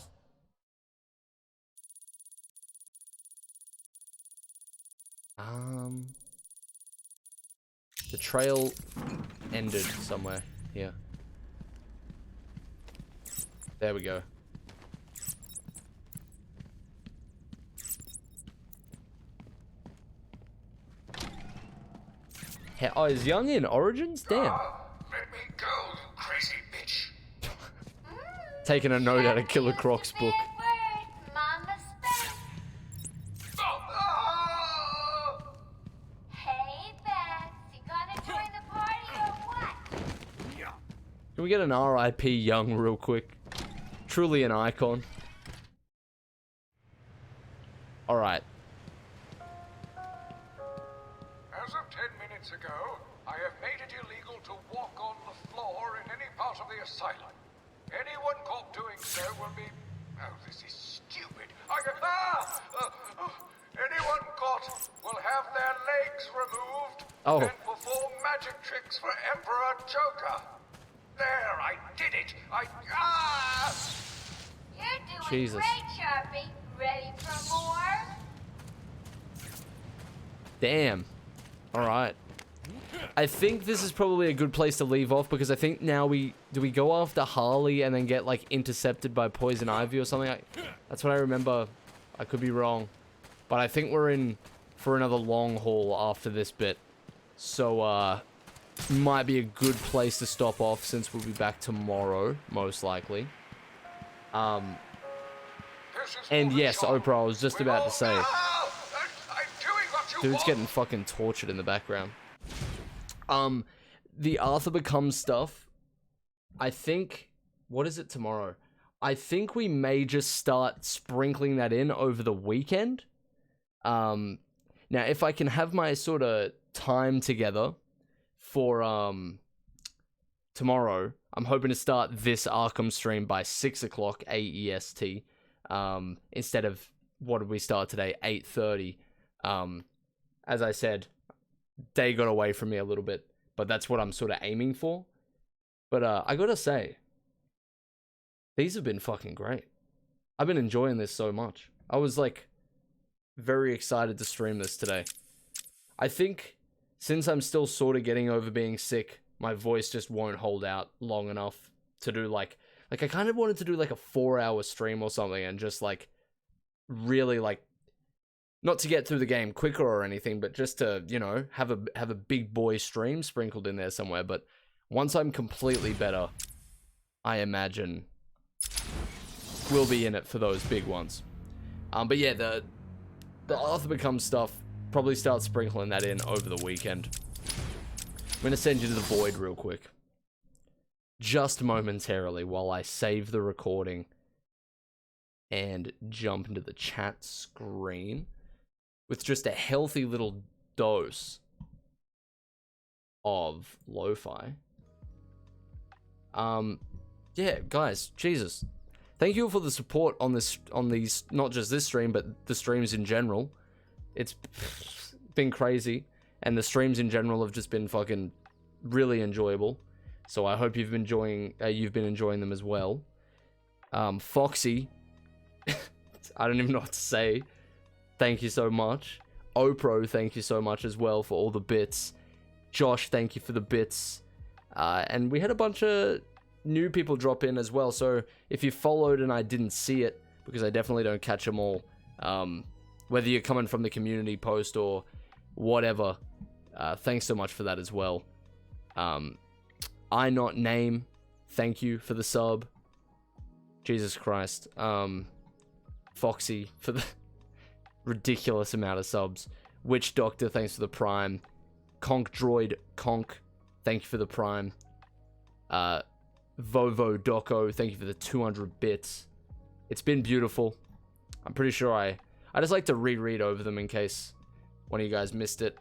The trail ended somewhere here. There we go. Oh, is Young in Origins? Damn. Let me go, you crazy bitch. Taking a note out of Killer Croc's book. Hey, Beth. we get an R.I.P. Young real quick? Truly an icon. Alright. As of 10 minutes ago, I have made it illegal to walk on the floor in any part of the asylum. Anyone caught doing so will be... Oh, this is stupid. Anyone caught will have their legs removed and perform magic tricks for Emperor Joker. There, I did it. You're doing Jesus. great, Sharpie. Ready for more? Damn. Alright. I think this is probably a good place to leave off because I think now do we go after Harley and then get like intercepted by Poison Ivy or something? That's what I remember. I could be wrong. But I think we're in for another long haul after this bit. So might be a good place to stop off since we'll be back tomorrow, most likely. And yes, Oprah, I was just about to say. Dude's getting fucking tortured in the background. The Arthur Becomes stuff. I think... What is it tomorrow? I think we may just start sprinkling that in over the weekend. Now, if I can have my sort of time together for tomorrow, I'm hoping to start this Arkham stream by 6 o'clock AEST. Instead of, what did we start today? 8:30. As I said, day got away from me a little bit, but that's what I'm sort of aiming for. But I gotta say, these have been fucking great. I've been enjoying this so much. I was like very excited to stream this today. I think since I'm still sort of getting over being sick, my voice just won't hold out long enough to do like I kind of wanted to do like a 4-hour stream or something and just like really like not to get through the game quicker or anything, but just to, you know, have a big boy stream sprinkled in there somewhere. But once I'm completely better, I imagine we'll be in it for those big ones. But yeah, the Arthur Becomes stuff, probably start sprinkling that in over the weekend. I'm gonna send you to the void real quick. Just momentarily while I save the recording and jump into the chat screen with just a healthy little dose of lo-fi. Yeah, guys, Jesus. Thank you all for the support on these, not just this stream, but the streams in general. It's been crazy, and the streams in general have just been fucking really enjoyable. So I hope you've been enjoying them as well. Foxy, I don't even know what to say. Thank you so much. Opro, thank you so much as well for all the bits. Josh, thank you for the bits. And we had a bunch of new people drop in as well. So if you followed and I didn't see it, because I definitely don't catch them all, whether you're coming from the community post or whatever, thanks so much for that as well. I Not Name, thank you for the sub. Jesus Christ. Foxy for the ridiculous amount of subs. Witch Doctor, thanks for the prime. Conk Droid Conk, thank you for the prime. Vovo Doco, thank you for the 200 bits. It's been beautiful. I'm pretty sure I just like to reread over them in case one of you guys missed it.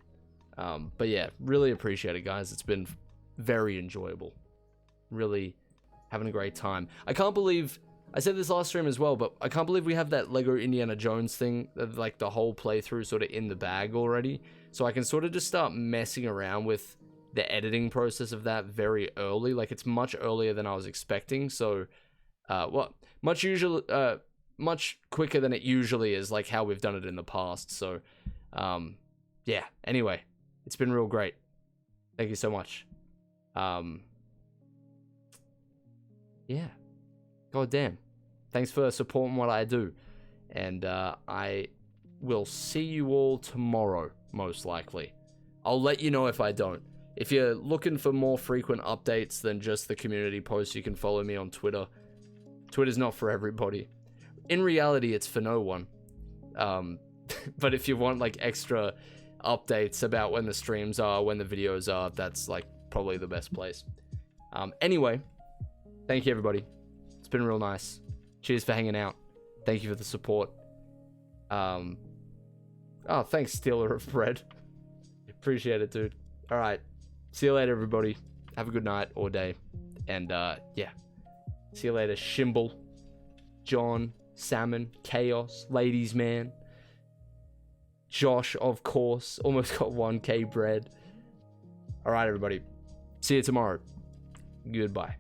But yeah, really appreciate it, guys. It's been very enjoyable. Really having a great time. I can't believe, I said this last stream as well, but I can't believe we have that Lego Indiana Jones thing, like the whole playthrough sort of in the bag already. So I can sort of just start messing around with the editing process of that very early. Like, it's much earlier than I was expecting. So, much quicker than it usually is, like how we've done it in the past. So, yeah, anyway, it's been real great. Thank you so much. Yeah, god damn. Thanks for supporting what I do. And I will see you all tomorrow, most likely. I'll let you know if I don't. If you're looking for more frequent updates than just the community posts, you can follow me on Twitter. Twitter's not for everybody. In reality, it's for no one. But if you want like extra updates about when the streams are, when the videos are, that's like probably the best place. Anyway, thank you, everybody. It's been real nice. Cheers for hanging out. Thank you for the support. Oh, thanks, Stealer of Bread. Appreciate it, dude. All right. See you later, everybody. Have a good night or day. And, yeah. See you later, Shimble, John, Salmon, Chaos, Ladies Man, Josh, of course. Almost got 1K bread. All right, everybody. See you tomorrow. Goodbye.